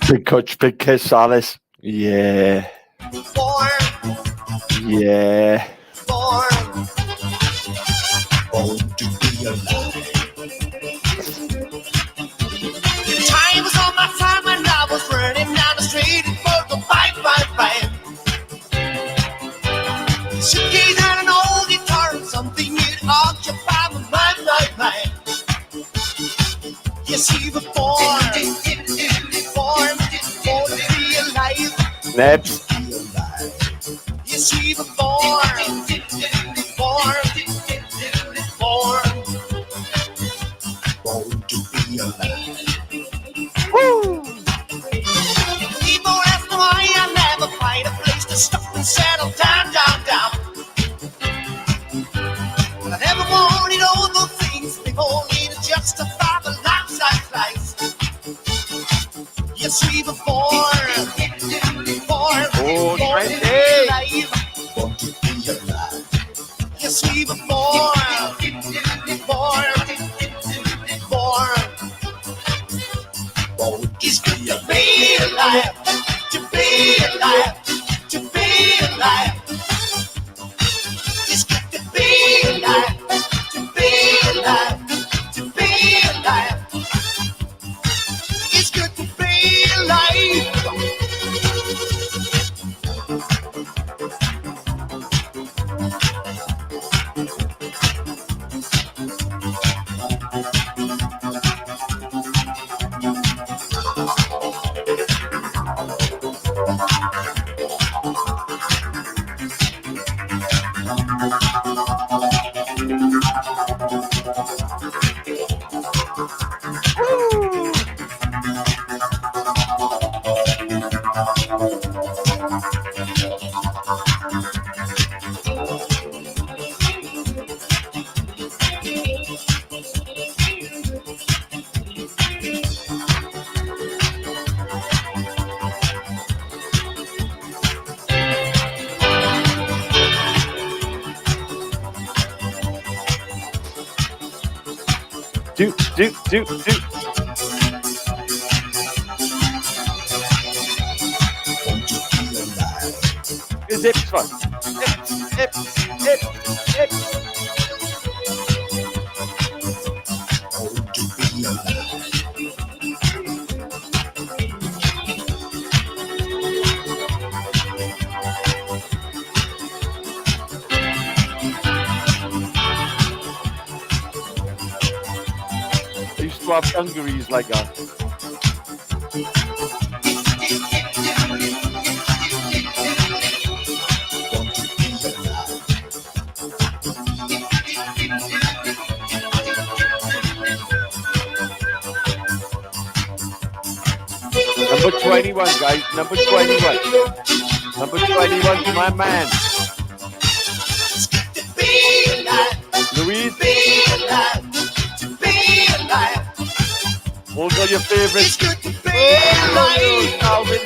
Big Kutch, big kiss, Alice. Yeah. Yeah. Time was on my side when I was running down the street for the fight. Suitcase and an old guitar and something you'd occupy my mind. Yes, you were born to be alive. Nebs. Yes, you were born to be alive. Woo! People ask me why I never find a place to stop and settle down. I never wanted all those things people need to justify the lives I slice. Yes, we were born to be alive. Yes, we were born is good to be alive, to be alive, to be alive. It's good to be alive, to be alive, to be alive. It's good to be alive. Do. Is it fun? Hip. I used to have dungarees like that. Number 21, guys. Number 21. Number 21 is my man. Louise. What are your favorites? Calvin,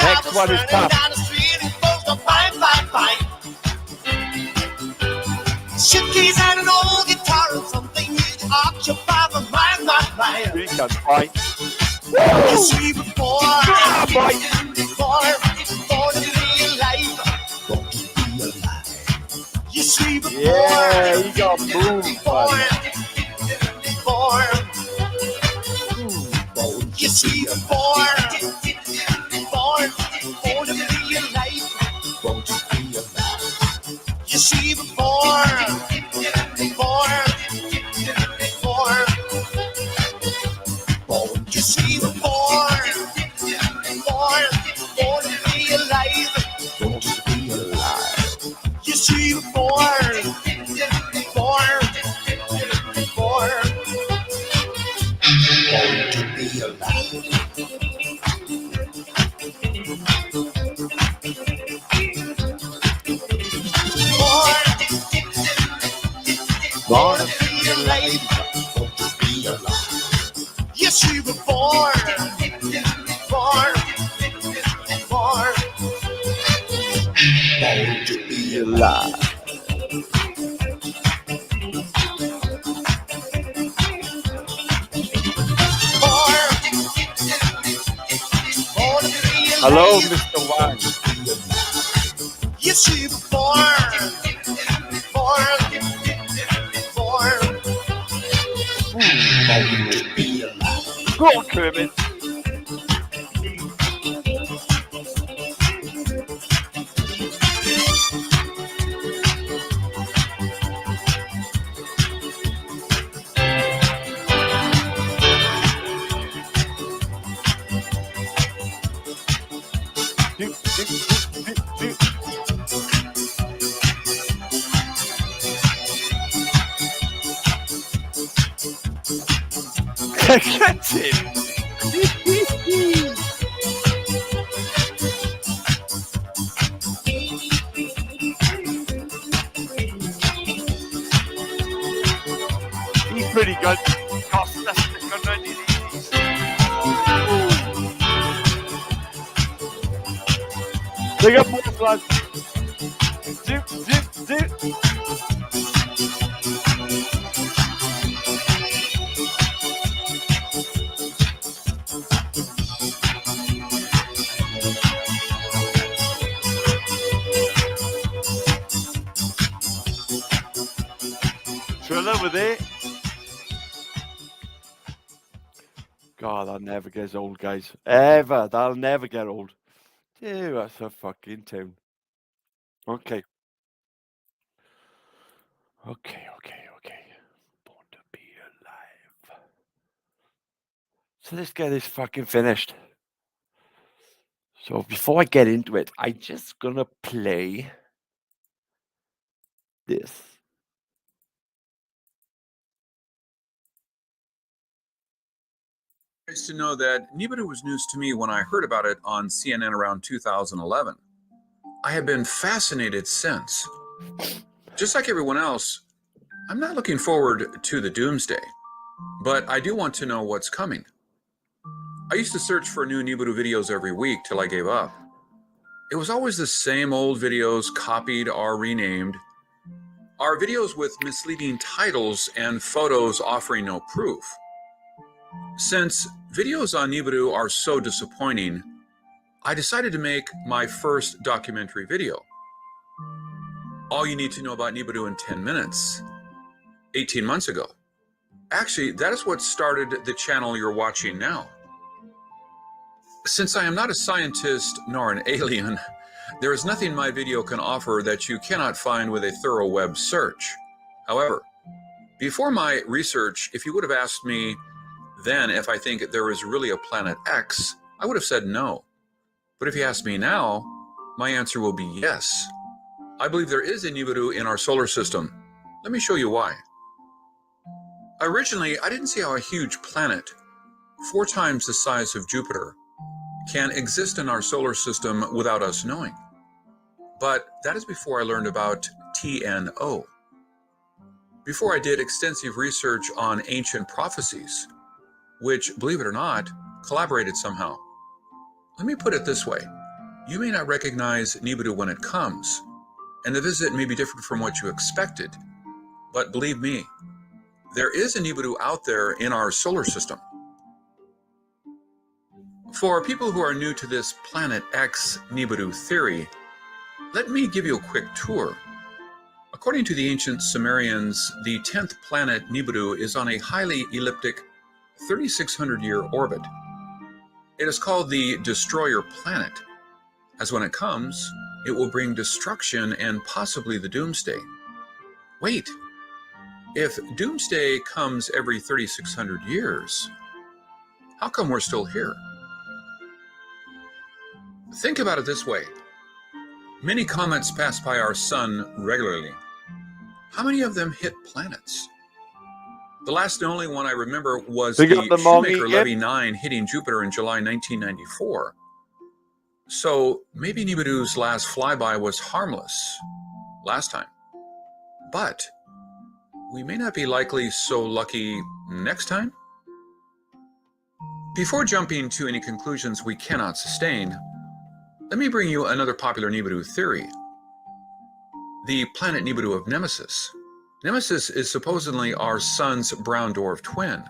next one is tough. Suitcase and an old guitar and something you'd occupy my mind. We can fight. Yes, we were born to be alive. Yes, we were yeah, you got moved. Yes, we were born to be alive. You see before, you see before, born to be alive, born to be alive. You see born to be alive. Born to be alive, born to be alive. Yes, you were born to be alive. Hello, Mr. Wang. Yes, you were born to be alive. Go on, Kermit. Catch him. He's pretty good. Cost us the Big up, boys, lads. Zip, zip, zip. Thriller with it. God, that never gets old, guys. Ever. That'll never get old. Dude, that's a fucking tune. Okay. Okay. Born to be alive. So let's get this fucking finished. So before I get into it, I'm just gonna play this. To know that Nibiru was news to me when I heard about it on CNN around 2011. I have been fascinated since. Just like everyone else, I'm not looking forward to the doomsday, but I do want to know what's coming. I used to search for new Nibiru videos every week till I gave up. It was always the same old videos copied or renamed, or videos with misleading titles and photos offering no proof. Since videos on Nibiru are so disappointing, I decided to make my first documentary video. All you need to know about Nibiru in 10 minutes, 18 months ago. Actually, that is what started the channel you're watching now. Since I am not a scientist nor an alien, there is nothing my video can offer that you cannot find with a thorough web search. However, before my research, if you would have asked me then if I think there is really a planet X, I would have said no. But if you ask me now, my answer will be yes. I believe there is a Nibiru in our solar system. Let me show you why. Originally, I didn't see how a huge planet, 4 times the size of Jupiter, can exist in our solar system without us knowing. But that is before I learned about TNO. Before I did extensive research on ancient prophecies, which, believe it or not, collaborated somehow. Let me put it this way. You may not recognize Nibiru when it comes, and the visit may be different from what you expected. But believe me, there is a Nibiru out there in our solar system. For people who are new to this Planet X Nibiru theory, let me give you a quick tour. According to the ancient Sumerians, the 10th planet Nibiru is on a highly elliptic 3,600-year orbit. It is called the destroyer planet, as when it comes, it will bring destruction and possibly the doomsday. Wait, if doomsday comes every 3,600 years, how come we're still here? Think about it this way. Many comets pass by our sun regularly. How many of them hit planets? The last and only one I remember was They the got the Mongi Shoemaker-Levy 9 hitting Jupiter in July 1994. So maybe Nibiru's last flyby was harmless last time. But we may not be likely so lucky next time. Before jumping to any conclusions we cannot sustain, let me bring you another popular Nibiru theory. The planet Nibiru of Nemesis. Nemesis is supposedly our sun's brown dwarf twin.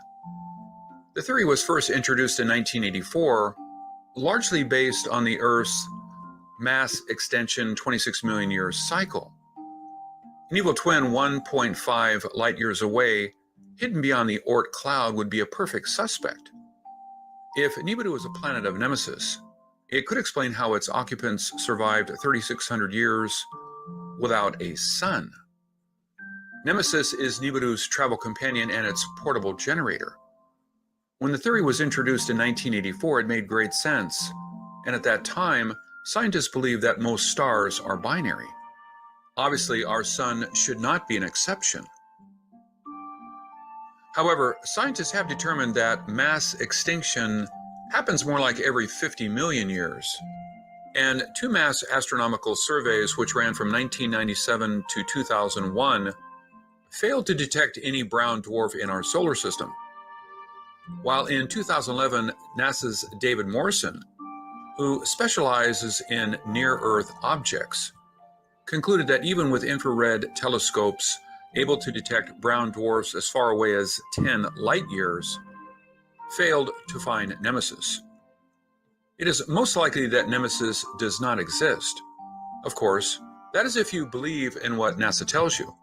The theory was first introduced in 1984, largely based on the Earth's mass extension 26 million years cycle. An evil twin 1.5 light years away, hidden beyond the Oort cloud, would be a perfect suspect. If Nibiru is a planet of Nemesis, it could explain how its occupants survived 3,600 years without a sun. Nemesis is Nibiru's travel companion and its portable generator. When the theory was introduced in 1984, it made great sense, and at that time, scientists believed that most stars are binary. Obviously, our sun should not be an exception. However, scientists have determined that mass extinction happens more like every 50 million years, and two mass astronomical surveys, which ran from 1997 to 2001, failed to detect any brown dwarf in our solar system. While in 2011, NASA's David Morrison, who specializes in near-Earth objects, concluded that even with infrared telescopes able to detect brown dwarfs as far away as 10 light years, failed to find Nemesis. It is most likely that Nemesis does not exist. Of course, that is if you believe in what NASA tells you.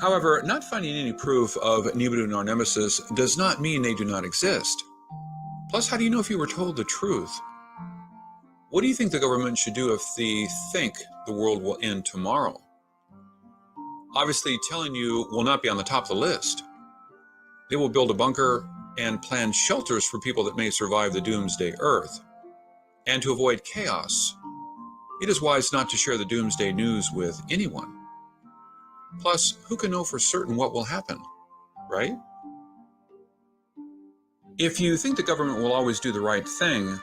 However, not finding any proof of Nibiru nor Nemesis does not mean they do not exist. Plus, how do you know if you were told the truth? What do you think the government should do if they think the world will end tomorrow? Obviously, telling you will not be on the top of the list. They will build a bunker and plan shelters for people that may survive the doomsday Earth. And to avoid chaos, it is wise not to share the doomsday news with anyone. Plus, who can know for certain what will happen, right? If you think the government will always do the right thing,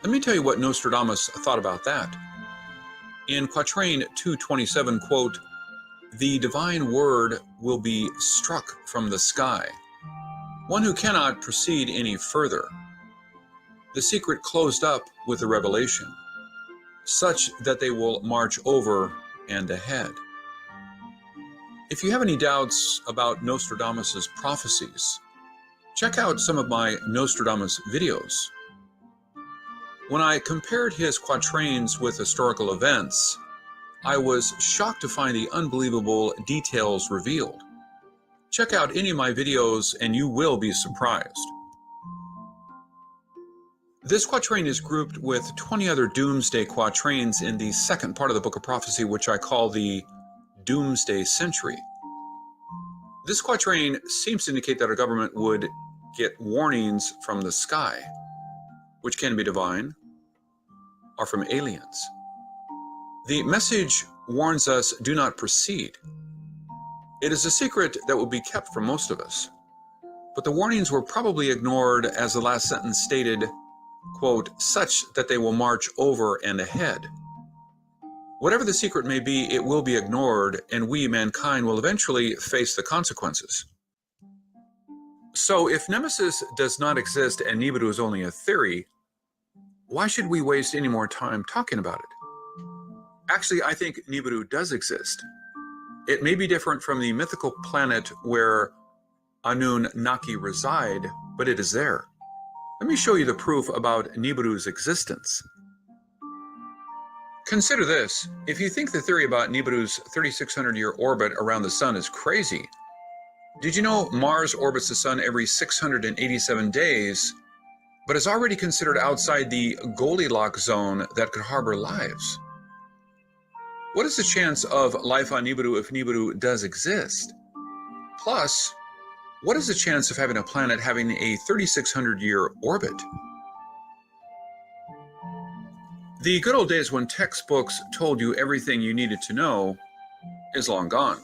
let me tell you what Nostradamus thought about that. In Quatrain 227, quote, "The divine word will be struck from the sky, one who cannot proceed any further. The secret closed up with the revelation, such that they will march over and ahead." If you have any doubts about Nostradamus' prophecies, check out some of my Nostradamus videos. When I compared his quatrains with historical events, I was shocked to find the unbelievable details revealed. Check out any of my videos and you will be surprised. This quatrain is grouped with 20 other doomsday quatrains in the second part of the Book of Prophecy, which I call the Doomsday Century. This quatrain seems to indicate that our government would get warnings from the sky, which can be divine, or from aliens. The message warns us, do not proceed. It is a secret that will be kept from most of us, but the warnings were probably ignored, as the last sentence stated, quote, "such that they will march over and ahead." Whatever the secret may be, it will be ignored, and we, mankind, will eventually face the consequences. So if Nemesis does not exist and Nibiru is only a theory, why should we waste any more time talking about it? Actually, I think Nibiru does exist. It may be different from the mythical planet where Annunaki reside, but it is there. Let me show you the proof about Nibiru's existence. Consider this. If you think the theory about Nibiru's 3,600-year orbit around the sun is crazy, did you know Mars orbits the sun every 687 days, but is already considered outside the Goldilocks zone that could harbor lives. What is the chance of life on Nibiru if Nibiru does exist? Plus, what is the chance of having a planet having a 3,600-year orbit? The good old days when textbooks told you everything you needed to know is long gone.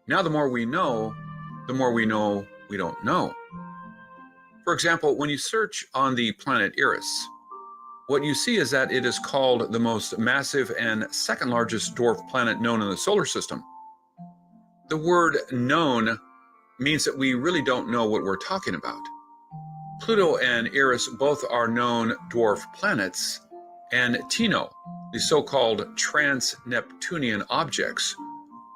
Now the more we know we don't know. For example, when you search on the planet Eris, what you see is that it is called the most massive and second largest dwarf planet known in the solar system. The word known means that we really don't know what we're talking about. Pluto and Eris both are known dwarf planets, and Tino, the so-called trans-Neptunian objects,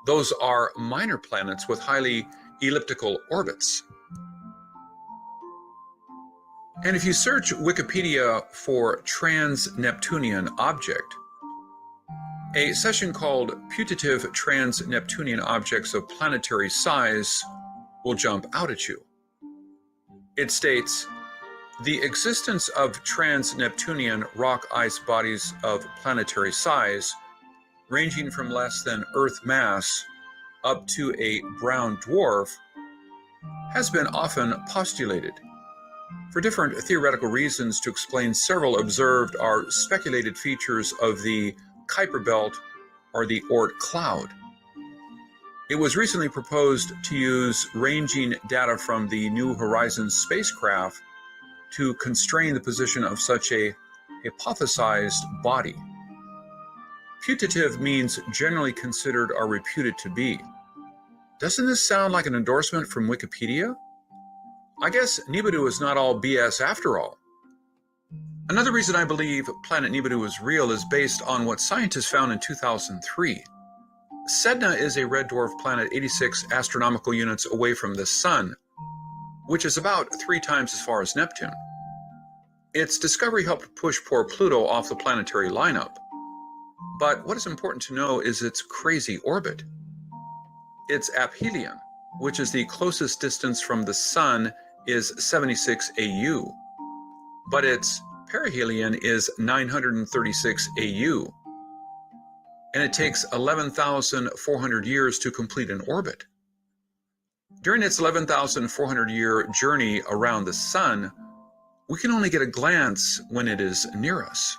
those are minor planets with highly elliptical orbits. And if you search Wikipedia for trans-Neptunian object, a session called Putative Trans-Neptunian Objects of Planetary Size will jump out at you. It states, the existence of trans-Neptunian rock ice bodies of planetary size, ranging from less than Earth mass up to a brown dwarf, has been often postulated. For different theoretical reasons to explain several observed or speculated features of the Kuiper Belt or the Oort cloud. It was recently proposed to use ranging data from the New Horizons spacecraft to constrain the position of such a hypothesized body. Putative means generally considered or reputed to be. Doesn't this sound like an endorsement from Wikipedia? I guess Nibiru is not all BS after all. Another reason I believe planet Nibiru is real is based on what scientists found in 2003. Sedna is a red dwarf planet 86 astronomical units away from the Sun, which is about 3 times as far as Neptune. Its discovery helped push poor Pluto off the planetary lineup. But what is important to know is its crazy orbit. Its aphelion, which is the closest distance from the Sun, is 76 AU, but its perihelion is 936 AU, and it takes 11,400 years to complete an orbit. During its 11,400-year journey around the Sun, we can only get a glance when it is near us.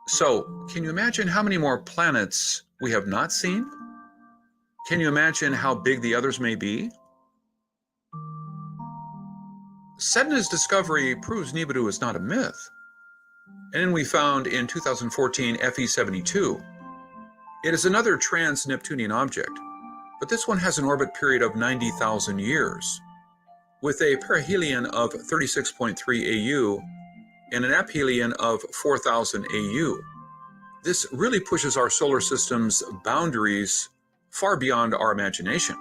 So, can you imagine how many more planets we have not seen? Can you imagine how big the others may be? Sedna's discovery proves Nibiru is not a myth. And then we found in 2014 FE72. It is another trans-Neptunian object, but this one has an orbit period of 90,000 years, with a perihelion of 36.3 AU and an aphelion of 4,000 AU. This really pushes our solar system's boundaries far beyond our imagination.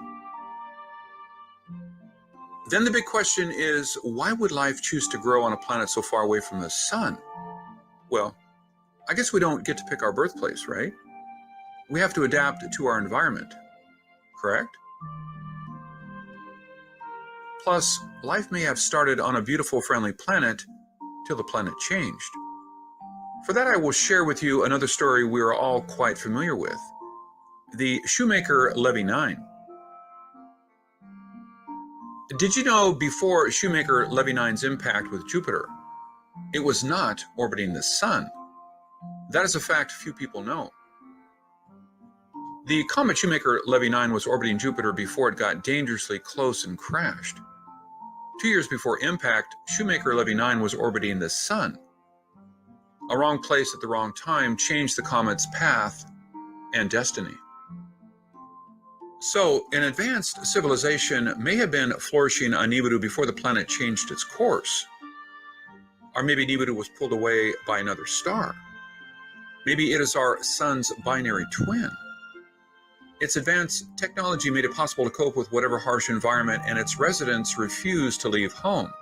Then the big question is, why would life choose to grow on a planet so far away from the Sun? Well, I guess we don't get to pick our birthplace, right? We have to adapt to our environment, correct? Plus, life may have started on a beautiful, friendly planet till the planet changed. For that, I will share with you another story we are all quite familiar with, the Shoemaker-Levy 9. Did you know before Shoemaker-Levy 9's impact with Jupiter, it was not orbiting the Sun? That is a fact few people know. The comet Shoemaker-Levy 9 was orbiting Jupiter before it got dangerously close and crashed. 2 years before impact, Shoemaker-Levy 9 was orbiting the Sun. A wrong place at the wrong time changed the comet's path and destiny. So, an advanced civilization may have been flourishing on Nibiru before the planet changed its course. Or maybe Nibiru was pulled away by another star. Maybe it is our Sun's binary twin. Its advanced technology made it possible to cope with whatever harsh environment, and its residents refused to leave home.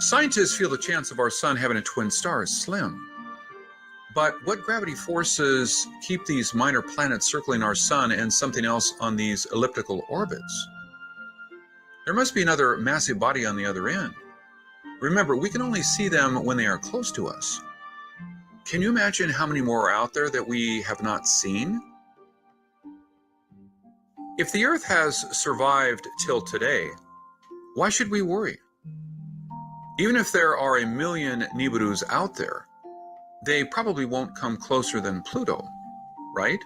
Scientists feel the chance of our Sun having a twin star is slim. But what gravity forces keep these minor planets circling our Sun and something else on these elliptical orbits? There must be another massive body on the other end. Remember, we can only see them when they are close to us. Can you imagine how many more are out there that we have not seen? If the Earth has survived till today, why should we worry? Even if there are 1 million Nibirus out there, they probably won't come closer than Pluto, right?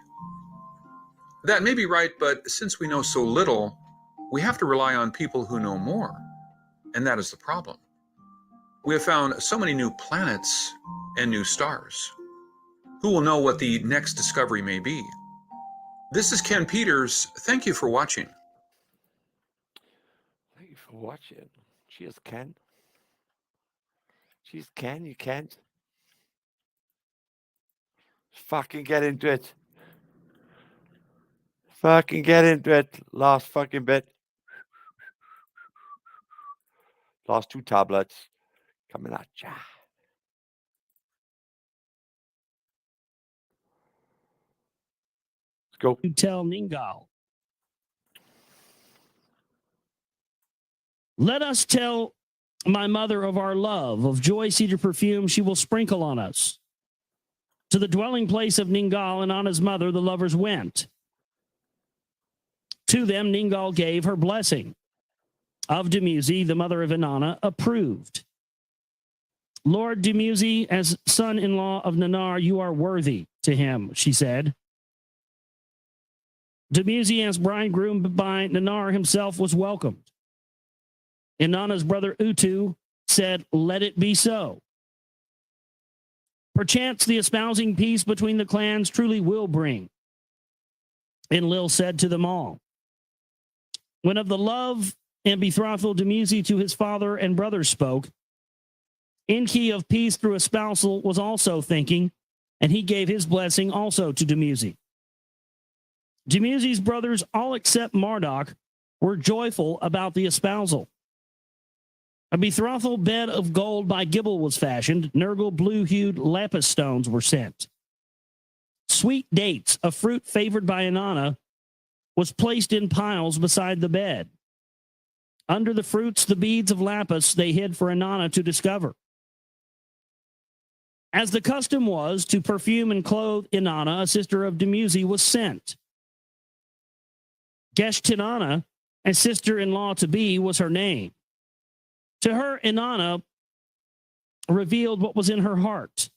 That may be right, but since we know so little, we have to rely on people who know more, and that is the problem. We have found so many new planets and new stars. Who will know what the next discovery may be? This is Ken Peters. Thank you for watching. Thank you for watching. Cheers, Ken. Cheers, Ken. You can't. Fucking get into it. Fucking get into it. Last fucking bit. Last 2 tablets. Coming at ya. Let's go. You tell Ningal. Let us tell my mother of our love, of joy cedar perfume she will sprinkle on us. To the dwelling place of Ningal and Anna's mother the lovers went. To them Ningal gave her blessing. Of Dumuzi, the mother of Inanna, approved. Lord Dumuzi, as son-in-law of Nanar, you are worthy to him, she said. Dumuzi, as bridegroom by Nanar himself, was welcomed. Inanna's brother Utu said, let it be so. Perchance the espousing peace between the clans truly will bring. Enlil said to them all. When of the love and betrothal Dumuzi to his father and brothers spoke, Enki of peace through espousal was also thinking, and he gave his blessing also to Dumuzi. Dumuzi's brothers, all except Marduk, were joyful about the espousal. A betrothal bed of gold by Gibel was fashioned. Nergal blue-hued lapis stones were sent. Sweet dates, a fruit favored by Inanna, was placed in piles beside the bed. Under the fruits, the beads of lapis they hid for Inanna to discover. As the custom was to perfume and clothe Inanna, a sister of Dumuzi was sent. Geshtinanna, a sister-in-law to be, was her name. To her, Inanna revealed what was in her heart.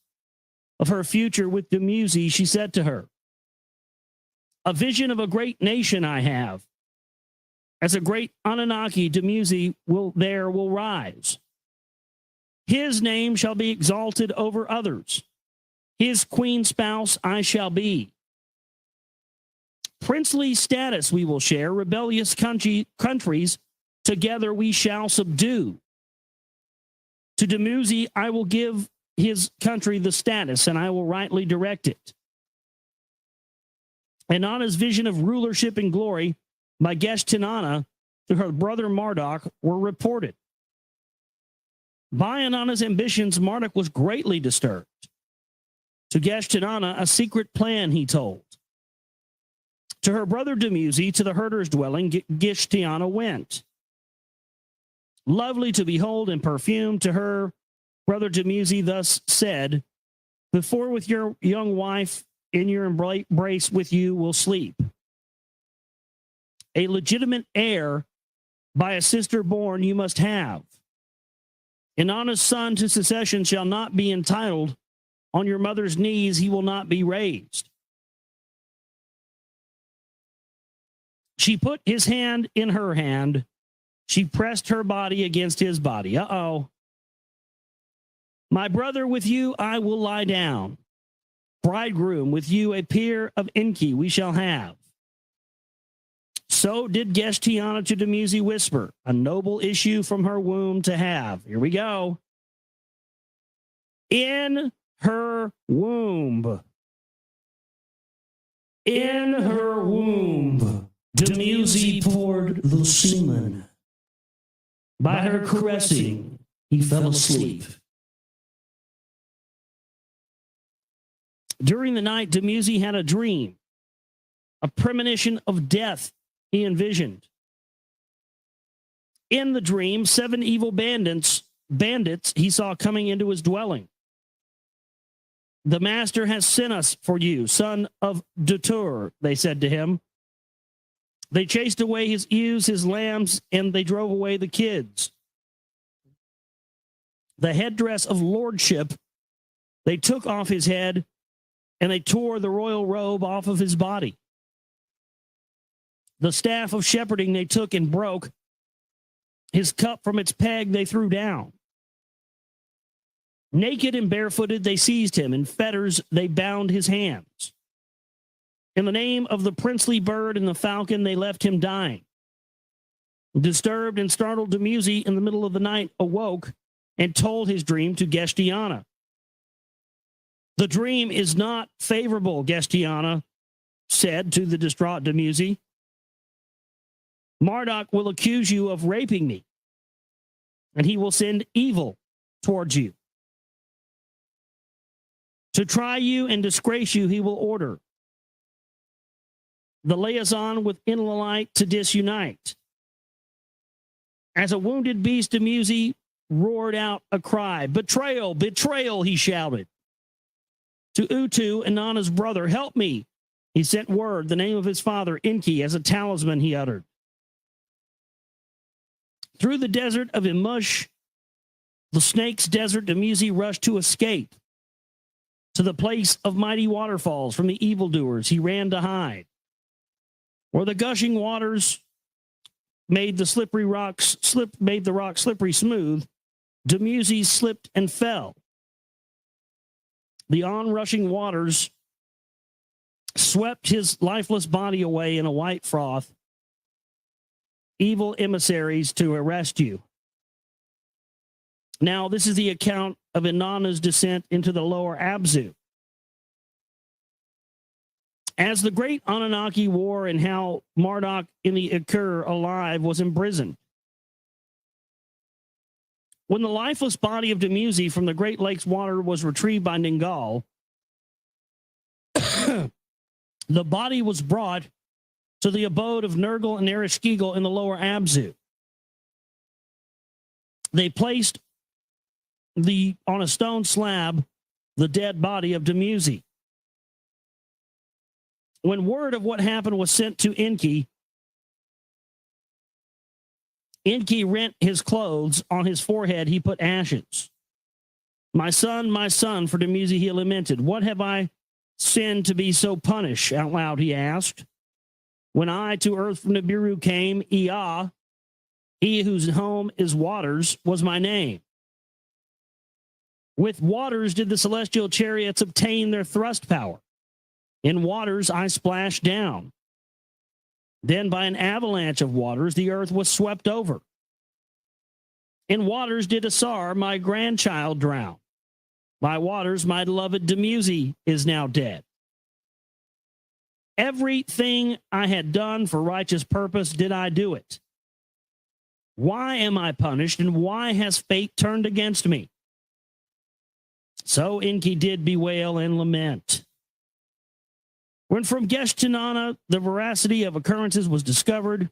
Of her future with Dumuzi, she said to her, a vision of a great nation I have. As a great Annunaki, Dumuzi will rise. His name shall be exalted over others. His queen spouse I shall be. Princely status we will share, rebellious countries together we shall subdue. To Dumuzi I will give his country the status, and I will rightly direct it. Inanna's vision of rulership and glory by Geshtinanna to her brother Marduk were reported. By Inanna's ambitions, Marduk was greatly disturbed. To Geshtinanna, a secret plan he told. To her brother Dumuzi, to the herder's dwelling, Geshtinanna went. Lovely to behold and perfumed, to her brother Dumuzi thus said, before with your young wife in your embrace with you will sleep. A legitimate heir by a sister born you must have. Inanna's son to succession shall not be entitled. On your mother's knees he will not be raised. She put his hand in her hand. She pressed her body against his body. Uh-oh. My brother, with you I will lie down. Bridegroom, with you a peer of Enki we shall have. So did Geshtinanna to Dumuzi whisper, a noble issue from her womb to have. Here we go. In her womb. In her womb. Dumuzi poured the semen. By her caressing, he fell asleep. During the night, Dumuzi had a dream, a premonition of death he envisioned. In the dream, 7 evil bandits he saw coming into his dwelling. The master has sent us for you, son of Dutur, they said to him. They chased away his ewes, his lambs, and they drove away the kids. The headdress of lordship they took off his head, and they tore the royal robe off of his body. The staff of shepherding they took and broke. His cup from its peg they threw down. Naked and barefooted they seized him. In fetters they bound his hands. In the name of the princely bird and the falcon they left him dying. Disturbed and startled, Dumuzi in the middle of the night awoke and told his dream to Gestiana. The dream is not favorable, Gestiana said to the distraught Dumuzi. Marduk will accuse you of raping me, and he will send evil towards you. To try you and disgrace you, he will order the liaison with Enlilite to disunite. As a wounded beast, Dumuzi roared out a cry. Betrayal, betrayal, he shouted. To Utu, Inanna's brother, help me. He sent word, the name of his father, Enki, as a talisman he uttered. Through the desert of Imush, the snake's desert, Dumuzi rushed to escape. To the place of mighty waterfalls from the evildoers, he ran to hide. Where the gushing waters made the rock slippery smooth, Dumuzi slipped and fell. The onrushing waters swept his lifeless body away in a white froth. Evil emissaries to arrest you. Now, this is the account of Inanna's descent into the lower Abzu. As the great Anunnaki war and how Marduk in the Akur alive was imprisoned. When the lifeless body of Dumuzi from the Great Lakes water was retrieved by Ningal, the body was brought to the abode of Nergal and Ereshkigal in the lower Abzu. They placed on a stone slab the dead body of Dumuzi. When word of what happened was sent to Enki, Enki rent his clothes. On his forehead he put ashes. My son, for Dumuzi he lamented. What have I sinned to be so punished? Out loud he asked. When I to earth from Nibiru came, Ea, he whose home is waters, was my name. With waters did the celestial chariots obtain their thrust power. In waters I splashed down. Then by an avalanche of waters the earth was swept over. In waters did Asar, my grandchild, drown. By waters my beloved Dumuzi is now dead. Everything I had done for righteous purpose did I do it. Why am I punished, and why has fate turned against me? So Enki did bewail and lament. When from Geshtinana the veracity of occurrences was discovered,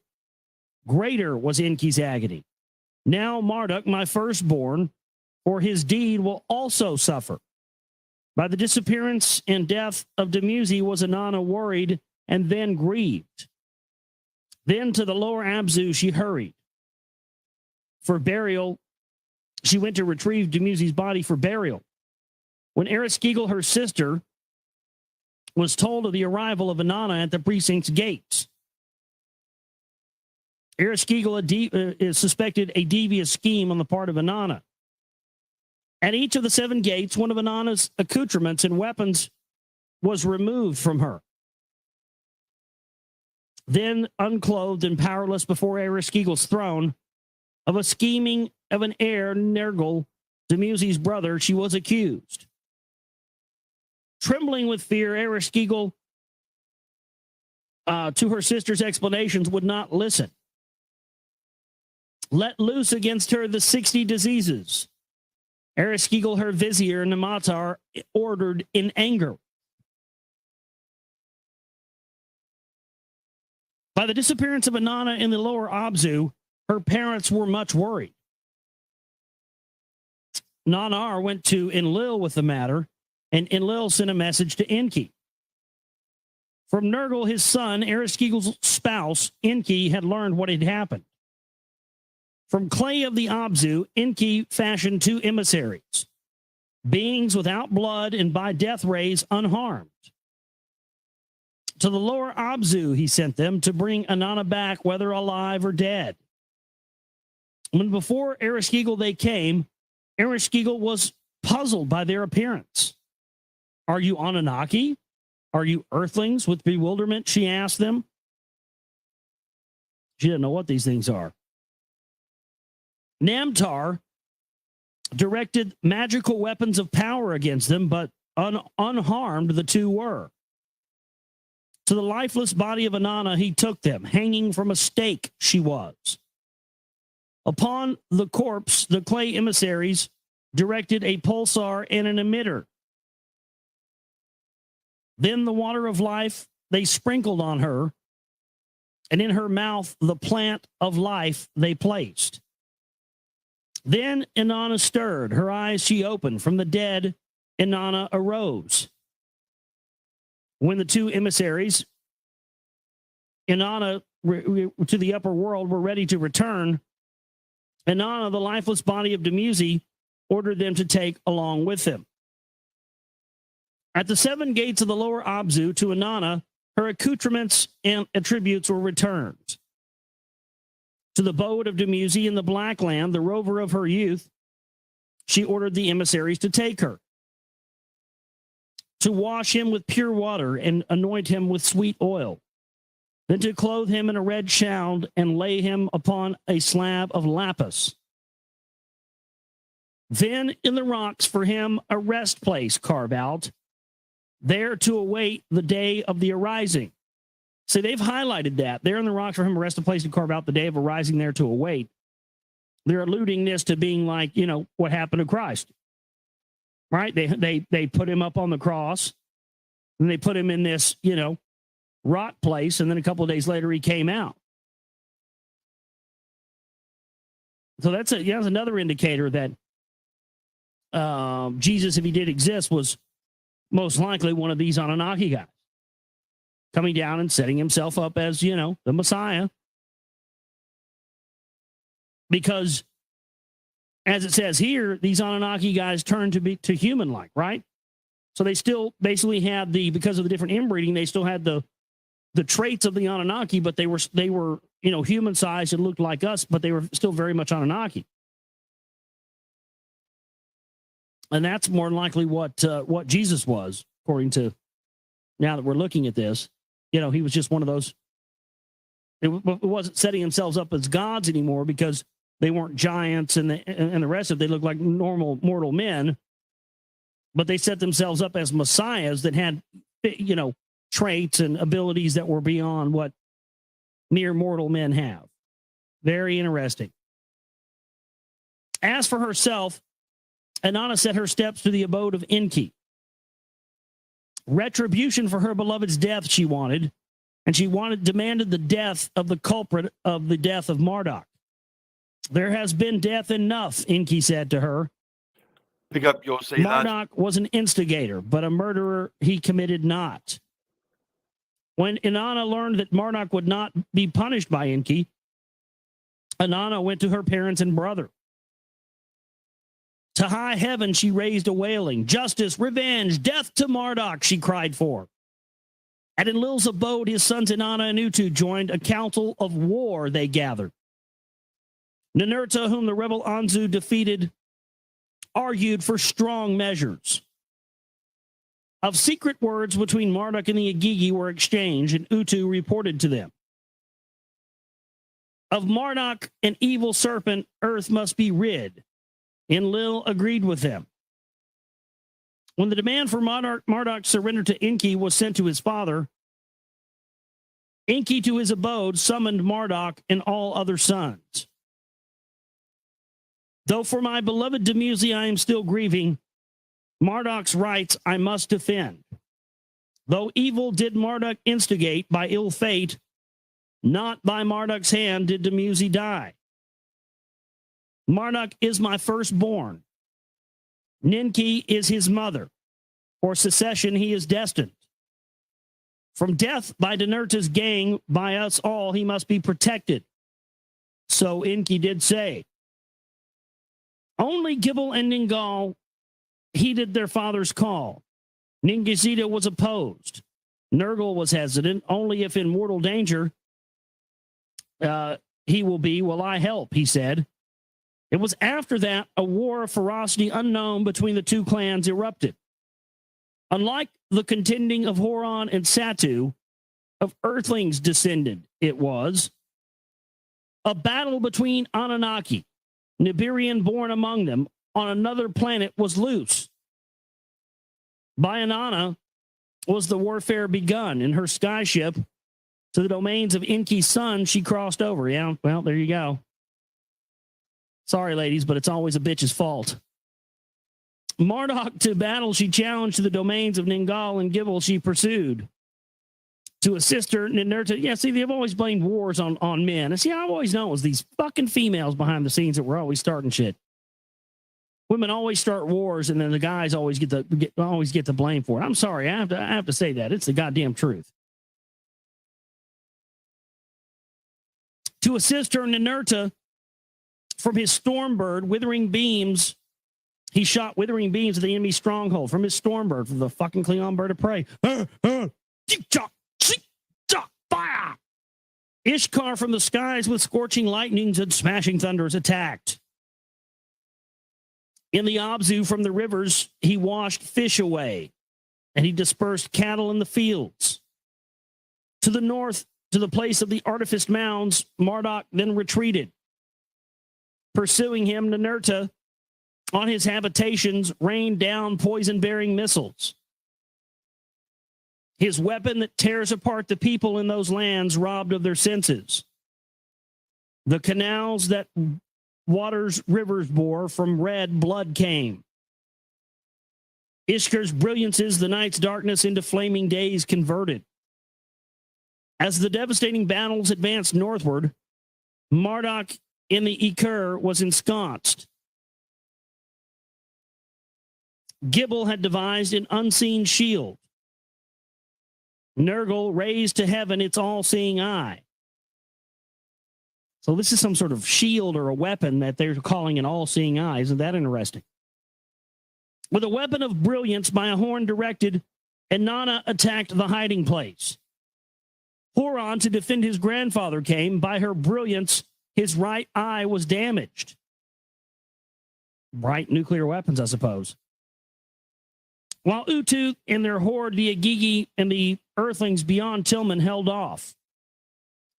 greater was Enki's agony. Now Marduk, my firstborn, for his deed will also suffer. By the disappearance and death of Dumuzi was Inanna worried and then grieved. Then to the lower Abzu she hurried. For burial, she went to retrieve Dumuzi's body for burial. When Ereshkigal, her sister, was told of the arrival of Inanna at the precinct's gates, Ereshkigal suspected a devious scheme on the part of Inanna. At each of the 7 gates, one of Inanna's accoutrements and weapons was removed from her. Then, unclothed and powerless before Ereshkigal's throne, of a scheming of an heir, Nergal, Dumuzi's brother, she was accused. Trembling with fear, Ereshkigal, to her sister's explanations, would not listen. Let loose against her the 60 diseases. Ereshkigal, her vizier, Namatar, ordered in anger. By the disappearance of Inanna in the lower Abzu, her parents were much worried. Nanar went to Enlil with the matter, and Enlil sent a message to Enki. From Nergal, his son, Ereshkigal's spouse, Enki had learned what had happened. From clay of the Abzu, Enki fashioned 2 emissaries, beings without blood and by death rays unharmed. To the lower Abzu he sent them to bring Annuna back, whether alive or dead. When before Ereshkigal they came, Ereshkigal was puzzled by their appearance. Are you Anunnaki? Are you earthlings? With bewilderment, she asked them. She didn't know what these things are. Namtar directed magical weapons of power against them, but unharmed the 2 were. To the lifeless body of Annuna he took them, hanging from a stake she was. Upon the corpse, the clay emissaries directed a pulsar and an emitter. Then the water of life they sprinkled on her, and in her mouth the plant of life they placed. Then Inanna stirred, her eyes she opened. From the dead, Inanna arose. When the 2 emissaries, Inanna to the upper world, were ready to return, Inanna, the lifeless body of Dumuzi, ordered them to take along with him. At the 7 gates of the lower Abzu, to Inanna, her accoutrements and attributes were returned. To the abode of Dumuzi in the Black Land, the rover of her youth, she ordered the emissaries to take her, to wash him with pure water and anoint him with sweet oil, then to clothe him in a red shroud and lay him upon a slab of lapis. Then in the rocks for him a rest place carve out, there to await the day of the arising. So they've highlighted that. There in the rocks for him a rest place to carve out the day of arising, there to await. They're alluding this to being like, what happened to Christ. Right? They put him up on the cross, and they put him in this, rock place, and then a couple of days later he came out. So that's another indicator that Jesus, if he did exist, was most likely one of these Anunnaki guys, coming down and setting himself up as, the Messiah. Because, as it says here, these Anunnaki guys turned to human-like, right? So they still basically had because of the different inbreeding, they still had the traits of the Anunnaki, but they were human-sized and looked like us, but they were still very much Anunnaki. And that's more than likely what Jesus was, according to, now that we're looking at this. He was just one of those. It wasn't setting themselves up as gods anymore, because they weren't giants and the rest of it. They looked like normal mortal men, but they set themselves up as messiahs that had, traits and abilities that were beyond what mere mortal men have. Very interesting. As for herself, Inanna set her steps to the abode of Enki. Retribution for her beloved's death she wanted, and she demanded the death of the culprit of the death of Marduk. There has been death enough, Enki said to her. Pick up your say, Marduk was an instigator, but a murderer he committed not. When Inanna learned that Marduk would not be punished by Enki, Inanna went to her parents and brother. To high heaven she raised a wailing. Justice, revenge, death to Marduk, she cried for. At Enlil's abode, his sons Inanna and Utu joined a council of war they gathered. Ninurta, whom the rebel Anzu defeated, argued for strong measures. Of secret words between Marduk and the Agigi were exchanged, and Utu reported to them. Of Marduk, an evil serpent, earth must be rid. Enlil agreed with them. When the demand for Marduk's surrender to Enki was sent to his father, Enki to his abode summoned Marduk and all other sons. Though for my beloved Dumuzi I am still grieving, Marduk's rights I must defend. Though evil did Marduk instigate by ill fate, not by Marduk's hand did Dumuzi die. Marduk is my firstborn. Ninki is his mother. For secession he is destined. From death by Ninurta's gang, by us all, he must be protected. So Enki did say. Only Gibel and Ningal heeded their father's call. Ningishita was opposed. Nergal was hesitant. Only if in mortal danger he will be, will I help, he said. It was after that a war of ferocity unknown between the two clans erupted. Unlike the contending of Horon and Satu, of earthlings descended, it was a battle between Annunaki, Nibirian born among them, on another planet was loose. By Inanna was the warfare begun. In her skyship, to the domains of Enki's son, she crossed over. Yeah, well, there you go. Sorry, ladies, but it's always a bitch's fault. Marduk to battle she challenged, to the domains of Ningal and Gibel she pursued. To assist her, Ninurta, yeah, see, they've always blamed wars on men. And see, I've always known it was these fucking females behind the scenes that were always starting shit. Women always start wars, and then the guys always get the blame for it. I'm sorry, I have to say that. It's the goddamn truth. To assist her, Ninurta, from his stormbird, withering beams, he shot withering beams at the enemy stronghold from his stormbird, from the fucking Klingon bird of prey. Fire! Ishkar from the skies with scorching lightnings and smashing thunders attacked. In the Abzu from the rivers, he washed fish away, and he dispersed cattle in the fields. To the north, to the place of the artificed mounds, Marduk then retreated. Pursuing him, Ninurta, on his habitations, rained down poison-bearing missiles. His weapon that tears apart the people in those lands, robbed of their senses. The canals that waters rivers bore, from red blood came. Ishkar's brilliances, the night's darkness into flaming days converted. As the devastating battles advanced northward, Marduk in the Iker was ensconced. Gibel had devised an unseen shield. Nergal raised to heaven its all-seeing eye. So this is some sort of shield or a weapon that they're calling an all-seeing eye. Isn't that interesting? With a weapon of brilliance by a horn directed, Inanna attacked the hiding place. Horon, to defend his grandfather, came. By her brilliance, his right eye was damaged. Bright nuclear weapons, I suppose. While Utu and their horde, the Agigi and the Earthlings beyond Tillman, held off.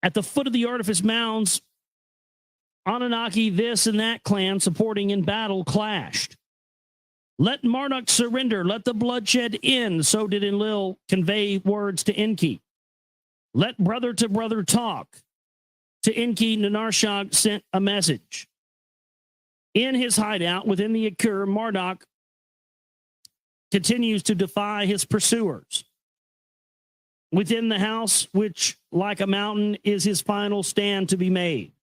At the foot of the Artifice Mounds, Annunaki, this and that clan supporting in battle, clashed. Let Marduk surrender, let the bloodshed end, so did Enlil convey words to Enki. Let brother to brother talk. To Enki, Nanarshag sent a message. In his hideout within the Akur, Marduk continues to defy his pursuers. Within the house, which, like a mountain, is his final stand to be made.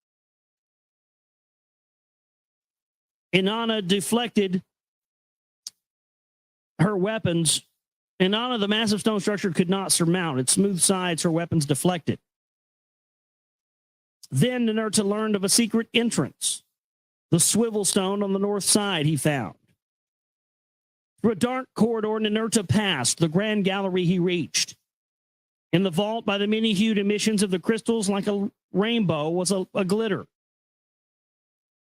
Inanna deflected her weapons. Inanna, the massive stone structure, could not surmount. Its smooth sides, her weapons deflected. Then Ninurta learned of a secret entrance. The swivel stone on the north side he found. Through a dark corridor, Ninurta passed. The grand gallery he reached. In the vault, by the many-hued emissions of the crystals, like a rainbow, was a glitter.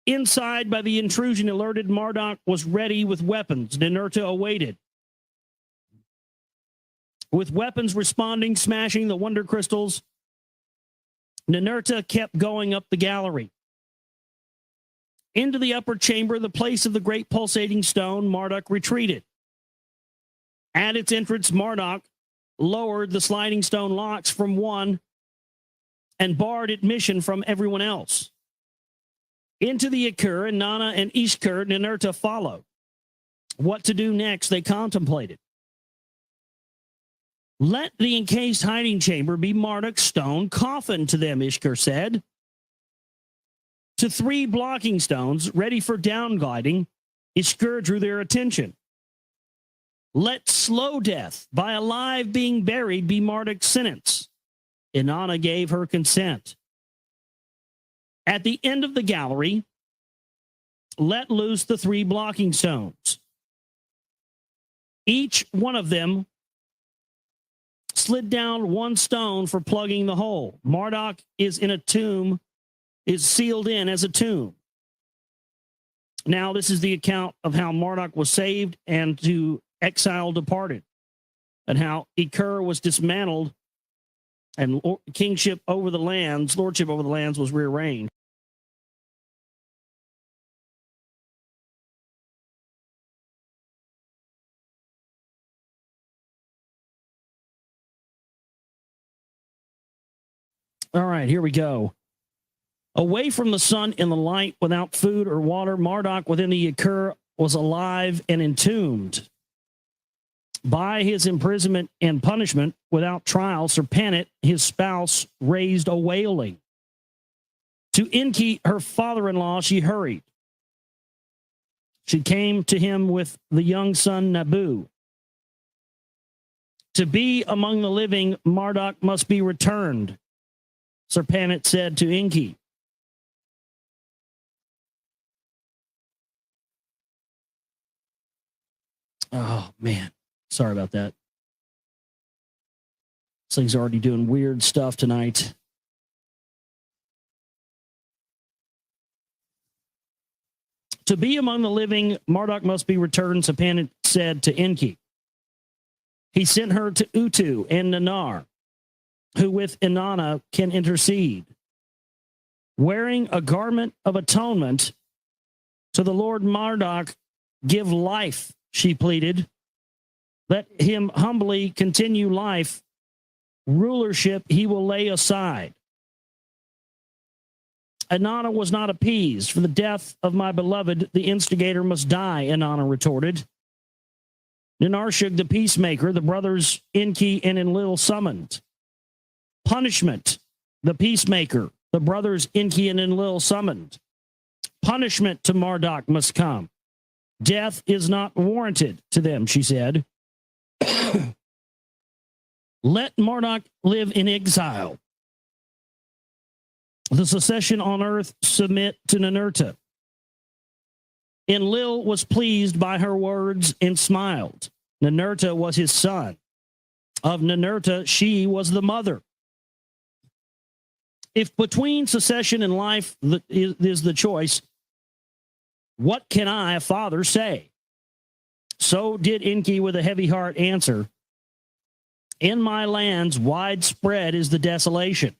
Inside, by the intrusion alerted, Marduk was ready with weapons. Ninurta awaited. With weapons responding, smashing the wonder crystals, Ninurta kept going up the gallery. Into the upper chamber, the place of the great pulsating stone, Marduk retreated. At its entrance, Marduk lowered the sliding stone locks from one and barred admission from everyone else. Into the Akur, Inanna and Ishkur, Ninurta followed. What to do next, they contemplated. Let the encased hiding chamber be Marduk's stone coffin to them, Ishkur said. to 3 blocking stones ready for down gliding, Ishkur drew their attention. Let slow death by alive being buried be Marduk's sentence. Inanna gave her consent. At the end of the gallery, let loose the 3 blocking stones. Each one of them slid down 1 stone for plugging the hole. Marduk is in a tomb, is sealed in as a tomb. Now, this is the account of how Marduk was saved and to exile departed, and how Ekur was dismantled and kingship over the lands, lordship over the lands was rearranged. All right, here we go. Away from the sun in the light, without food or water, Marduk within the Ekur was alive and entombed. By his imprisonment and punishment, without trial, Serpanit, his spouse, raised a wailing. To Enki, her father-in-law, she hurried. She came to him with the young son Nabu. To be among the living, Marduk must be returned, Serpanit said to Enki. Oh, man. Sorry about that. This thing's already doing weird stuff tonight. To be among the living, Marduk must be returned, Serpanit said to Enki. He sent her to Utu and Nanar, who with Inanna can intercede. Wearing a garment of atonement, to the Lord Marduk give life, she pleaded. Let him humbly continue life. Rulership he will lay aside. Inanna was not appeased. For the death of my beloved, the instigator must die, Inanna retorted. Ninarshig, the peacemaker, the brothers Enki and Enlil summoned. Punishment, the peacemaker, the brothers Enki and Enlil summoned. Punishment to Marduk must come. Death is not warranted to them, she said. Let Marduk live in exile. The secession on earth submit to Ninurta. Enlil was pleased by her words and smiled. Ninurta was his son. Of Ninurta, she was the mother. If between secession and life is the choice, what can I, a father, say? So did Enki with a heavy heart answer. In my lands, widespread is the desolation.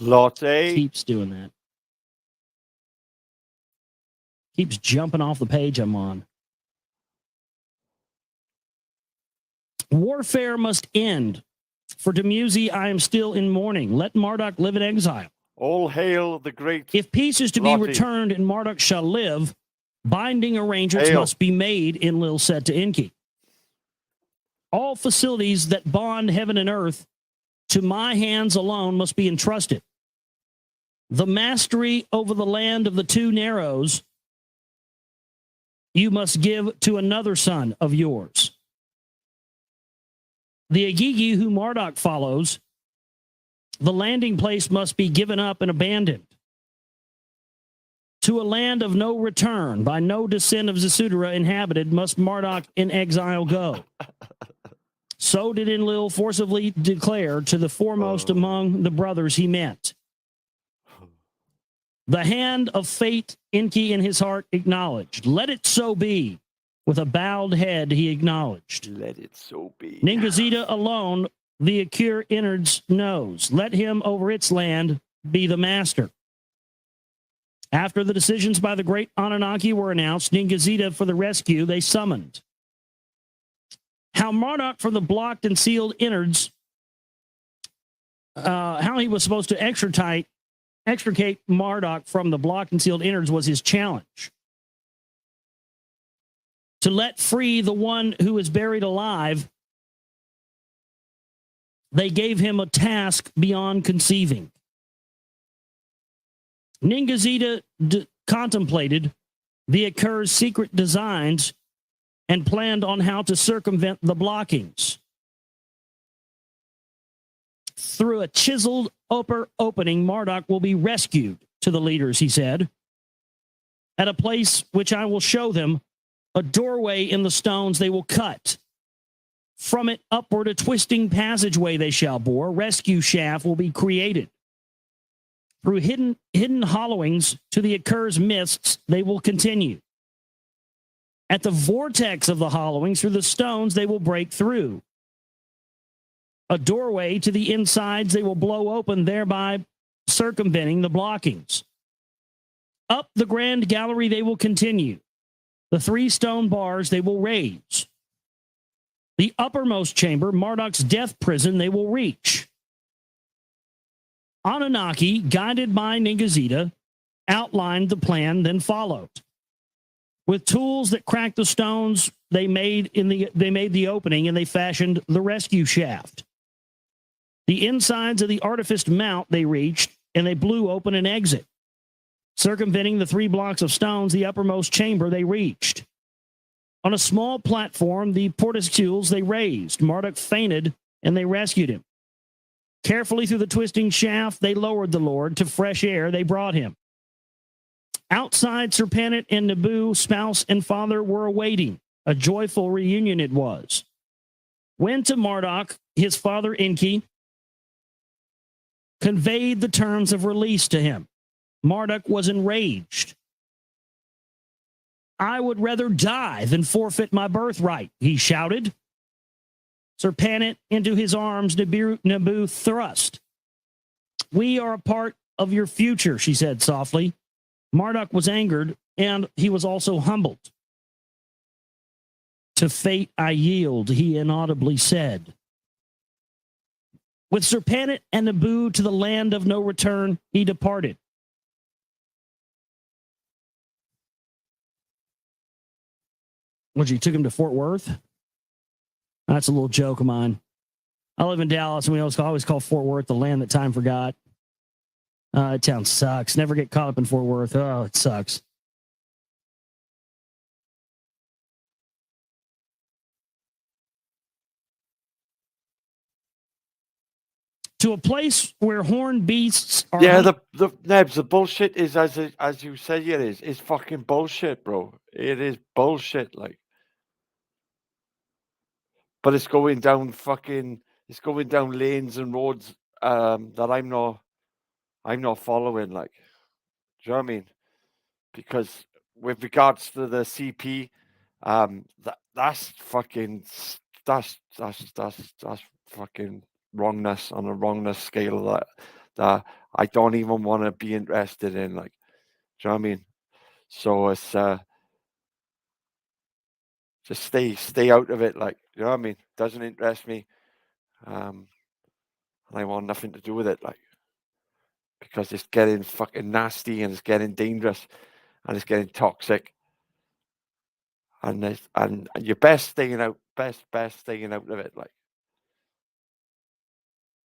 Lottie. Keeps doing that. Keeps jumping off the page I'm on. Warfare must end. For Dumuzi, I am still in mourning. Let Marduk live in exile. All hail the great. If peace is to be returned and Marduk shall live, binding arrangements must be made, Enlil said to Enki. All facilities that bond heaven and earth to my hands alone must be entrusted. The mastery over the land of the 2 Narrows you must give to another son of yours. The Agigi who Marduk follows, the landing place must be given up and abandoned. To a land of no return, by no descent of Zasudara inhabited, must Marduk in exile go. So did Enlil forcibly declare to the foremost among the brothers he met. The hand of fate Enki in his heart acknowledged. Let it so be. With a bowed head he acknowledged. Let it so be. Ningazida alone the Ekur innards knows. Let him over its land be the master. After the decisions by the great Annunaki were announced, Ningazida for the rescue they summoned. How Marduk from the blocked and sealed innards, how he was supposed to extricate Marduk from the blocked and sealed innards was his challenge. To let free the one who is buried alive they gave him a task beyond conceiving. Ningazita contemplated the Akur's secret designs and planned on how to circumvent the blockings. Through a chiseled upper opening, Marduk will be rescued to the leaders, he said. At a place which I will show them, a doorway in the stones they will cut. From it upward a twisting passageway they shall bore. A rescue shaft will be created. Through hidden hollowings to the Akur's mists they will continue. At the vortex of the hollowings through the stones they will break through. A doorway to the insides they will blow open, thereby circumventing the blockings. Up the grand gallery they will continue. The 3 stone bars they will raise. The uppermost chamber, Marduk's death prison, they will reach. Anunnaki, guided by Ningazita, outlined the plan, then followed. With tools that cracked the stones, they made the opening and they fashioned the rescue shaft. The insides of the artificed mount they reached, and they blew open an exit. Circumventing the 3 blocks of stones, the uppermost chamber they reached. On a small platform, the porticules they raised. Marduk fainted, and they rescued him. Carefully through the twisting shaft, they lowered the Lord. To fresh air, they brought him. Outside, Serpenit and Nibiru, spouse and father, were awaiting. A joyful reunion it was. When to Marduk, his father Enki conveyed the terms of release to him. Marduk was enraged. I would rather die than forfeit my birthright, he shouted. Serpenit into his arms, Nibiru thrust. We are a part of your future, she said softly. Marduk was angered, and he was also humbled. To fate I yield, he inaudibly said. With Serpenit and Nibiru to the land of no return, he departed. You took him to Fort Worth? That's a little joke of mine. I live in Dallas, and we always call Fort Worth the land that time forgot. That town sucks. Never get caught up in Fort Worth. Oh, it sucks. To a place where horned beasts are... Yeah, the Nebs, the bullshit is as you say it is. It's fucking bullshit, bro. It is bullshit, like. But it's going down lanes and roads that I'm not following, like. Do you know what I mean? Because with regards to the CP, that's fucking wrongness on a wrongness scale that I don't even want to be interested in, like. Do you know what I mean? So it's just stay out of it, like. You know what I mean? Doesn't interest me. And I want nothing to do with it, like, because it's getting fucking nasty and it's getting dangerous and it's getting toxic. And you're best staying out of it, like.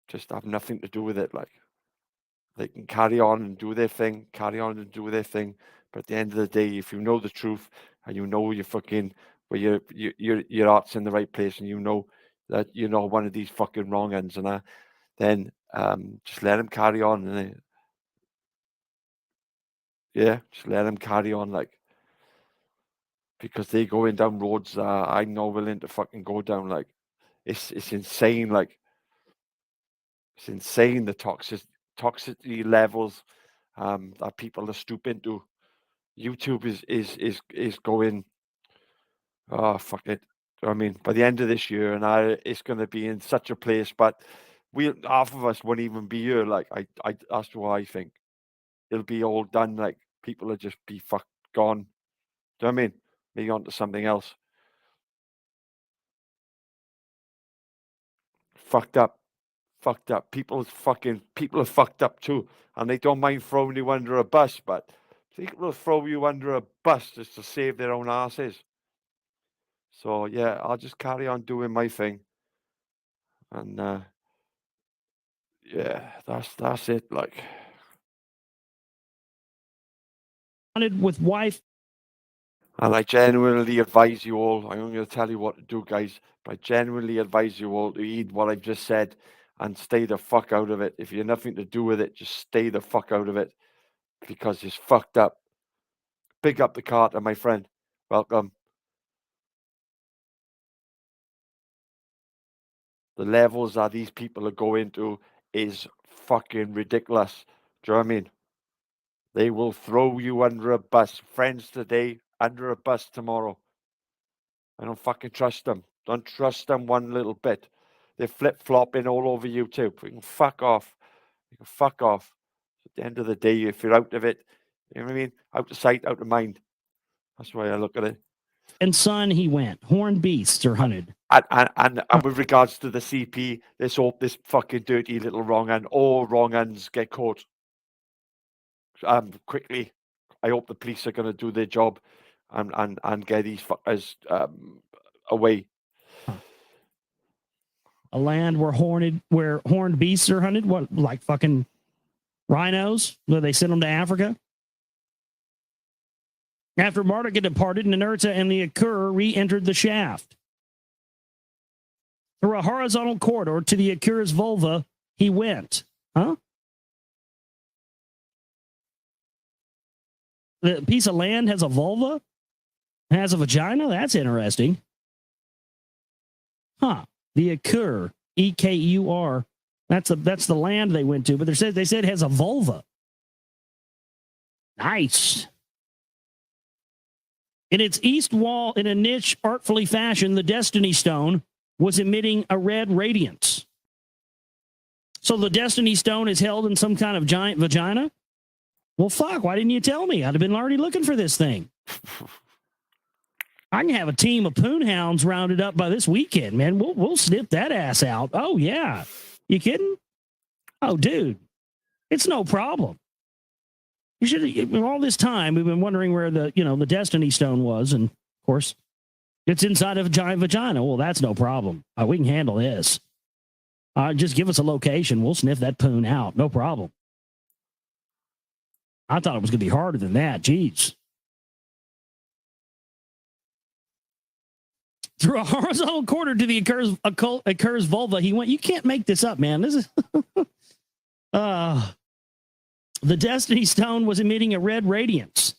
Just have nothing to do with it, like. They can carry on and do their thing, but at the end of the day, if you know the truth and you know you're fucking where your heart's in the right place, and you know that you're not one of these fucking wrong ends, and then just let them carry on, and just let them carry on, like, because they're going down roads that I'm not willing to fucking go down, like. It's insane, like. It's insane, the toxicity levels that people are stooping to. YouTube is going, oh, fuck it. I mean, by the end of this year, and it's going to be in such a place, but half of us won't even be here. Like, that's what I think. It'll be all done. Like, people will just be gone. Do you know what I mean? Maybe on to something else. Fucked up. People are fucked up too, and they don't mind throwing you under a bus, but people will throw you under a bus just to save their own asses. So yeah, I'll just carry on doing my thing, and yeah, that's it. Like, with wife. and I genuinely advise you all. I'm only going to tell you what to do, guys. But I genuinely advise you all to heed what I've just said and stay the fuck out of it. If you have nothing to do with it, just stay the fuck out of it because it's fucked up. Big up the Carter, my friend. Welcome. The levels that these people are going to is fucking ridiculous. Do you know what I mean? They will throw you under a bus. Friends today, under a bus tomorrow. I don't fucking trust them. Don't trust them one little bit. They're flip-flopping all over you too. You can fuck off. You can fuck off. At the end of the day, if you're out of it, you know what I mean? Out of sight, out of mind. That's the way I look at it. And son, he went. Horned beasts are hunted. And with regards to the CP, let's hope this fucking dirty little wrong un, all wrong uns get caught. Quickly. I hope the police are going to do their job and get these fuckers away. A land where horned beasts are hunted. What, like fucking rhinos? Where they send them to Africa? After Marduk had departed, Ninurta and the Akur re-entered the shaft. Through a horizontal corridor to the Akur's vulva, he went. Huh? The piece of land has a vulva? Has a vagina? That's interesting. Huh. The Akur, E-K-U-R. That's the land they went to, but they said it has a vulva. Nice. In its east wall, in a niche artfully fashioned, the Destiny Stone was emitting a red radiance. So the Destiny Stone is held in some kind of giant vagina? Well, fuck, why didn't you tell me? I'd have been already looking for this thing. I can have a team of poonhounds rounded up by this weekend, man. We'll snip that ass out. Oh, yeah. You kidding? Oh, dude, it's no problem. You should. All this time, we've been wondering where the Destiny Stone was, and of course, it's inside of a giant vagina. Well, that's no problem. We can handle this. Just give us a location. We'll sniff that poon out. No problem. I thought it was going to be harder than that. Jeez. Through a horizontal corridor to the Akur's vulva, he went. You can't make this up, man. This is. The Destiny Stone was emitting a red radiance.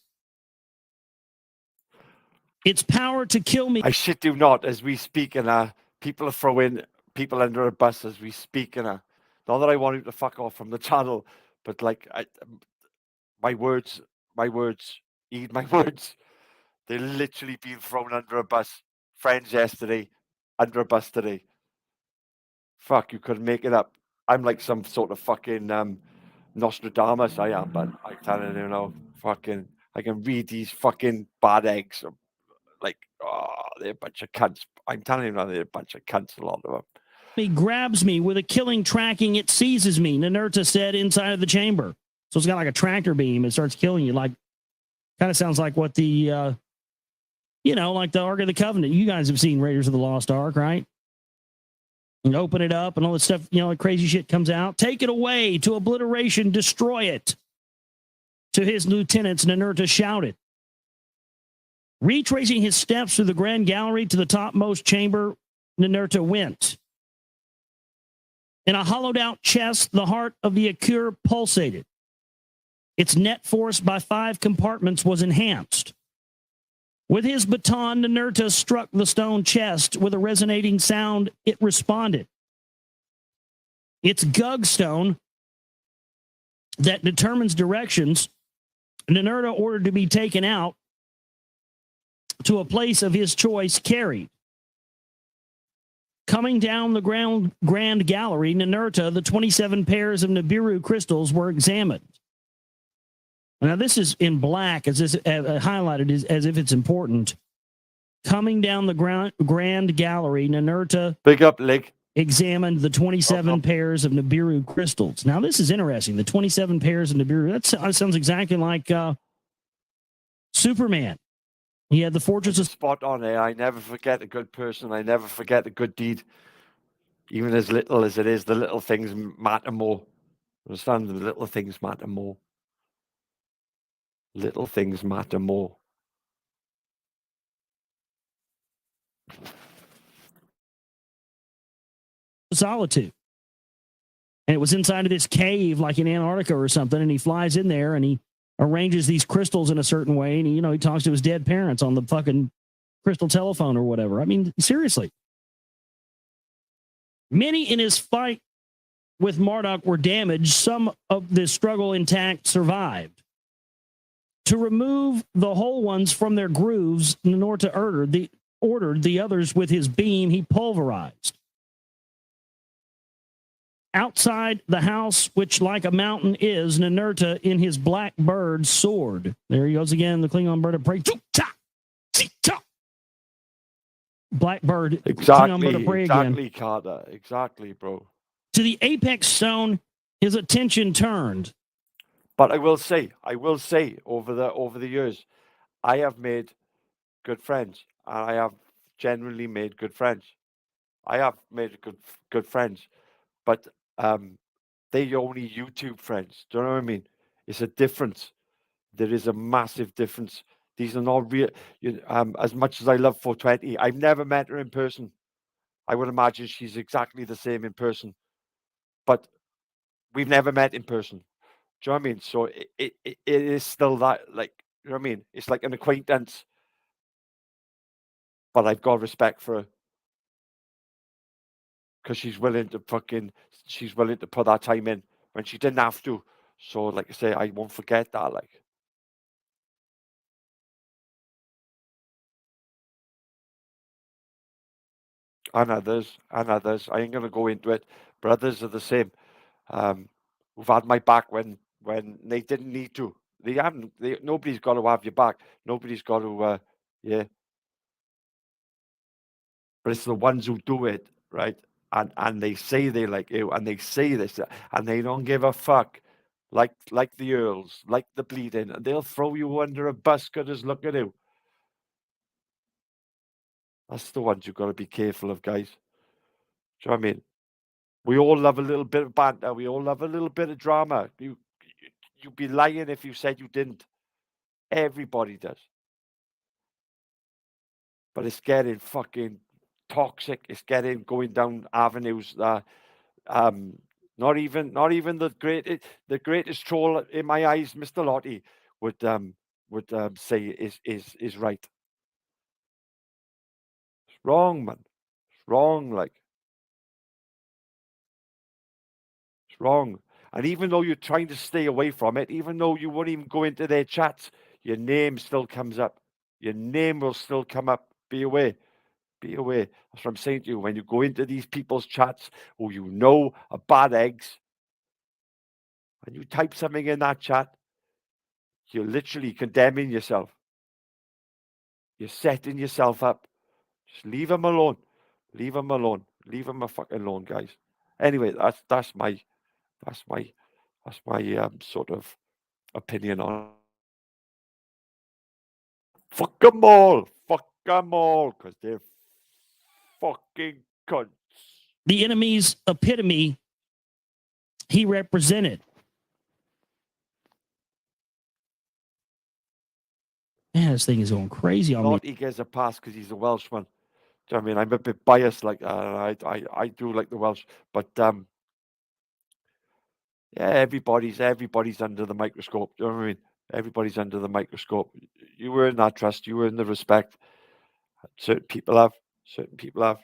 Its power to kill me. I shit you not, as we speak, and people are throwing people under a bus as we speak, and not that I want you to fuck off from the channel, but like my words, heed my words. They're literally being thrown under a bus. Friends yesterday, under a bus today. Fuck, you couldn't make it up. I'm like some sort of fucking Nostradamus, I am, but I'm telling you now, fucking, I can read these fucking bad eggs. Like, oh, they're a bunch of cunts. I'm telling you now, they're a bunch of cunts, a lot of them. He grabs me with a killing tracking. It seizes me, Ninurta said inside of the chamber. So it's got like a tractor beam. It starts killing you. Like, kind of sounds like what the, like the Ark of the Covenant. You guys have seen Raiders of the Lost Ark, right? And open it up and all this stuff, like crazy shit comes out. Take it away to obliteration, destroy it. To his lieutenants, Ninurta shouted. Retracing his steps through the grand gallery to the topmost chamber, Ninurta went. In a hollowed out chest, the heart of the Akur pulsated. Its net force by 5 compartments was enhanced. With his baton, Ninurta struck the stone chest with a resonating sound. It responded. Its Gug stone that determines directions, Ninurta ordered to be taken out to a place of his choice carried. Coming down the grand gallery, Ninurta, the 27 pairs of Nibiru crystals were examined. Now, this is in black, as highlighted as if it's important. Coming down the grand gallery, Ninurta Big up, Lig. examined the 27 pairs of Nibiru crystals. Now, this is interesting. The 27 pairs of Nibiru, that sounds exactly like Superman. He had the fortress of... Spot on there. I never forget a good person. I never forget a good deed. Even as little as it is, the little things matter more. Understand? The little things matter more. Little things matter more. Solitude. And it was inside of this cave, like in Antarctica or something. And he flies in there and he arranges these crystals in a certain way. And, he talks to his dead parents on the fucking crystal telephone or whatever. I mean, seriously. Many in his fight with Marduk were damaged. Some of this struggle intact survived. To remove the whole ones from their grooves, Ninurta ordered the others with his beam, he pulverized. Outside the house, which like a mountain is, Ninurta in his black bird soared. There he goes again, the Klingon bird of prey. Black bird. Exactly, Klingon bird of prey exactly, again. Carter. Exactly, bro. To the apex stone, his attention turned. But I will say, over the years, I have made good friends, and I have generally made good friends. I have made good friends, but they only YouTube friends. Do you know what I mean? It's a difference. There is a massive difference. These are not real. As much as I love 420, I've never met her in person. I would imagine she's exactly the same in person, but we've never met in person. Do you know what I mean? So it is still that, like, you know what I mean? It's like an acquaintance, but I've got respect for her because she's willing to put that time in when she didn't have to. So, like I say, I won't forget that. Like, and others. I ain't gonna go into it. Brothers are the same. Who've had my back when they didn't need to. They haven't. Nobody's got to have your back. Nobody's got to. Yeah. But it's the ones who do it, right? And they say they like you, and they say this, and they don't give a fuck. Like the Earls, like the Bleeding, and they'll throw you under a bus. Just look at you. That's the ones you've got to be careful of, guys. Do you know what I mean? We all love a little bit of banter. We all love a little bit of drama. You'd be lying if you said you didn't. Everybody does. But it's getting fucking toxic. It's getting going down avenues that not even the greatest troll in my eyes, Mr. Lottie, would say is right. It's wrong, man. It's wrong, like. It's wrong. And even though you're trying to stay away from it, even though you won't even go into their chats, your name still comes up. Your name will still come up. Be aware. Be aware. That's what I'm saying to you. When you go into these people's chats who you know are bad eggs, and you type something in that chat, you're literally condemning yourself. You're setting yourself up. Just leave them alone. Leave them alone. Leave them a fucking alone, guys. Anyway, that's my sort of opinion on it. Fuck them all. Fuck them all, because they're fucking cunts. The enemy's epitome he represented. Man, this thing is going crazy on me. He gets a pass because he's a Welshman. Do you know what I mean? I'm a bit biased, like I do like the Welsh, but yeah, everybody's under the microscope. Do you know what I mean? Everybody's under the microscope. You earn that trust. You earn the respect. Certain people have. Certain people are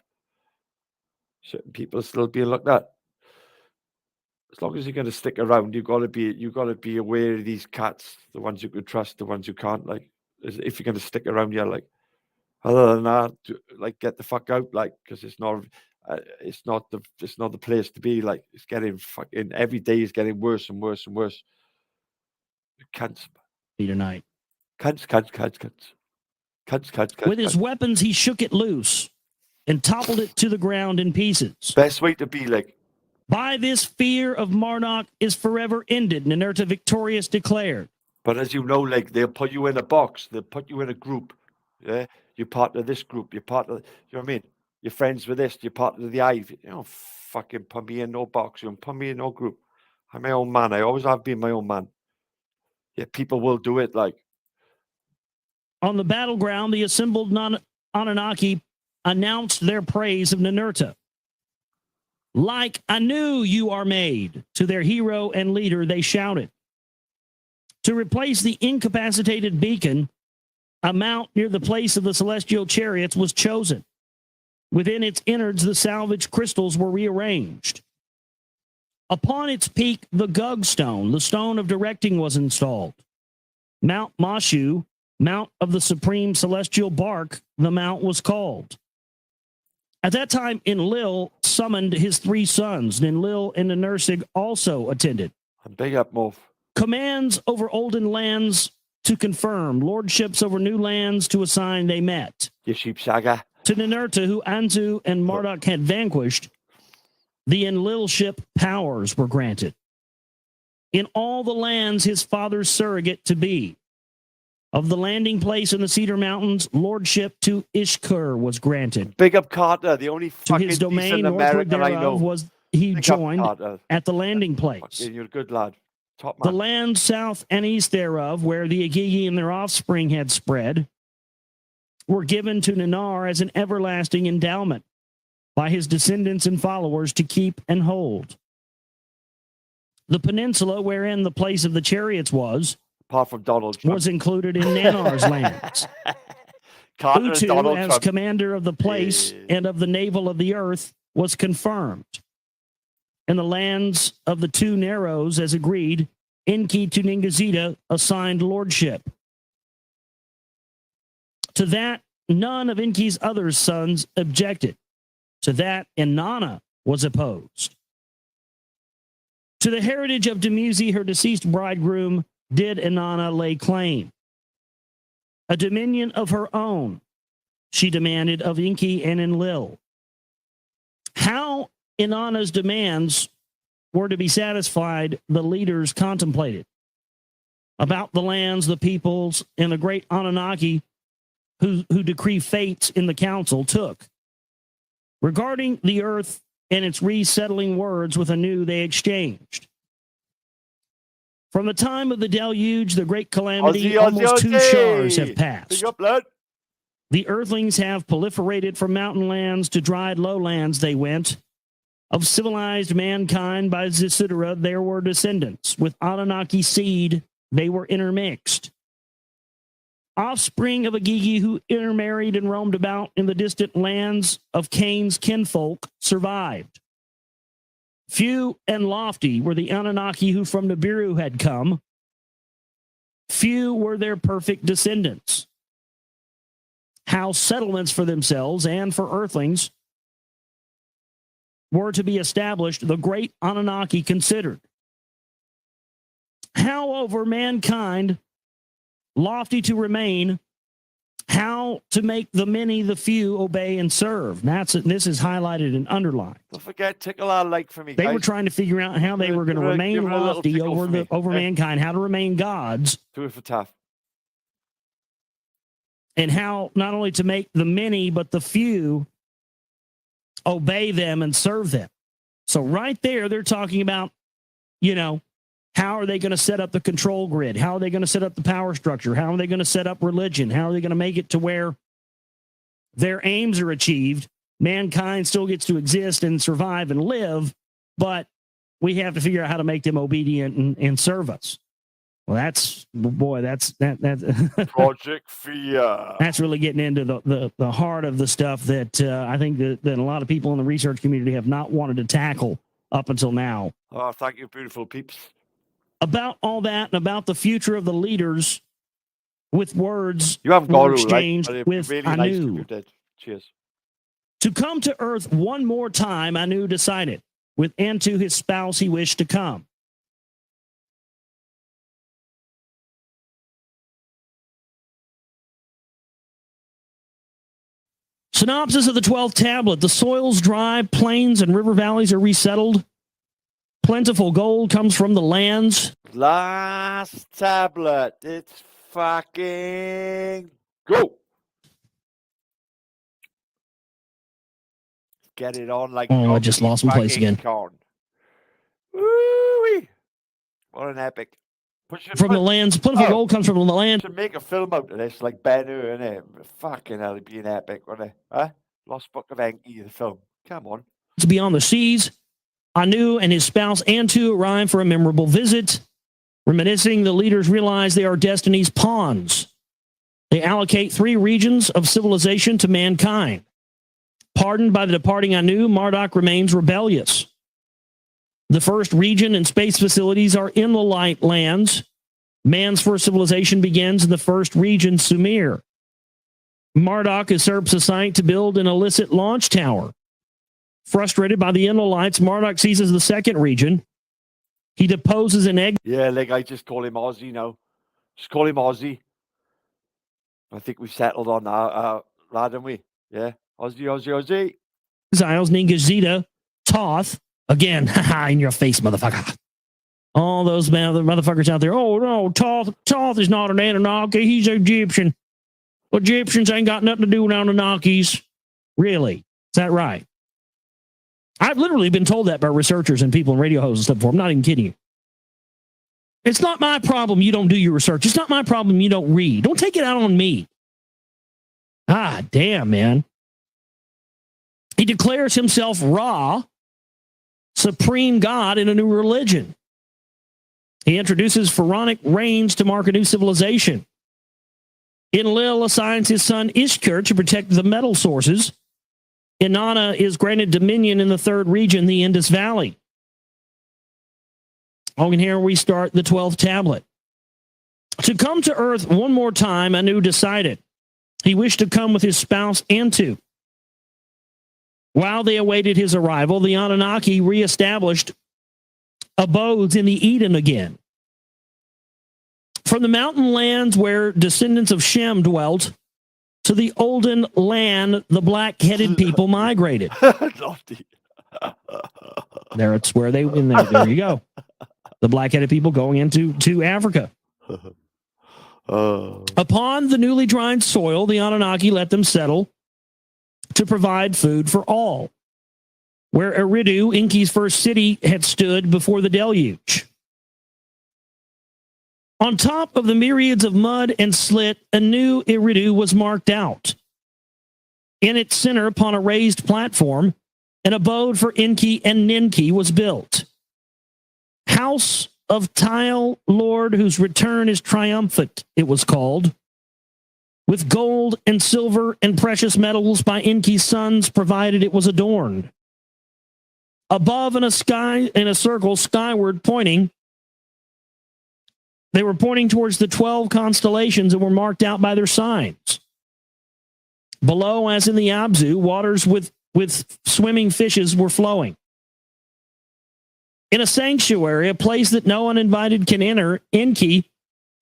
still being looked at. As long as you're going to stick around, you've got to be aware of these cats, the ones you could trust, the ones you can't. Like, if you're going to stick around, you're like, other than that, like, get the fuck out, like, because it's not the place to be. Like, it's getting fucking every day is getting worse and worse and worse. Cunts. Tonight. Cunts. With his weapons, he shook it loose and toppled it to the ground in pieces. Best way to be, like. By this, fear of Marduk is forever ended, Ninurta victorious declared. But as you know, like, they'll put you in a box. They'll put you in a group. Yeah, you're part of this group. You're part of. You know what I mean? you're friends with this, you're part of the Hive. You know, fucking put me in no box, you put me in no group. I'm my own man. I always have been my own man. Yeah, people will do it like. On the battleground, the assembled Anunnaki announced their praise of Ninurta. Like Anu, you are made. To their hero and leader, they shouted. To replace the incapacitated beacon, a mount near the place of the celestial chariots was chosen. Within its innards, the salvaged crystals were rearranged. Upon its peak, the Gug stone, the stone of directing, was installed. Mount Mashu, Mount of the Supreme Celestial Bark, the mount was called. At that time, Enlil summoned his 3 sons. Enlil and Ninursig also attended. Big up, Morph. Commands over olden lands to confirm. Lordships over new lands to assign, they met. Your sheep saga. To Ninurta, who Anzu and Marduk had vanquished, the Enlilship powers were granted. In all the lands his father's surrogate to be. Of the landing place in the Cedar Mountains, lordship to Ishkur was granted. Big up Carter, the only To fucking his domain decent northward American I know. thereof was he Big up, joined Carter. at the landing place. Fucking, you're a good lad. Top The man. land south and east thereof, where the Agigi and their offspring had spread, were given to Ninar as an everlasting endowment by his descendants and followers to keep and hold. The peninsula wherein the place of the chariots was Apart from Donald Trump. was included in Nanar's lands. Carter and Utu, Donald as Trump. commander of the place and of the navel of the earth, was confirmed. And the lands of the 2 Narrows, as agreed, Enki to Ningazita assigned lordship. To that, none of Enki's other sons objected. To that, Inanna was opposed. To the heritage of Dumuzi, her deceased bridegroom, did Inanna lay claim. A dominion of her own, she demanded of Enki and Enlil. How Inanna's demands were to be satisfied, the leaders contemplated. About the lands, the peoples, and the great Anunnaki who decree fates in the council took. Regarding the earth and its resettling, words with Anu they exchanged. From the time of the deluge, the great calamity, almost 2 shars have passed. Big up, lad. The earthlings have proliferated from mountain lands to dried lowlands they went. Of civilized mankind by Zisidra there were descendants. With Anunnaki seed they were intermixed. Offspring of Agigi who intermarried and roamed about in the distant lands of Cain's kinfolk survived. Few and lofty were the Anunnaki who from Nibiru had come. Few were their perfect descendants. How settlements for themselves and for earthlings were to be established, the great Anunnaki considered. How over mankind, lofty to remain, how to make the many, the few, obey and serve. This is highlighted and underlined. Don't forget, tickle our like for me, They guys. were trying to figure out how they were going to remain give it a little lofty tickle over for me. over mankind, how to remain gods, Do it for Taff. and how not only to make the many, but the few obey them and serve them. So right there, they're talking about, how are they going to set up the control grid? How are they going to set up the power structure? How are they going to set up religion? How are they going to make it to where their aims are achieved? Mankind still gets to exist and survive and live, but we have to figure out how to make them obedient and serve us. Well, that's Project Fear. That's really getting into the heart of the stuff that I think that a lot of people in the research community have not wanted to tackle up until now. Oh, thank you, beautiful peeps. About all that and about the future of the leaders with words You haven't were got to, right? exchanged But it'd be with really nice if Anu. you did. Cheers. To come to Earth one more time, Anu decided. With Antu, his spouse, he wished to come. Synopsis of the 12th tablet. The soil's dry, plains and river valleys are resettled. Plentiful gold comes from the lands. Last tablet. It's fucking go. get it on like. Oh, I just lost my place again. Corn. Woo-wee. What an epic! From the lands, plentiful gold comes from the land. To make a film out of this, like Bennu, innit? Fucking hell, it'd be an epic, wouldn't it? Huh? Lost Book of Enki, the film. Come on. Beyond the seas, Anu and his spouse Antu arrive for a memorable visit. Reminiscing, the leaders realize they are destiny's pawns. They allocate 3 regions of civilization to mankind. Pardoned by the departing Anu, Marduk remains rebellious. The first region and space facilities are in the light lands. Man's first civilization begins in the first region, Sumir. Marduk usurps a site to build an illicit launch tower. Frustrated by the Enlilites, Marduk seizes the second region. He deposes an egg. Yeah, like I just call him Aussie now. Just call him Aussie. I think we settled on that, lad, haven't we? Yeah, Aussie. Exiles Ningazita, Toth. Again, in your face, motherfucker. All those motherfuckers out there. Oh, no, Toth is not an Anunnaki. He's Egyptian. Egyptians ain't got nothing to do with Anunnakis. Really? Is that right? I've literally been told that by researchers and people in radio hosts and stuff before. I'm not even kidding you. It's not my problem you don't do your research. It's not my problem you don't read. Don't take it out on me. Ah, damn, man. He declares himself Ra, supreme God in a new religion. He introduces pharaonic reigns to mark a new civilization. Enlil assigns his son Ishkur to protect the metal sources. Inanna is granted dominion in the third region, the Indus Valley. And here we start the 12th tablet. To come to Earth one more time, Anu decided. He wished to come with his spouse, Antu. While they awaited his arrival, the Anunnaki reestablished abodes in the Eden again. From the mountain lands where descendants of Shem dwelt, to the olden land, the black-headed people migrated. That's where they. There you go. The black-headed people going into Africa. Upon the newly dried soil, the Anunnaki let them settle to provide food for all. Where Eridu, Enki's first city, had stood before the deluge. On top of the myriads of mud and slit, a new Eridu was marked out. In its center, upon a raised platform, an abode for Enki and Ninki was built. House of Tile Lord, whose return is triumphant, it was called. With gold and silver and precious metals by Enki's sons, provided it was adorned. Above in a circle skyward pointing, they were pointing towards the 12 constellations that were marked out by their signs. Below, as in the Abzu, waters with swimming fishes were flowing. In a sanctuary, a place that no uninvited can enter, Enki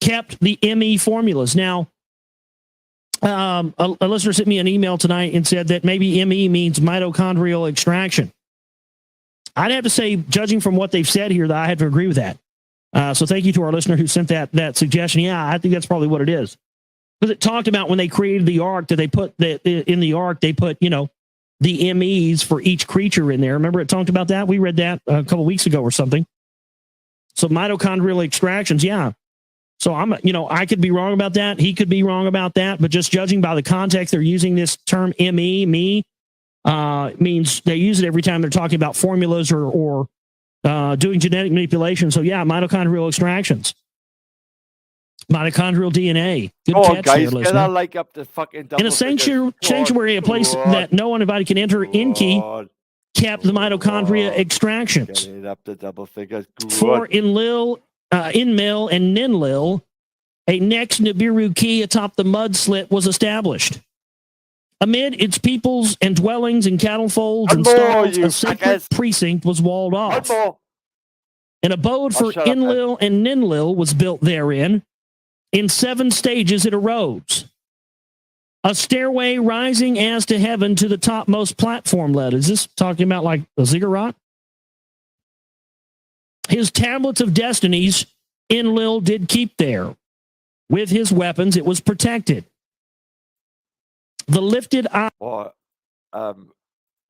kept the ME formulas. Now, a listener sent me an email tonight and said that maybe ME means mitochondrial extraction. I'd have to say, judging from what they've said here, that I have to agree with that. So thank you to our listener who sent that suggestion. Yeah, I think that's probably what it is. Because it talked about when they created the ark, that they put in the ark, they put, the MEs for each creature in there. Remember it talked about that? We read that a couple weeks ago or something. So mitochondrial extractions, yeah. So I could be wrong about that. He could be wrong about that. But just judging by the context, they're using this term me, means they use it every time they're talking about formulas or doing genetic manipulation. So yeah, mitochondrial extractions. Mitochondrial DNA. Good catch guys, there, get that like up the fucking in a sanctuary, a place that no one invited can enter, Enki kept the mitochondria extractions. Get it up to double figures. For Enlil, Enmil, and Ninlil, a next Nibiru key atop the mud slit was established. Amid its peoples and dwellings and cattle folds and stalls, a sacred precinct was walled off. An abode for Enlil and Ninlil was built therein. In 7 stages it arose. A stairway rising as to heaven to the topmost platform led. Is this talking about like a ziggurat? His tablets of destinies Enlil did keep there. With his weapons it was protected. The lifted eye. Well,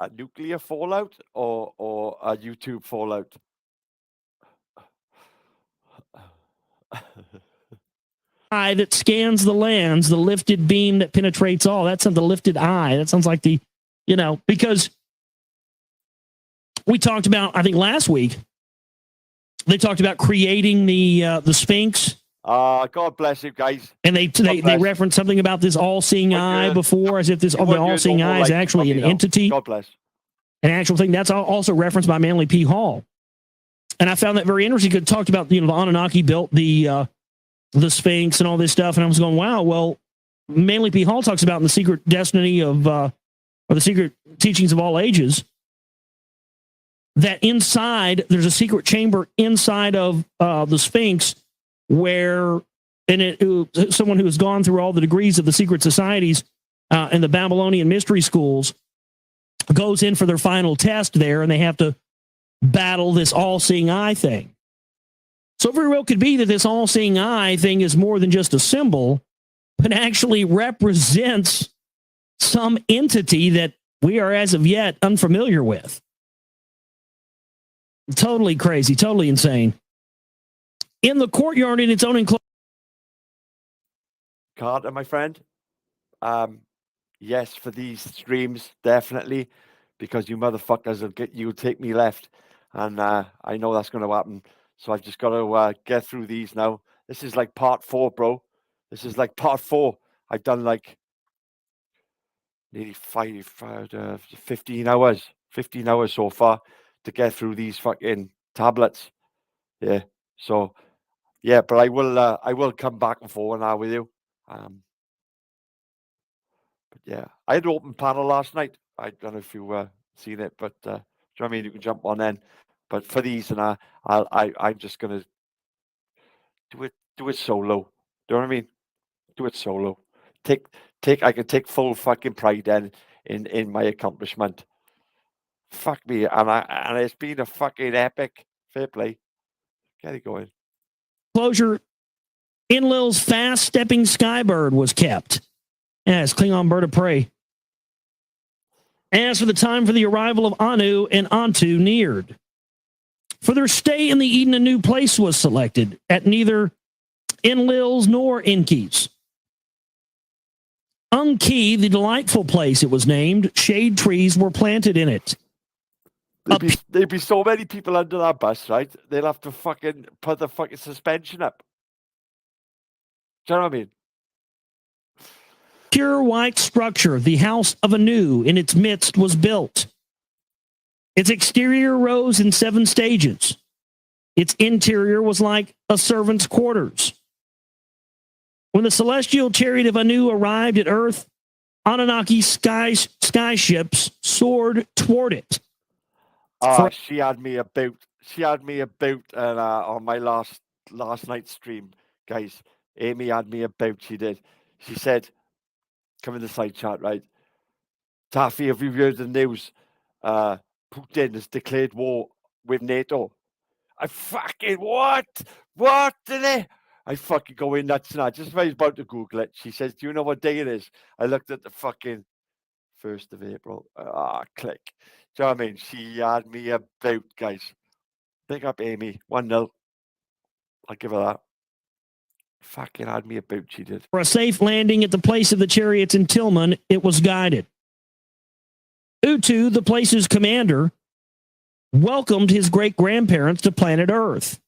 a nuclear fallout or a YouTube fallout? Eye that scans the lands, the lifted beam that penetrates all. That's the lifted eye. That sounds like the, because we talked about, I think last week, they talked about creating the Sphinx. God bless you guys. And they referenced something about this all-seeing eye before, as if this all-seeing eye is actually an entity. God bless. An actual thing. That's also referenced by Manly P. Hall. And I found that very interesting because it talked about, the Anunnaki built the Sphinx and all this stuff. And I was going, wow, well, Manly P. Hall talks about in the secret destiny of, or the secret teachings of all ages, that inside, there's a secret chamber inside of the Sphinx where, someone who has gone through all the degrees of the secret societies and the Babylonian mystery schools goes in for their final test there, and they have to battle this all-seeing eye thing. So it very well could be that this all-seeing eye thing is more than just a symbol, but actually represents some entity that we are as of yet unfamiliar with. Totally crazy, totally insane. In the courtyard in its own enclosure. Carter, my friend. Yes, for these streams, definitely, because you motherfuckers you'll take me left, and I know that's going to happen. So I've just got to get through these now. This is like part 4, bro. This is like part 4. I've done like nearly 15 hours so far to get through these fucking tablets. Yeah. So yeah, but I will come back and forward now with you. But yeah, I had an open panel last night. I don't know if you seen it, but do you know what I mean? You can jump on then. But for these, and I'm just gonna do it solo. Do you know what I mean? Do it solo. I can take full fucking pride then in my accomplishment. Fuck me, and it's been a fucking epic. Fair play. Get it going. Closure. Enlil's fast-stepping skybird was kept as Klingon bird of prey. As for the time for the arrival of Anu and Antu neared. For their stay in the Eden, a new place was selected at neither Enlil's nor Enki's. Unki, the delightful place it was named, shade trees were planted in it. There'd be so many people under that bus, right? They'll have to fucking put the fucking suspension up. Do you know what I mean? Pure white structure, the house of Anu in its midst was built. Its exterior rose in 7 stages. Its interior was like a servant's quarters. When the celestial chariot of Anu arrived at Earth, Anunnaki sky ships soared toward it. She had me about on my last night's stream, guys. Amy had me about. She did. She said, "Come in the side chat, right? Taffy, have you heard the news? Putin has declared war with NATO." I fucking what? What did they? I fucking go in nuts now. Just when I was about to Google it, she says, "Do you know what day it is?" I looked at the fucking 1st of April. Click. Do you know what I mean? She had me about, guys. Big up Amy. 1-0. I'll give her that. Fucking had me about, she did. For a safe landing at the place of the chariots in Tillman, it was guided. Utu, the place's commander, welcomed his great-grandparents to planet Earth.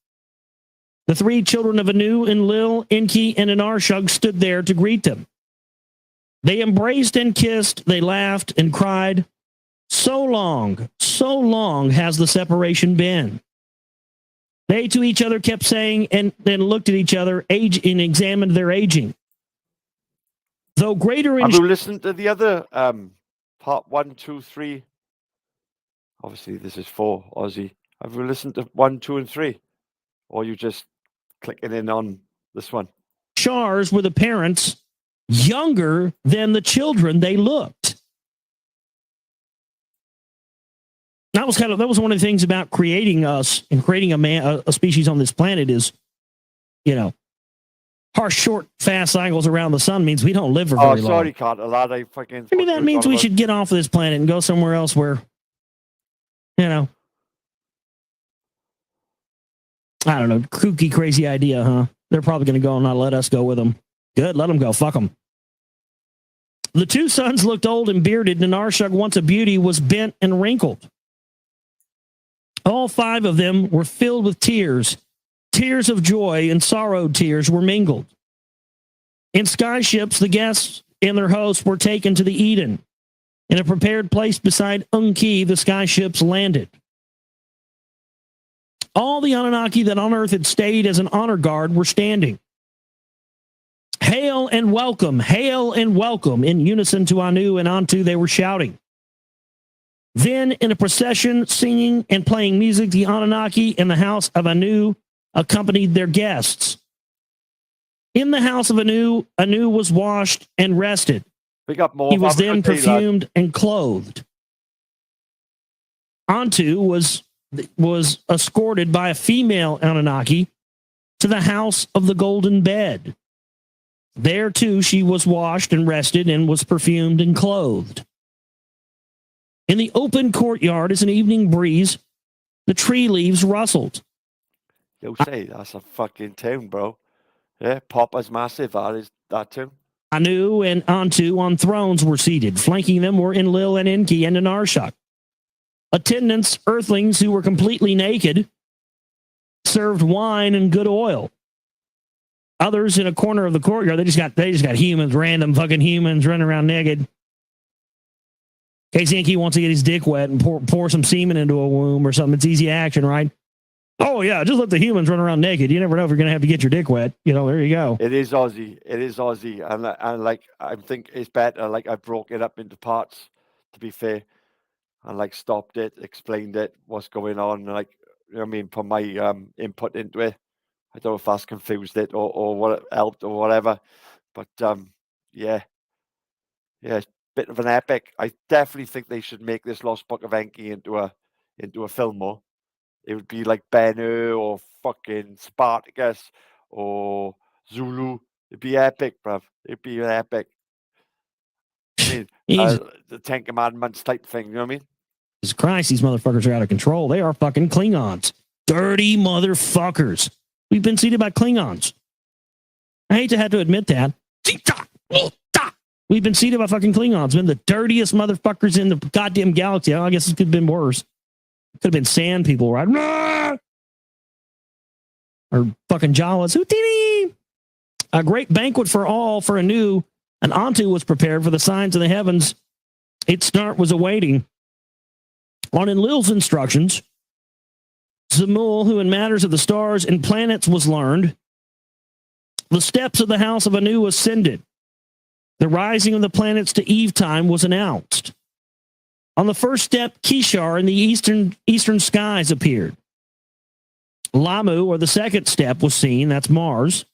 The 3 children of Anu, Enlil, Enki, and Anarshug stood there to greet them. They embraced and kissed, they laughed and cried, so long has the separation been. They to each other kept saying, and then looked at each other, and examined their aging. Though greater in... Have you listened to the other part 1, 2, 3? Obviously, this is 4, Aussie. Have you listened to 1, 2, and 3? Or you just clicking in on this one? Shars were the parents younger than the children they looked. That was one of the things about creating us and creating a species on this planet is, Harsh, short, fast cycles around the sun means we don't live for Oh, very long. sorry, Carter. Lad, I fucking. Maybe that means we should get off of this planet and go somewhere else where, you know, I don't know, kooky, crazy idea, huh? They're probably going to go and not let us go with them. Good, let them go. Fuck them. The two sons looked old and bearded, and Arshak, once a beauty, was bent and wrinkled. All five of them were filled with tears. Tears of joy and sorrowed tears were mingled. In skyships, the guests and their hosts were taken to the Eden. In a prepared place beside Enki, the skyships landed. All the Anunnaki that on Earth had stayed as an honor guard were standing. Hail and welcome, hail and welcome. In unison to Anu and Antu, they were shouting. Then, in a procession, singing and playing music, the Anunnaki in the house of Anu accompanied their guests. In the house of Anu, Anu was washed and rested. Pick up more. He was then perfumed and clothed. Antu was escorted by a female Anunnaki to the house of the golden bed. There, too, she was washed and rested and was perfumed and clothed. In the open courtyard, as an evening breeze, the tree leaves rustled. You'll say that's a fucking town, bro. Yeah, Papa's massive. That is that town. Anu and Antu on thrones were seated. Flanking them were Enlil and Enki and Anarshak. Attendants, earthlings who were completely naked, served wine and good oil. Others in a corner of the courtyard, they just got humans, random fucking humans running around naked. In case Enki wants to get his dick wet and pour some semen into a womb or something, it's easy action, right? Oh yeah, just let the humans run around naked. You never know if you're gonna have to get your dick wet. You know, there you go. It is Aussie. It is Aussie, and like I think it's better. Like I broke it up into parts. To be fair, and like stopped it, explained it, what's going on. Like you know what I mean, put my input into it. I don't know if that's confused it or what it helped or whatever, but yeah, it's a bit of an epic. I definitely think they should make this Lost Book of Enki into a film more. It would be like Bennu or fucking Spartacus or Zulu. It'd be epic, bruv. It'd be epic. I mean, the Ten Commandments type thing, you know what I mean? Jesus Christ, these motherfuckers are out of control. They are fucking Klingons. Dirty motherfuckers. We've been seated by Klingons. I hate to have to admit that. We've been seated by fucking Klingons. Been the dirtiest motherfuckers in the goddamn galaxy. I guess it could have been worse. Could have been sand people, right? Or fucking Jawas. Houdini! A great banquet for all for Anu, and Antu was prepared for the signs of the heavens. Its start was awaiting. On Enlil's instructions, Zamul, who in matters of the stars and planets was learned, the steps of the house of Anu ascended. The rising of the planets to eve time was announced. On the first step, Kishar in the eastern skies appeared. Lamu, or the second step, was seen. That's Mars.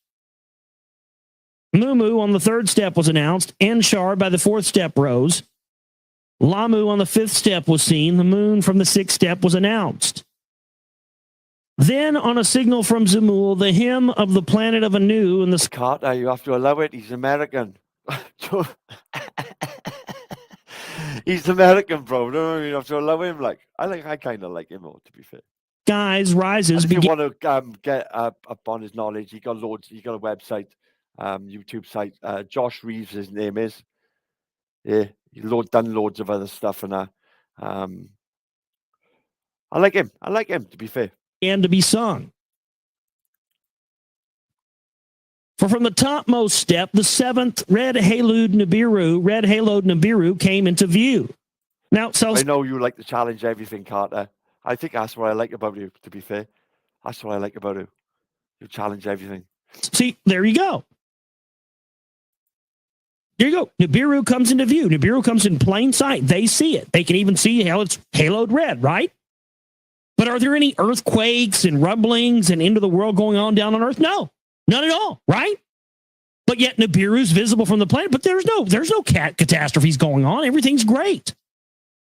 Mumu on the third step was announced. Anshar by the fourth step rose. Lamu on the fifth step was seen. The moon from the sixth step was announced. Then, on a signal from Zamul, the hymn of the planet of Anu and the Carter, you have to allow it. He's American. He's American, bro. No, you have to allow him. Like I kind of like him, to be fair. skies rises. And if you want to get up on his knowledge, he got loads. He got a website, YouTube site. Josh Reeves, his name is. Yeah, he's done loads of other stuff and that. I like him. To be fair. And to be sung. For from the topmost step, the seventh red-haloed Nibiru came into view. Now, I know you like to challenge everything, Carter. I think that's what I like about you, to be fair. That's what I like about you. You challenge everything. See, there you go. There you go. Nibiru comes into view. Nibiru comes in plain sight. They see it. They can even see how it's haloed red, right? But are there any earthquakes and rumblings and end of the world going on down on Earth? No, none at all, right? But yet Nibiru's visible from the planet, but there's no catastrophes going on. Everything's great.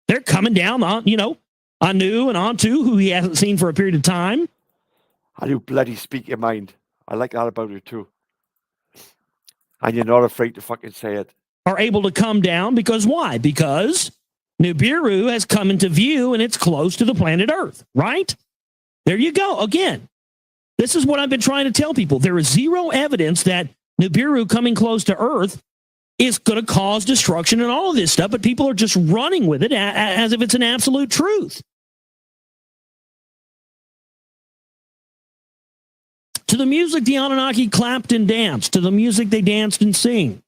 They're coming down on, Anu and Antu, who he hasn't seen for a period of time. How do you bloody speak your mind? I like that about you too. And you're not afraid to fucking say it. are able to come down because why? Because Nibiru has come into view and it's close to the planet Earth, right? There you go. Again, this is what I've been trying to tell people. There is zero evidence that Nibiru coming close to Earth is going to cause destruction and all of this stuff, but people are just running with it as if it's an absolute truth. To the music, the Anunnaki clapped and danced. To the music, they danced and sing.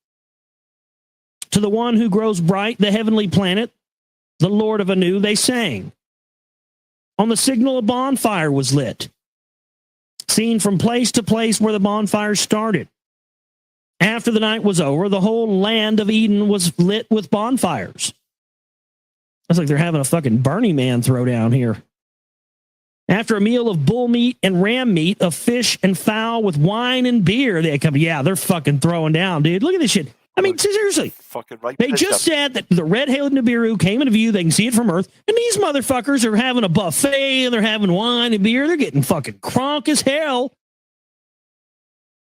To the one who grows bright, the heavenly planet, the Lord of Anu, they sang. On the signal, a bonfire was lit, seen from place to place where the bonfire started. After the night was over, the whole land of Eden was lit with bonfires. It's like they're having a fucking Burning Man throwdown here. After a meal of bull meat and ram meat, of fish and fowl with wine and beer, they come. Yeah, they're fucking throwing down, dude. Look at this shit. I mean, seriously. Fucking right. They just said that the red-hailed Nibiru came into view. They can see it from Earth. And these motherfuckers are having a buffet and they're having wine and beer. They're getting fucking crunk as hell.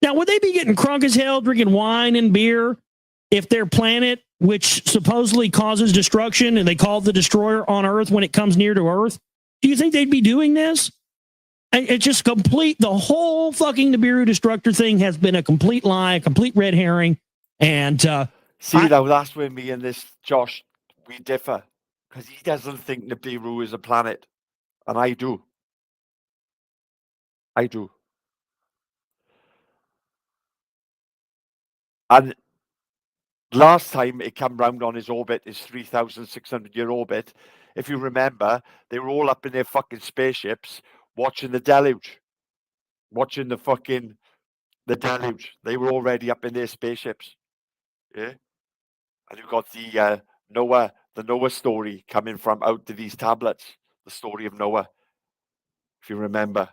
Now, would they be getting crunk as hell drinking wine and beer if their planet, which supposedly causes destruction, and they call it the destroyer on Earth when it comes near to Earth? Do you think they'd be doing this? It's just complete. The whole fucking Nibiru destructor thing has been a complete lie, a complete red herring. And see, now that's where me and this Josh, we differ. Because he doesn't think Nibiru is a planet. And I do. I do. And last time it came round on his orbit, his 3,600-year orbit, if you remember, they were all up in their fucking spaceships watching the deluge. Watching the deluge. They were already up in their spaceships. Yeah? And you've got the Noah story coming from out of these tablets. The story of Noah, if you remember.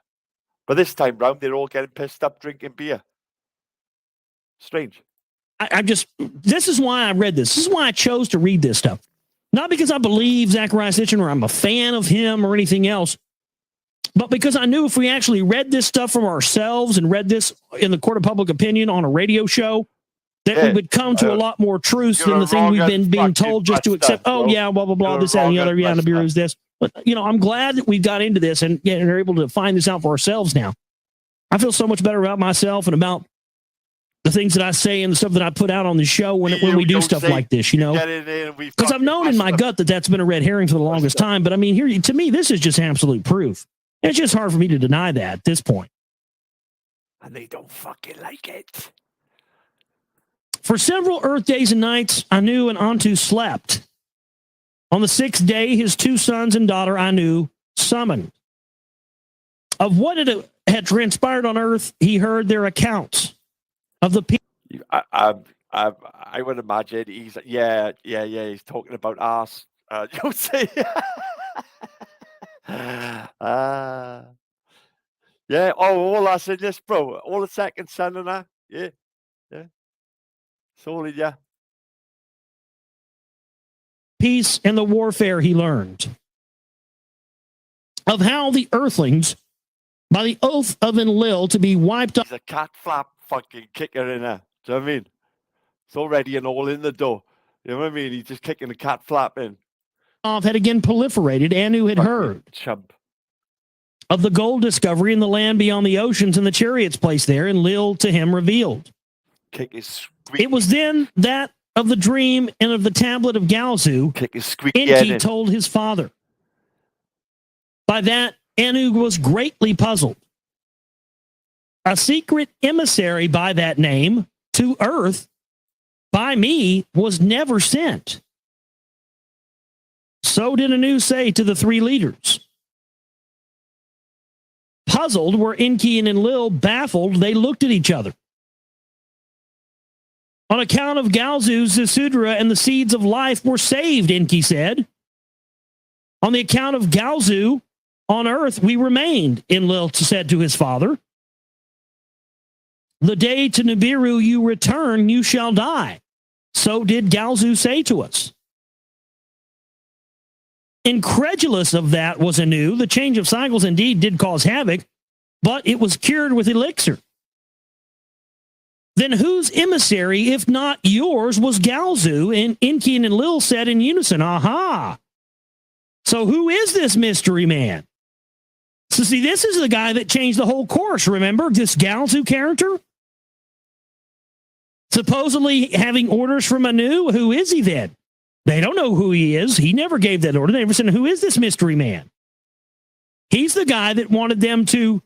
But this time round, they're all getting pissed up drinking beer. Strange. This is why I read this. This is why I chose to read this stuff. Not because I believe Zachariah Sitchin or I'm a fan of him or anything else, but because I knew if we actually read this stuff from ourselves and read this in the court of public opinion on a radio show, that we would come to a lot more truth than the thing we've been being told just to accept. Oh, yeah, blah, blah, blah, this, that, and the other. Yeah, Nibiru's this. But, I'm glad that we got into this and are able to find this out for ourselves now. I feel so much better about myself and about the things that I say and the stuff that I put out on the show when we do stuff like this, because I've known in my gut that that's been a red herring for the longest time. But I mean, here, to me, this is just absolute proof. It's just hard for me to deny that at this point. And they don't fucking like it. For several Earth days and nights, Anu and Antu slept. On the sixth day, his two sons and daughter Anu summoned. Of what had transpired on Earth, he heard their accounts of the people. I would imagine he's he's talking about us. You'll see. Yeah. Oh, all that's in this, bro. All the second son and that. Yeah. It's all in ya. Peace and the warfare he learned. Of how the Earthlings, by the oath of Enlil, to be wiped off. He's a cat flap fucking kicker in there. Do you know what I mean? It's already an all in the door. You know what I mean? He's just kicking the cat flap in. Had again proliferated. Anu had heard chump of the gold discovery in the land beyond the oceans and the chariots placed there, and Enlil to him revealed. Kick his it was then that of the dream and of the tablet of Galzu, Enki told his father. By that, Anu was greatly puzzled. A secret emissary by that name to Earth by me was never sent. So did Anu say to the three leaders. Puzzled were Enki and Enlil, baffled, they looked at each other. On account of Galzu, Zisudra, and the seeds of life were saved, Enki said. On the account of Galzu, on Earth we remained, Enlil said to his father. The day to Nibiru you return, you shall die. So did Galzu say to us. Incredulous of that was Anu. The change of cycles indeed did cause havoc, but it was cured with elixir. then whose emissary, if not yours, was Galzu? And Enki and Lil said in unison, aha. So who is this mystery man? So see, this is the guy that changed the whole course, remember? This Galzu character? Supposedly having orders from Anu? Who is he then? They don't know who he is. He never gave that order. They never said, who is this mystery man? He's the guy that wanted them to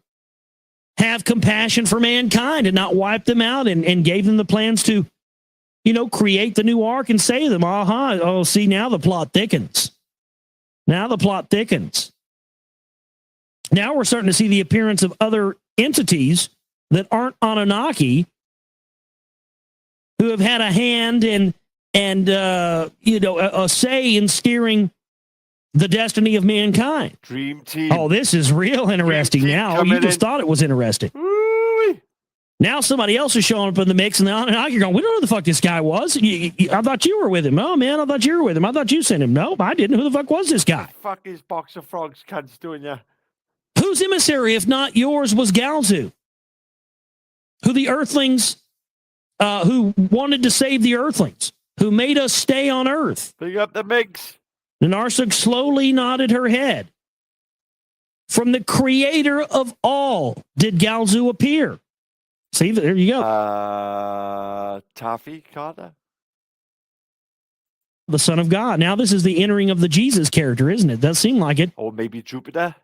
have compassion for mankind and not wipe them out, and gave them the plans to, create the new ark and save them. Oh, see, now the plot thickens. Now the plot thickens. Now we're starting to see the appearance of other entities that aren't Anunnaki who have had a hand and a say in steering the destiny of mankind. Dream team. Oh, this is real interesting now. You just thought it was interesting. Woo-wee. Now somebody else is showing up in the mix, and you're going, we don't know who the fuck this guy was. I thought you were with him. Oh, man, I thought you were with him. I thought you sent him. No, I didn't. Who the fuck was this guy? Fuck his box of frogs cunts doing ya. Whose emissary, if not yours, was Galzu? Who the Earthlings, who wanted to save the Earthlings, who made us stay on Earth. Big up the mix. Narsuk slowly nodded her head. From the creator of all did Galzu appear. See, there you go. Taffy Carter. The Son of God. Now this is the entering of the Jesus character, isn't it? Does seem like it. Or maybe Jupiter.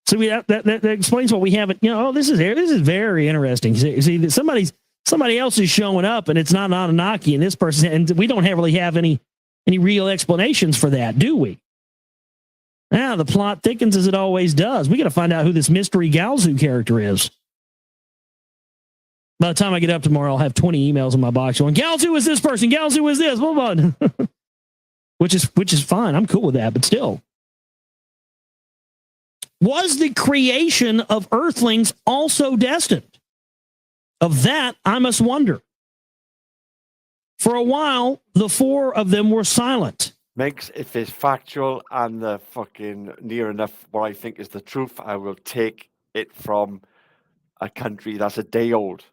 So that explains what we haven't. This is very interesting. See, somebody else is showing up, and it's not Anunnaki, and this person, and we don't really have any real explanations for that, do we? Now the plot thickens as it always does. We got to find out who this mystery Galzu character is. By the time I get up tomorrow, I'll have 20 emails in my box going, Galzu is this person, Galzu is this, blah, blah. which is fine. I'm cool with that, but still. Was the creation of Earthlings also destined? Of that, I must wonder. For a while, the four of them were silent. Mix, if it's factual and the fucking near enough what I think is the truth, I will take it from a country that's a day old.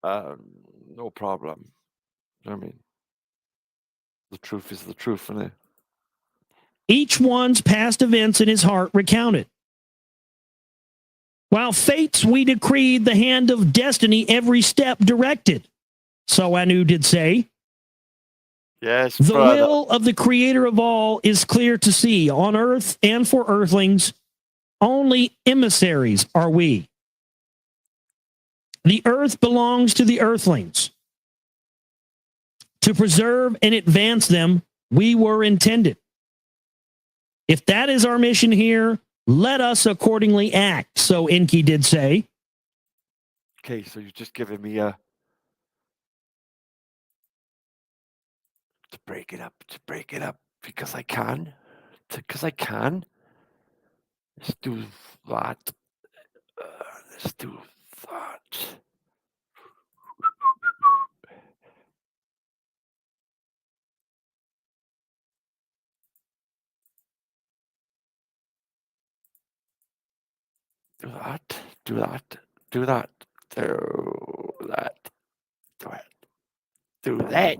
No problem. I mean, the truth is the truth, isn't it? Each one's past events in his heart recounted. While fates we decreed, the hand of destiny every step directed. So Anu did say, yes, the brother. will of the creator of all is clear to see. On earth and for earthlings, only emissaries are we. The earth belongs to the earthlings. To preserve and advance them, we were intended. If that is our mission here, let us accordingly act. So Enki did say. Okay, so you've just given me a... To break it up, because I can. Because I can. Let's do that. Let's do that. Do that. Do that. Do that. Do that. Do it. Do that.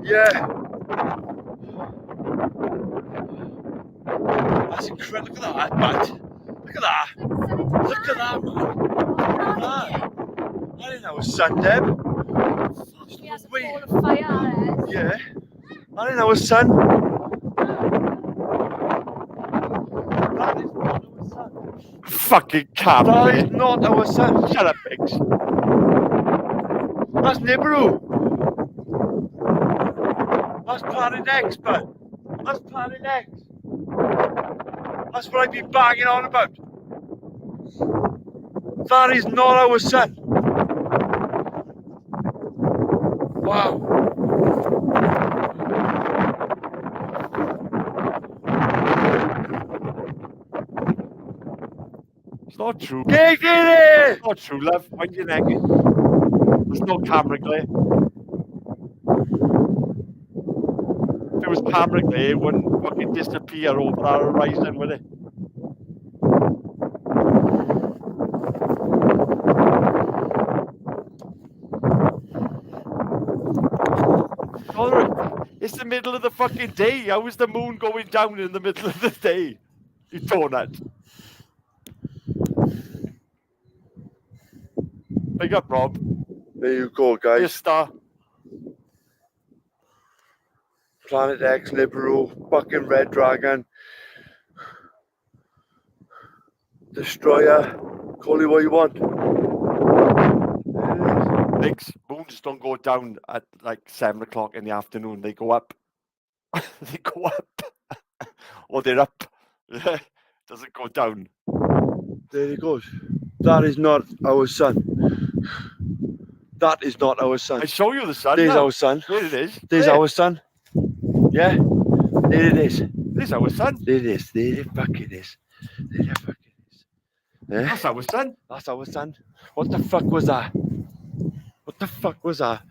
Yeah. That's incredible. Look at that, man. Look at that. Look at that, man. Look at that. I didn't know it was sun, Deb. He has a ball of fire. Yeah. I didn't know it was sun. That is not our sun. Fucking cap. That is not our sun. Shut up, Biggs. That's Nibiru. That's Planet X, bud. That's Planet X. That's what I've been banging on about. That is not our son. Wow. It's not true. Get it! It's not true, love. Mind your neck. There's no camera glare. If it was camera glare, it wouldn't fucking disappear over our horizon, would it? It's the middle of the fucking day. How is the moon going down in the middle of the day? You donut. Big up, Rob. There you go, guys. Your star. Planet X, Nibiru, fucking Red Dragon, Destroyer, call it what you want. Biggs, moons don't go down at like 7 o'clock in the afternoon. They go up. They go up. Or they're up. Doesn't go down. There he goes. That is not our son. That is not our son. I show you the sun. There's now. our son. There it is. There's there. our son. Yeah? There it is. There's our sun. There it is. There the fucking is. There the fucking is. Yeah? That's our sun. That's our son. What the fuck was that? What the fuck was that?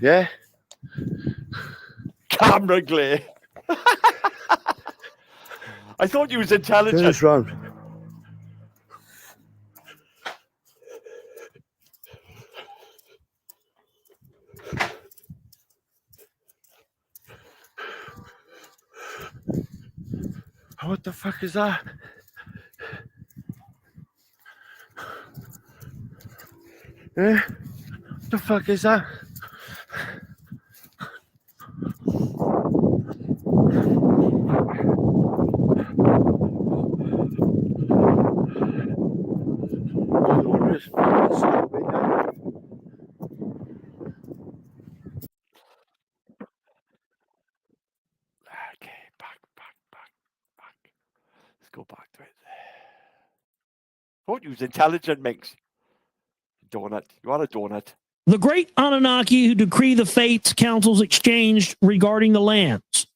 Yeah? Camera glare. I thought you was Turn intelligent. this round. What the fuck is that? Eh? What the fuck is that? Okay, back. Let's go back to it. Thought you was intelligent, Minx. Donut. You are a donut. The great Anunnaki who decree the fates councils exchanged regarding the lands.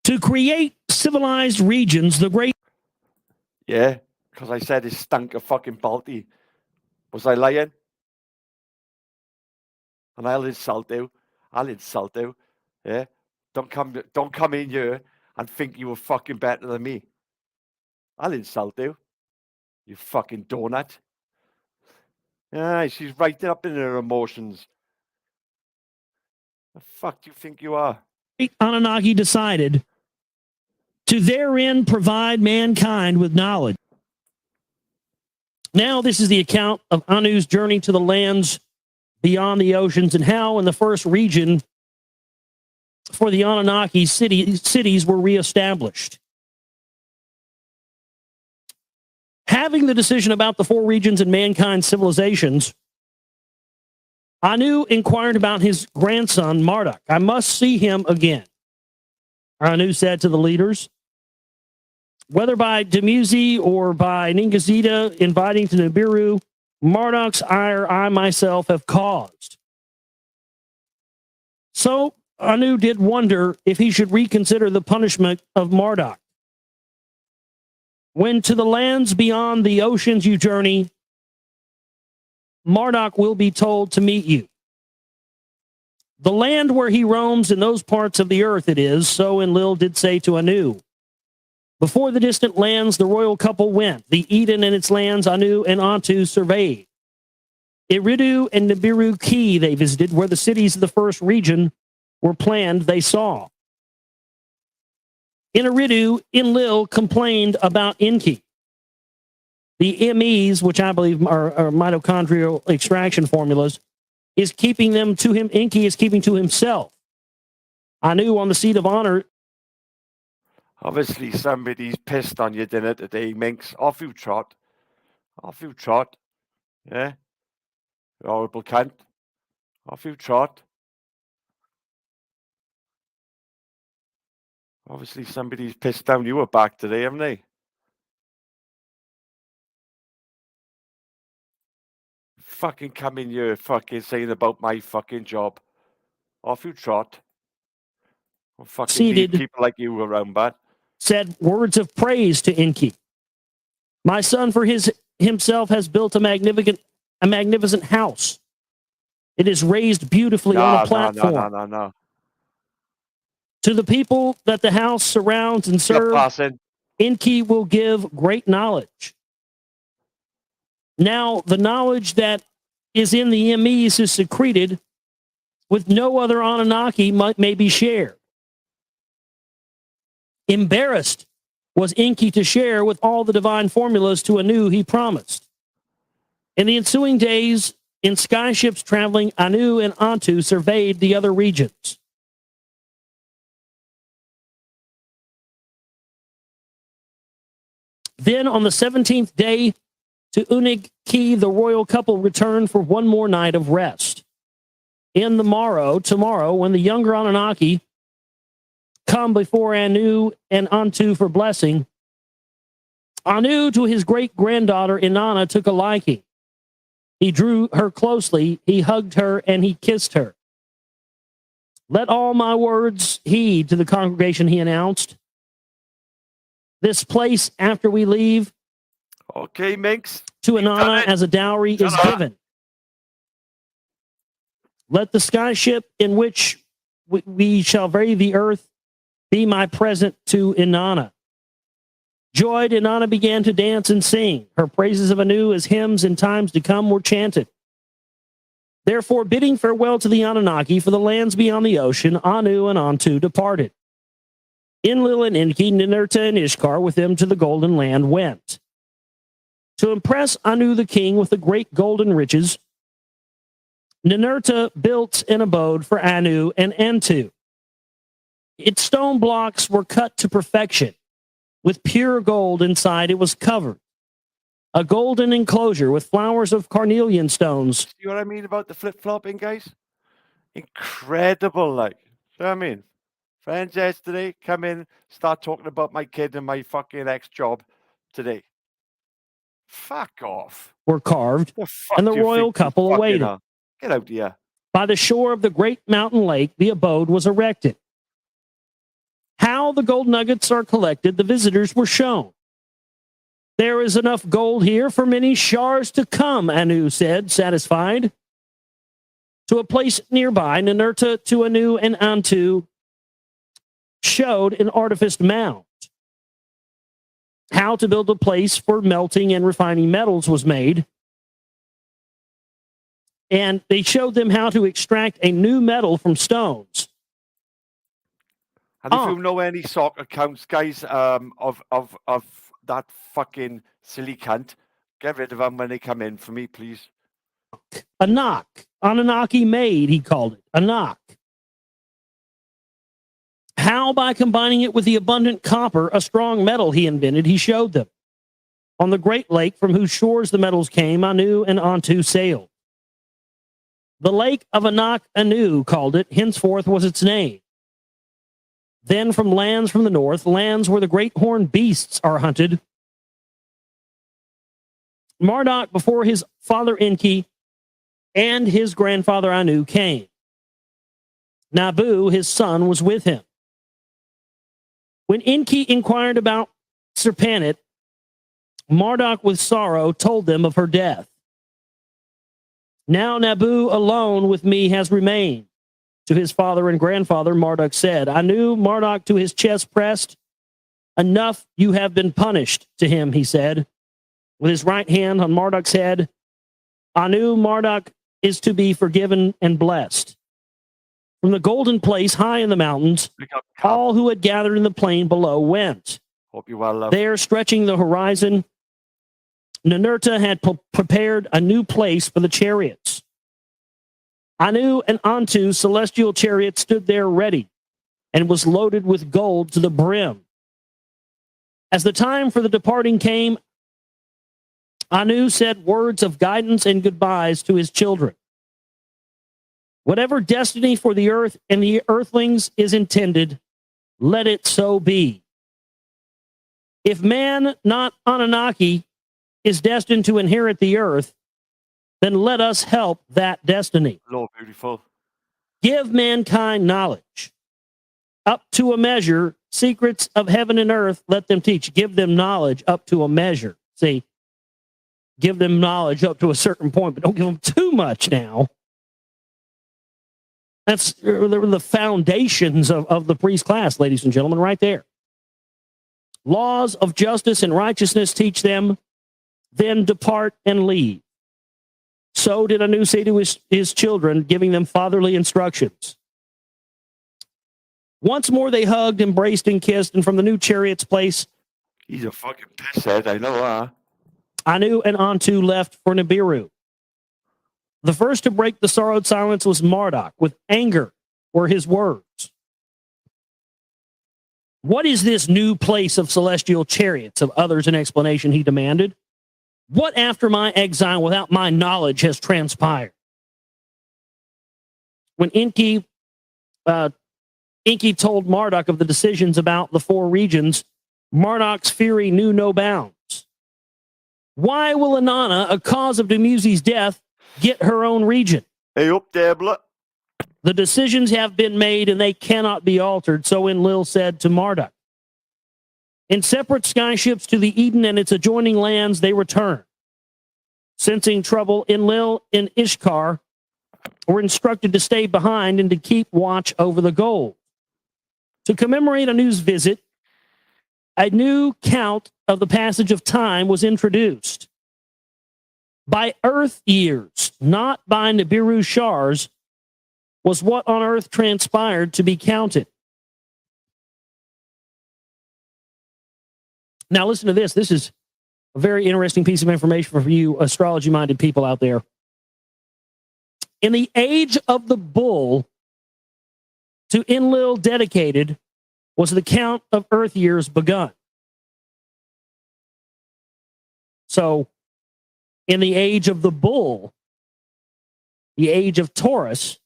To create civilized regions, the great... Yeah, because I said it stunk of fucking Balti. Was I lying? And I'll insult you. Yeah? Don't come in here and think you were fucking better than me. I'll insult you. You fucking donut. Yeah, she's right up in her emotions. The fuck do you think you are? Anunnaki decided to therein provide mankind with knowledge. Now, this is the account of Anu's journey to the lands beyond the oceans and how in the first region for the Anunnaki cities were reestablished. Having the decision about the four regions and mankind's civilizations, Anu inquired about his grandson, Marduk. I must see him again, Anu said to the leaders. Whether by Dumuzi or by Ningazida inviting to Nibiru, Marduk's ire I myself have caused. So Anu did wonder if he should reconsider the punishment of Marduk. When to the lands beyond the oceans you journey, Marduk will be told to meet you. The land where he roams in those parts of the earth it is, so Enlil did say to Anu. Before the distant lands the royal couple went, the Eden and its lands Anu and Antu surveyed. Eridu and Nibiru Key they visited, where the cities of the first region were planned they saw. In Eridu, Enlil complained about Enki. The MEs, which I believe are mitochondrial extraction formulas, is keeping them to him. Enki is keeping to himself. Anu on the seat of honor. Obviously, somebody's pissed on your dinner today, Minx. Off you trot. Off you trot. Yeah? You horrible cunt. Off you trot. Obviously, somebody's pissed down you were back today, haven't they? fucking come in here fucking saying about my fucking job. Off you trot. I'll fucking leave Seated, people like you around, but said words of praise to Enki. My son for himself has built a magnificent house. It is raised beautifully on a platform. No. To the people that the house surrounds and You're serves, passing. Enki will give great knowledge. Now, the knowledge that is in the Emis is secreted with no other Anunnaki may be shared. Embarrassed was Enki to share with all the divine formulas to Anu he promised. In the ensuing days, in skyships traveling, Anu and Antu surveyed the other regions. Then on the 17th day, to Annunaki, the royal couple returned for one more night of rest. Tomorrow, when the younger Anunnaki come before Anu and Antu for blessing, Anu to his great-granddaughter Inanna took a liking. He drew her closely, he hugged her, and he kissed her. Let all my words heed to the congregation, he announced. This place, after we leave, Okay, Minx. to Inanna as a dowry is given. Let the skyship in which we shall vary the earth be my present to Inanna. Joyed, Inanna began to dance and sing. Her praises of Anu as hymns in times to come were chanted. Therefore, bidding farewell to the Anunnaki for the lands beyond the ocean, Anu and Antu departed. Enlil and Enki, Ninurta and Ishkar with them to the golden land went. To impress Anu the king with the great golden riches, Ninurta built an abode for Anu and Antu. Its stone blocks were cut to perfection. With pure gold inside, it was covered. A golden enclosure with flowers of carnelian stones. See what I mean about the flip-flopping, guys? Incredible, like. See what I mean? Friends yesterday, come in, start talking about my kid and my fucking ex-job today. Fuck off. Were carved, The fuck and the do you royal think you couple fucking awaited. are? Get out here. By the shore of the great mountain lake, the abode was erected. How the gold nuggets are collected, the visitors were shown. There is enough gold here for many shars to come, Anu said, satisfied. To a place nearby, Ninurta to Anu and Antu showed an artificed mound. How to build a place for melting and refining metals was made. And they showed them how to extract a new metal from stones. And if you know any sock accounts, guys, of that fucking silly cunt, get rid of them when they come in for me, please. Anunnaki made, he called it. Anak. How, by combining it with the abundant copper, a strong metal he invented, he showed them. On the great lake from whose shores the metals came, Anu and Antu sailed. The lake of Anak Anu called it, henceforth was its name. Then from lands from the north, lands where the great horned beasts are hunted, Marduk before his father Enki and his grandfather Anu came. Nabu, his son, was with him. When Enki inquired about Serpanit, Marduk with sorrow told them of her death. Now Nabu alone with me has remained. To his father and grandfather, Marduk said. Anu, Marduk to his chest pressed. Enough, you have been punished, to him, he said. With his right hand on Marduk's head, Anu, Marduk is to be forgiven and blessed. From the golden place high in the mountains, all who had gathered in the plain below went. Hope you well, love. There, stretching the horizon, Ninurta had prepared a new place for the chariots. Anu and Antu's celestial chariot stood there ready and was loaded with gold to the brim. As the time for the departing came, Anu said words of guidance and goodbyes to his children. Whatever destiny for the earth and the earthlings is intended, let it so be. If man, not Anunnaki, is destined to inherit the earth, then let us help that destiny. Lord, beautiful. Give mankind knowledge. Up to a measure, secrets of heaven and earth, let them teach. Give them knowledge up to a measure. See, give them knowledge up to a certain point, but don't give them too much now. That's the foundations of the priest class, ladies and gentlemen, right there. Laws of justice and righteousness teach them, then depart and leave. So did Anunnaki to his children, giving them fatherly instructions. Once more they hugged, embraced, and kissed, and from the new chariot's place, He's a fucking pisshead, I know that. Anu and Antu left for Nibiru. The first to break the sorrowed silence was Marduk. With anger were his words. What is this new place of celestial chariots? Of others an explanation he demanded. What after my exile without my knowledge has transpired? When Enki told Marduk of the decisions about the four regions, Marduk's fury knew no bounds. Why will Inanna, a cause of Dumuzi's death, get her own region? Hey, up there, blood. The decisions have been made and they cannot be altered, so Enlil said to Marduk. In separate skyships to the Eden and its adjoining lands, they return. Sensing trouble, Enlil and Ishkar were instructed to stay behind and to keep watch over the gold. To commemorate Anu's visit, a new count of the passage of time was introduced. By Earth years, not by Nibiru shars, was what on Earth transpired to be counted. Now listen to this. This is a very interesting piece of information for you astrology-minded people out there. In the age of the bull, to Enlil dedicated was the count of Earth years begun. So, in the age of the bull, the age of Taurus,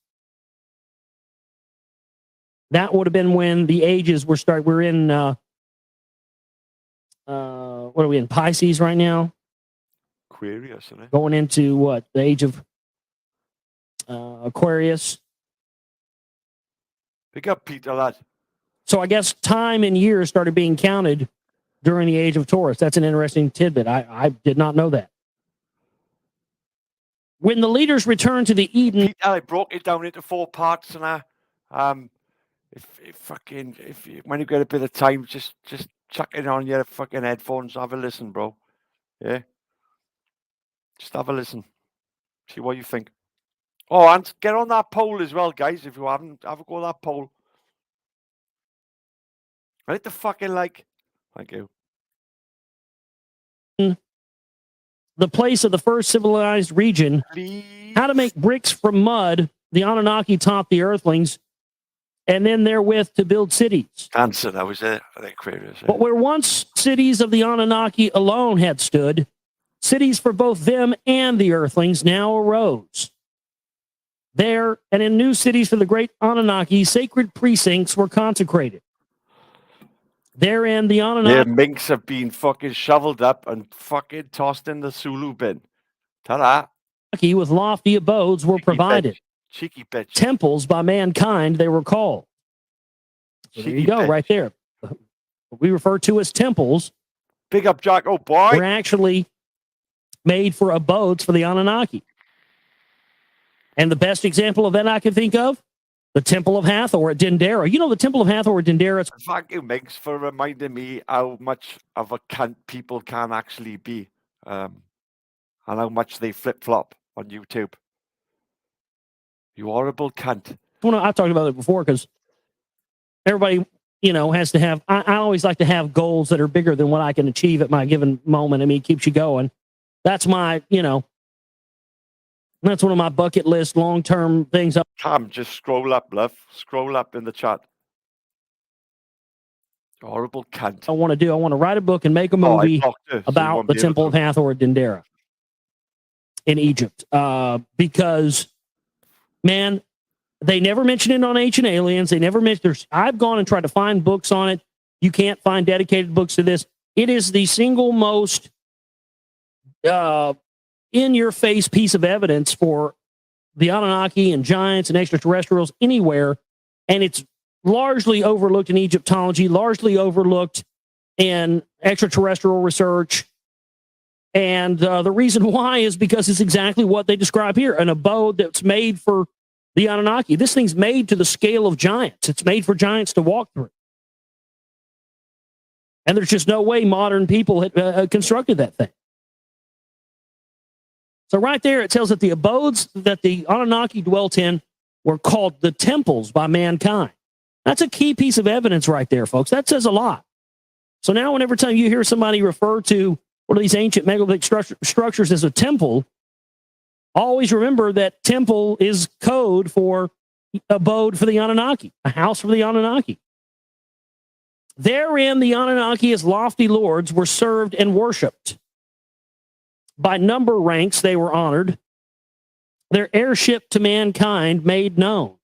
that would have been when the ages were started. We're in, what are we in, Pisces right now? Aquarius, isn't it? Going into what? The age of Aquarius. Pick up, Peter, lad. So I guess time and years started being counted during the age of Taurus. That's an interesting tidbit. I did not know that. When the leaders returned to the Eden, Peter, I broke it down into 4 parts, and when you get a bit of time, just chuck it on your fucking headphones, have a listen, bro. Yeah, just have a listen, see what you think. Oh, and get on that poll as well, guys. If you haven't, have a go at that poll. I hit the fucking like. Thank you. the place of the first civilized region, Please. how to make bricks from mud, the Anunnaki taught the Earthlings, and then therewith to build cities. Answer, that was it. I think Aquarius. But where once cities of the Anunnaki alone had stood, cities for both them and the Earthlings now arose. There and in new cities for the great Anunnaki, sacred precincts were consecrated. Therein, the Anunnaki... Yeah, minks have been fucking shoveled up and fucking tossed in the Sulu bin. Ta-da. with lofty abodes were provided. Cheeky bitch. Temples by mankind, they were called. So there you go, right there. What we refer to as temples. Big up, Jack. Oh, boy. Were actually made for abodes for the Anunnaki. And the best example of that I can think of, the Temple of Hathor at Dendera. You know the Temple of Hathor at Dendera? Thank you, Minx, for reminding me how much of a cunt people can actually be. And how much they flip-flop on YouTube. You horrible cunt. Well, no, I've talked about it before because everybody, you know, has to have... I always like to have goals that are bigger than what I can achieve at my given moment. I mean, it keeps you going. That's my, you know... That's one of my bucket list long-term things. Cam, just scroll up, love. Scroll up in the chat. Horrible cunt. I want to do. I want to write a book and make a movie about the Temple of Hathor at Dendera in Egypt. Because, man, they never mention it on Ancient Aliens. They never mention. I've gone and tried to find books on it. You can't find dedicated books to this. It is the single most in-your-face piece of evidence for the Anunnaki and giants and extraterrestrials anywhere, and it's largely overlooked in Egyptology, largely overlooked in extraterrestrial research. And the reason why is because it's exactly what they describe here, an abode that's made for the Anunnaki. This thing's made to the scale of giants. It's made for giants to walk through. And there's just no way modern people had constructed that thing. So right there, it tells that the abodes that the Anunnaki dwelt in were called the temples by mankind. That's a key piece of evidence right there, folks. That says a lot. So now whenever time you hear somebody refer to one of these ancient megalithic structures as a temple, always remember that temple is code for abode for the Anunnaki, a house for the Anunnaki. Therein, the Anunnaki as lofty lords were served and worshipped. By number ranks, they were honored. Their heirship to mankind made known.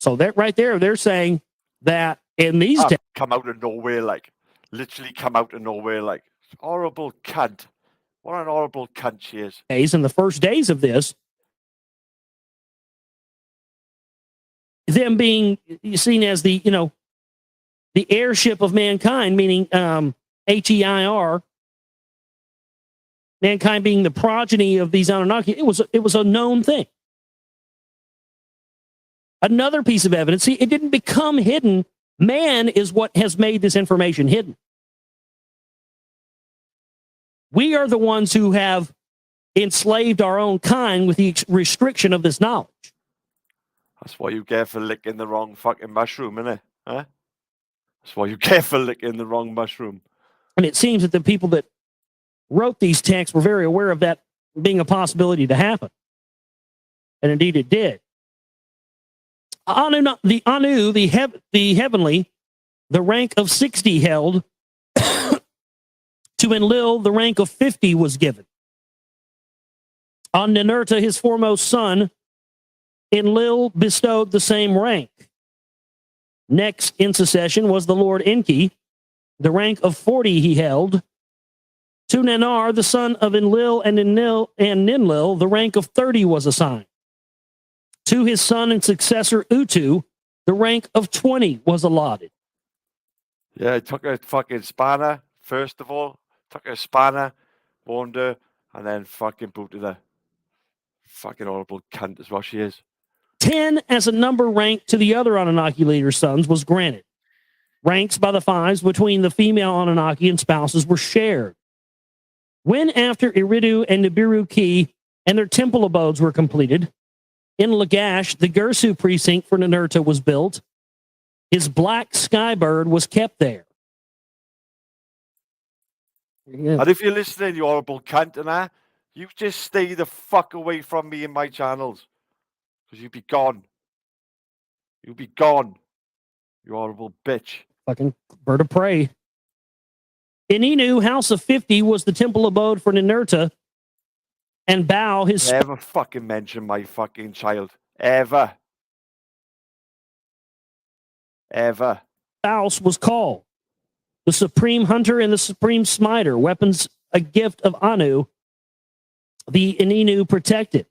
So that right there, they're saying that in these days, come out of nowhere, like literally come out of nowhere, like horrible cunt. What an horrible cunt she is. In the first days of this, them being seen as the, the heirship of mankind, meaning H-E-I-R, mankind being the progeny of these Anunnaki, it was a known thing. Another piece of evidence, see, it didn't become hidden. Man is what has made this information hidden. We are the ones who have enslaved our own kind with the restriction of this knowledge. That's why you get for licking the wrong fucking mushroom, innit? Huh? That's why you get for licking the wrong mushroom. And it seems that the people that wrote these texts were very aware of that being a possibility to happen. And indeed it did. Anu, the heavenly, the rank of 60 held. To Enlil, the rank of 50 was given. On Ninurta, his foremost son, Enlil bestowed the same rank. Next in succession was the Lord Enki. The rank of 40 he held. To Nanar, the son of Enlil and Ninlil, the rank of 30 was assigned. To his son and successor Utu, the rank of 20 was allotted. Yeah, he took a fucking spanner, first of all. Took a spanner, warned her, and then fucking booted her. Fucking horrible cunt is what she is. 10 as a number ranked to the other Anunnaki leaders' sons was granted. Ranks by the fives between the female Anunnaki and spouses were shared. When after Eridu and Nibiru Ki and their temple abodes were completed, in Lagash, the Gersu precinct for Ninurta was built. His black skybird was kept there. Yeah. And if you're listening, you horrible cunt, and you just stay the fuck away from me and my channels. Because you'll be gone. You'll be gone. You horrible bitch. Fucking bird of prey. In Inu, House of 50 was the temple abode for Ninurta. And Bao, his... Never fucking mention my fucking child. Ever. Ever. Spouse was called. The supreme hunter and the supreme smiter, weapons a gift of Anu, the Ininu protected.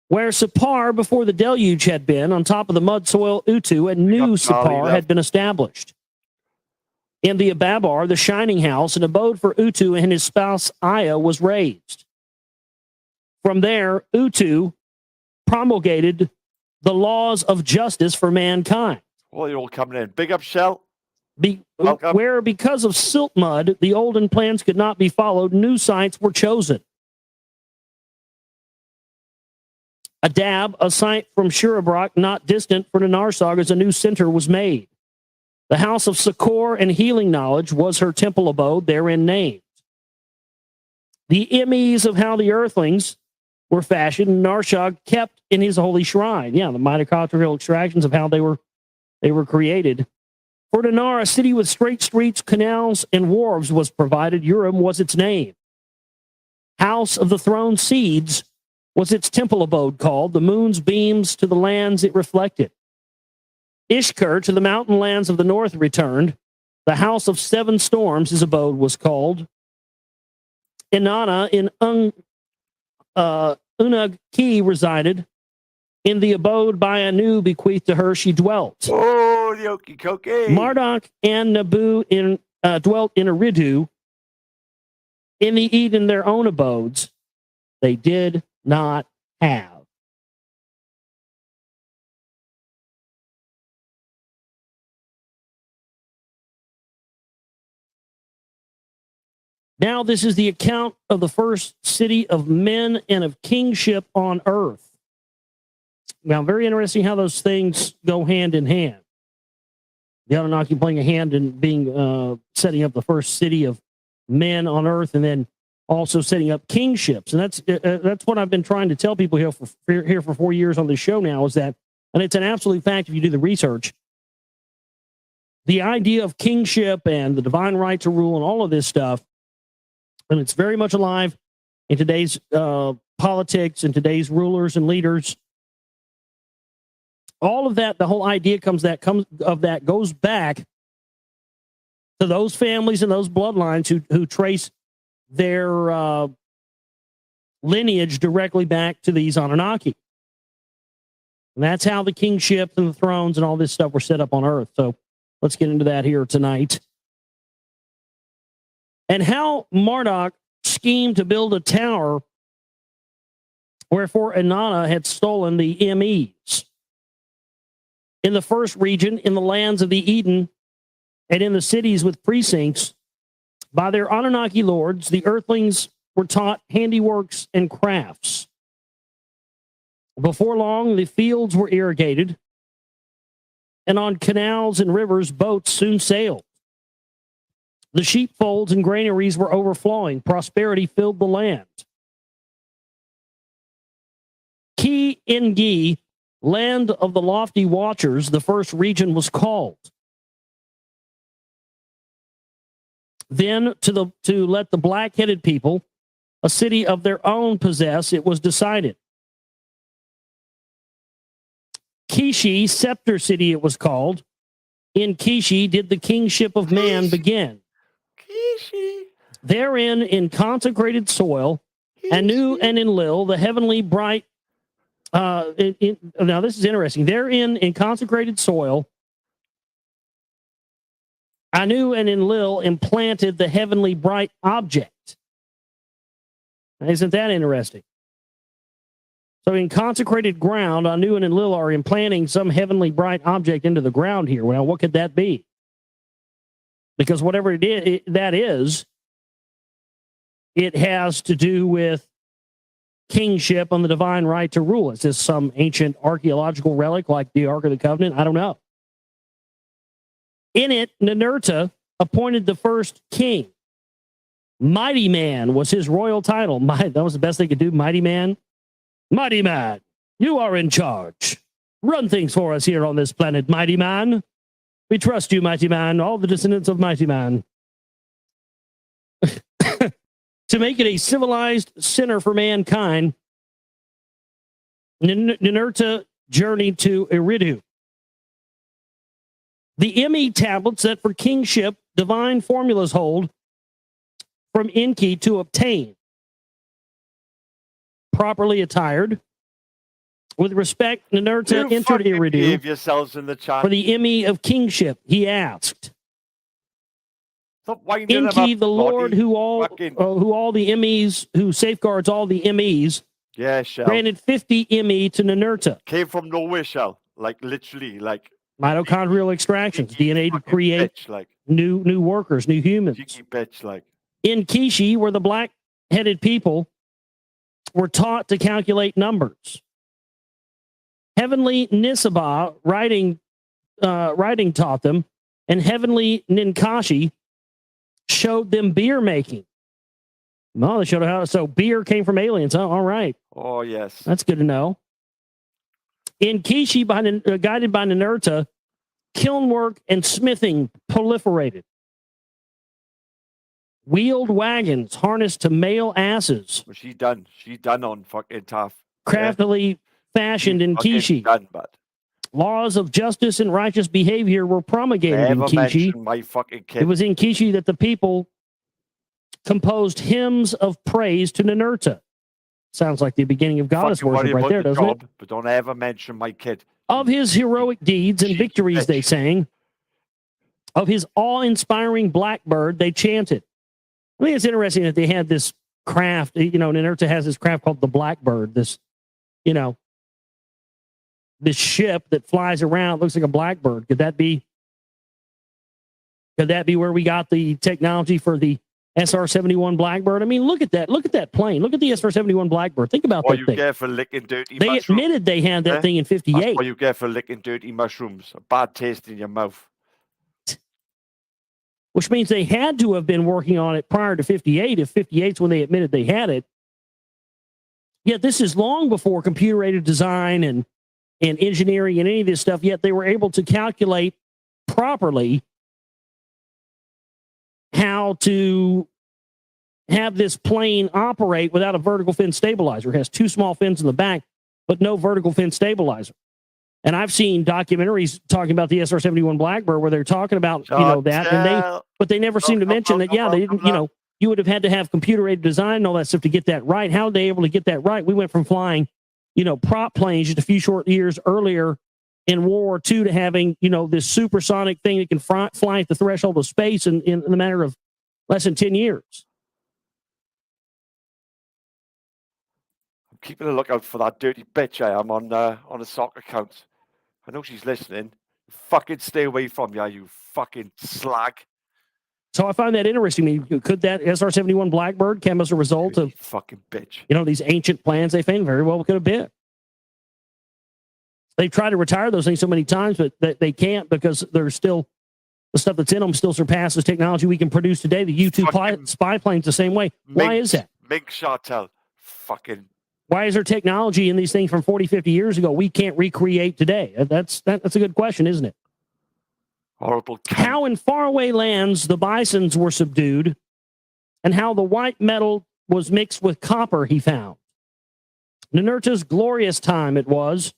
Where Sipar before the deluge had been, on top of the mud soil Utu, a new Sipar had been established. In the Ababar, the shining house, an abode for Utu and his spouse Aya was raised. From there, Utu promulgated the laws of justice for mankind. Well, you're all coming in. Big up, Shell. Where because of silt mud, the olden plans could not be followed, new sites were chosen. Adab, a site from Shurabrak, not distant for the Narsog, as a new center was made. The house of Sakor and healing knowledge was her temple abode, therein named. The immies of how the earthlings were fashioned, Narshog kept in his holy shrine. Yeah, the mitochondrial extractions of how they were created. For Dinar, a city with straight streets, canals, and wharves was provided. Urim was its name. House of the Throne Seeds was its temple abode called. The moon's beams to the lands it reflected. Ishkur to the mountain lands of the north returned. The House of Seven Storms his abode was called. Inanna in Annunaki resided. In the abode by Anu bequeathed to her she dwelt. Oh, the okie dokie. Marduk and Nabu dwelt in Eridu. In the Eden, their own abodes, they did not have. Now, this is the account of the first city of men and of kingship on earth. Now, very interesting how those things go hand in hand. The Anunnaki playing a hand in being setting up the first city of men on earth, and then also setting up kingships. And that's what I've been trying to tell people here for 4 years on this show now, is that, and it's an absolute fact if you do the research, the idea of kingship and the divine right to rule and all of this stuff, and it's very much alive in today's politics and today's rulers and leaders. All of that, the whole idea goes back to those families and those bloodlines who trace their lineage directly back to these Anunnaki. And that's how the kingships and the thrones and all this stuff were set up on Earth. So let's get into that here tonight. And how Marduk schemed to build a tower, wherefore Inanna had stolen the MEs. In the first region, in the lands of the Eden, and in the cities with precincts, by their Anunnaki lords, the earthlings were taught handiworks and crafts. Before long, the fields were irrigated, and on canals and rivers, boats soon sailed. The sheepfolds and granaries were overflowing. Prosperity filled the land. Ki Engi, land of the lofty watchers, the first region was called. Then to let the black-headed people a city of their own possess, it was decided. Kishi, scepter city it was called. In Kishi did the kingship of man begin. Kishi. Therein, in consecrated soil, Anu and Enlil, the heavenly bright. Now this is interesting. Therein, in consecrated soil, Anu and Enlil implanted the heavenly bright object. Isn't that interesting? So in consecrated ground, Anu and Enlil are implanting some heavenly bright object into the ground here. Well, what could that be? Because whatever that is, it has to do with kingship and the divine right to rule. Is this some ancient archaeological relic like the Ark of the Covenant? I don't know. In it, Ninurta appointed the first king. Mighty Man was his royal title. That was the best they could do, Mighty Man. Mighty Man, you are in charge. Run things for us here on this planet, Mighty Man. We trust you, Mighty Man, all the descendants of Mighty Man. To make it a civilized center for mankind, Ninurta journeyed to Eridu. The Emmy tablets that for kingship divine formulas hold from Enki to obtain. Properly attired. With respect, Ninurta entered Eridu yourselves in the chat. for the Emmy of kingship, he asked. Enki, the Lord who all the Emmys, who safeguards all the Emmys, granted 50 Emmy to Ninurta. Came from nowhere, Shell. Like literally, like mitochondrial extractions, DNA to create bitch, like new workers, new humans. Bitch, like. In Kishi, where the black-headed people were taught to calculate numbers. Heavenly Nisaba writing taught them, and heavenly Ninkashi showed them beer making. Well, they showed how. So beer came from aliens. Huh? All right. Oh yes, that's good to know. In Kishi, guided by Ninurta, kiln work and smithing proliferated. Wheeled wagons harnessed to male asses. Well, she done on fucking tough. Craftily fashioned in Kishi. Done, but laws of justice and righteous behavior were promulgated in Kishi. My fucking kid. It was in Kishi that the people composed hymns of praise to Ninurta. Sounds like the beginning of goddess Fucking worry worship right about there, the doesn't it? job, but don't ever mention my kid. Of his heroic deeds and cheeky victories, they bitch. sang. Of his awe-inspiring blackbird, they chanted. I think it's interesting that they had this craft, Ninurta has this craft called the Blackbird, this ship that flies around, looks like a blackbird. Could that be where we got the technology for the SR-71 Blackbird? I mean, look at that. Look at that plane. Look at the SR-71 Blackbird. Think about What that you thing. get for licking dirty They mushrooms? admitted they had that thing in 58. That's what you get for licking dirty mushrooms. A bad taste in your mouth. Which means they had to have been working on it prior to 58, if 58's when they admitted they had it. Yet this is long before computer-aided design and engineering and any of this stuff, yet they were able to calculate properly how to have this plane operate without a vertical fin stabilizer. It has two small fins in the back, but no vertical fin stabilizer. And I've seen documentaries talking about the SR-71 Blackbird where they're talking about, that, but they never seem to mention that, they didn't, you would have had to have computer-aided design and all that stuff to get that right. How are they able to get that right? We went from flying, prop planes just a few short years earlier in World War II to having, this supersonic thing that can fly at the threshold of space in the matter of less than 10 years. I'm keeping a lookout for that dirty bitch I am on the soccer account. I know she's listening. Fucking stay away from ya, you fucking slag. So I find that interesting. Could that SR-71 Blackbird come as a result of fucking bitch? These ancient plans they found? Very well could have been. They've tried to retire those things so many times, but they can't because there's still the stuff that's in them still surpasses technology we can produce today. The U-2 spy planes the same way. Why is that? Mink Chartel. Fucking. Why is there technology in these things from 40, 50 years ago we can't recreate today? That's a good question, isn't it? Horrible. How in faraway lands the bisons were subdued and how the white metal was mixed with copper he found. Ninurta's glorious time it was.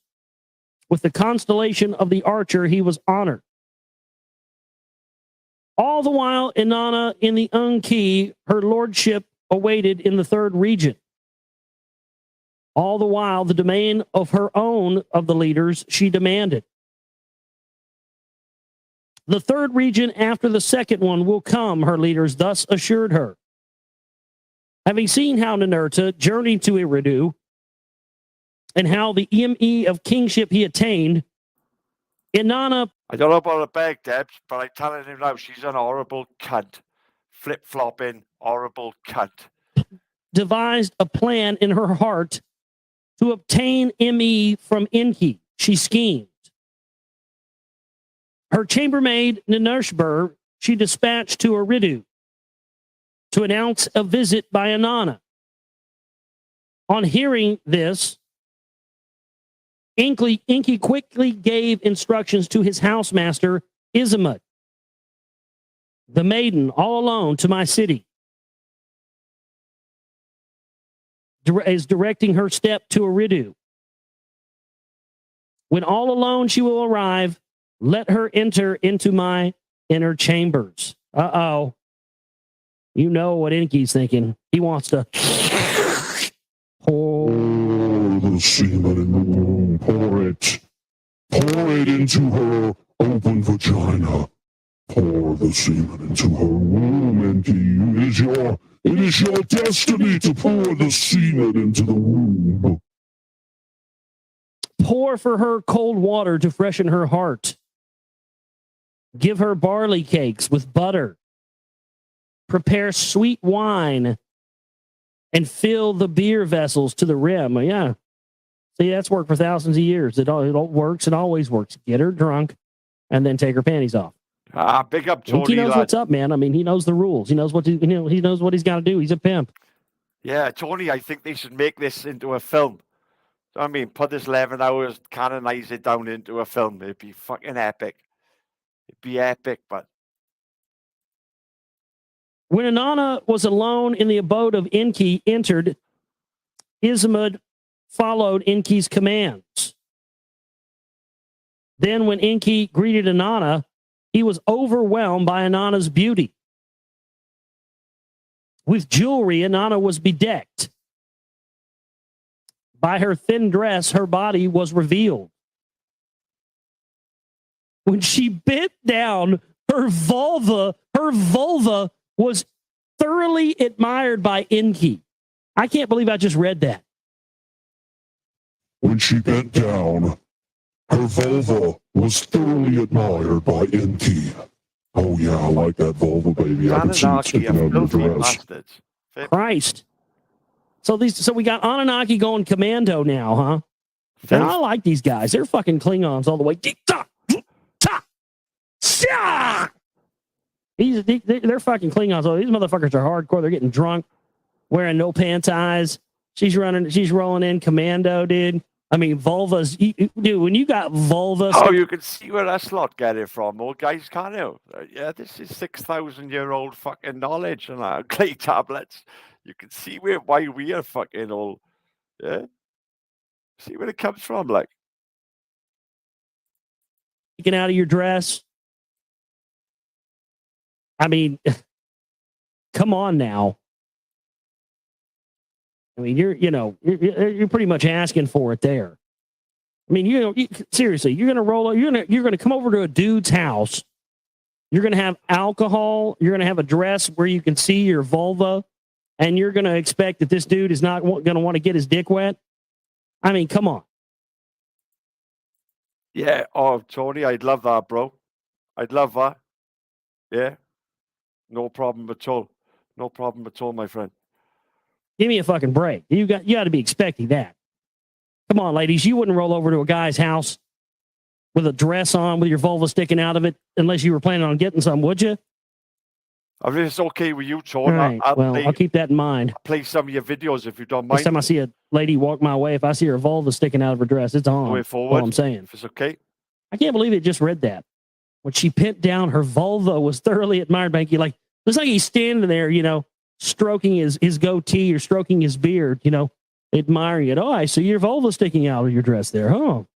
With the constellation of the Archer, he was honored. All the while, Inanna in the Enki, her lordship awaited in the third region. All the while, the domain of her own of the leaders she demanded. The third region after the second one will come, her leaders thus assured her. Having seen how Ninurta journeyed to Eridu and how the ME of kingship he attained, Inanna... I don't know about the bag, Debs, but I'm telling him now, she's an horrible cunt. Flip-flopping, horrible cunt. Devised a plan in her heart to obtain ME from Enki. She schemed. Her chambermaid, Ninurshbur, she dispatched to Eridu to announce a visit by Inanna. On hearing this, Enki quickly gave instructions to his housemaster, Izamud, the maiden, all alone to my city, is directing her step to Eridu. When all alone she will arrive, let her enter into my inner chambers. Uh-oh. You know what Enki's thinking. He wants to pour the semen in the womb. Pour it. Pour it into her open vagina. Pour the semen into her womb, Enki. It is your destiny to pour the semen into the womb. Pour for her cold water to freshen her heart. Give her barley cakes with butter. Prepare sweet wine and fill the beer vessels to the rim. Yeah. See, that's worked for thousands of years. It all works. It always works. Get her drunk and then take her panties off. Big up Tony. He knows what's up, man. I mean, he knows the rules. He knows what he knows what he's got to do. He's a pimp. Yeah, Tony, I think they should make this into a film. I mean, put this 11 hours, canonize it down into a film. It'd be fucking epic. It'd be epic, but... When Inanna was alone in the abode of Enki entered, Izamud followed Enki's commands. Then when Enki greeted Inanna, he was overwhelmed by Inanna's beauty. With jewelry, Inanna was bedecked. By her thin dress, her body was revealed. When she bent down, her vulva was thoroughly admired by Enki. I can't believe I just read that. When she bent down, her vulva was thoroughly admired by Enki. Oh yeah, I like that vulva, baby. I can see it Annunaki sticking out are of your filthy dress. bastards. Christ. So we got Annunaki going commando now, huh? And I like these guys. They're fucking Klingons all the way. They're fucking Klingons. Oh, these motherfuckers are hardcore. They're getting drunk, wearing no pants eyes. She's rolling in commando, dude. I mean, vulvas. Dude, when you got vulvas. Oh, you can see where that slot get it from, old guys, can't you? Yeah, this is 6,000-year-old fucking knowledge and clay tablets. You can see why we are fucking all, yeah? See where it comes from, like. Taken out of your dress. I mean, come on now. I mean, you're pretty much asking for it there. I mean, seriously, you're gonna come over to a dude's house. You're gonna have alcohol. You're gonna have a dress where you can see your vulva, and you're gonna expect that this dude is not gonna want to get his dick wet. I mean, come on. Yeah. Oh, Tony, I'd love that, bro. I'd love that. Yeah. No problem at all. No problem at all, my friend. Give me a fucking break. You got to be expecting that. Come on, ladies. You wouldn't roll over to a guy's house with a dress on with your vulva sticking out of it unless you were planning on getting some, would you? I mean, it's okay with you, Tony. Right. I'll keep that in mind. I'll play some of your videos if you don't mind. Next time I see a lady walk my way, if I see her vulva sticking out of her dress, it's on. Going forward, all I'm saying. If it's okay. I can't believe it just read that. When she bent down, her vulva was thoroughly admired by Enki. Like, looks like he's standing there, stroking his goatee or stroking his beard, admiring it. Oh, I see your vulva sticking out of your dress there. Oh,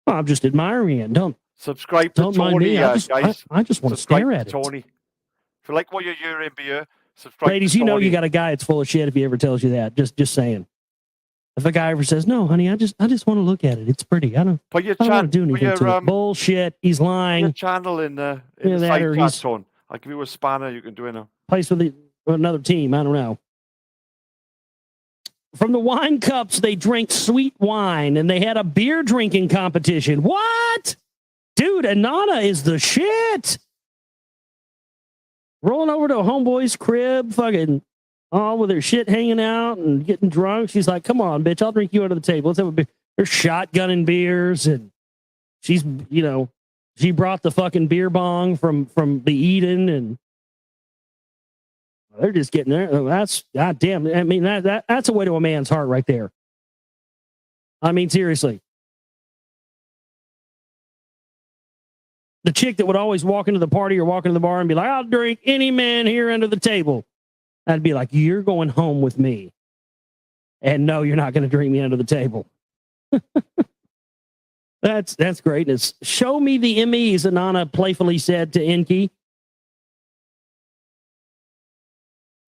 I'm just admiring it. Don't subscribe to Tony, mind me. guys. I just want to stare at it. Tony. If you like what you're hearing, subscribe. Ladies, to Tony. you got a guy that's full of shit if he ever tells you that. Just saying. If a guy ever says, "No, honey, I just want to look at it. It's pretty. I don't want to do anything to it." Bullshit. He's lying. Your channel in the side chat, Tone. I'll give you a spanner. You can do it now. Plays with another team. I don't know. From the wine cups, they drank sweet wine, and they had a beer drinking competition. What? Dude, Inanna is the shit. Rolling over to a homeboy's crib, fucking all with her shit hanging out and getting drunk. She's like, come on, bitch, I'll drink you under the table. Let's have a beer. They're shotgunning beers, and she's, she brought the fucking beer bong from the Eden, and they're just getting there. That's goddamn. I mean, that's a way to a man's heart right there. I mean, seriously. The chick that would always walk into the party or walk into the bar and be like, I'll drink any man here under the table. I'd be like, you're going home with me. And no, you're not going to drink me under the table. That's greatness. Show me the MEs, Inanna playfully said to Enki.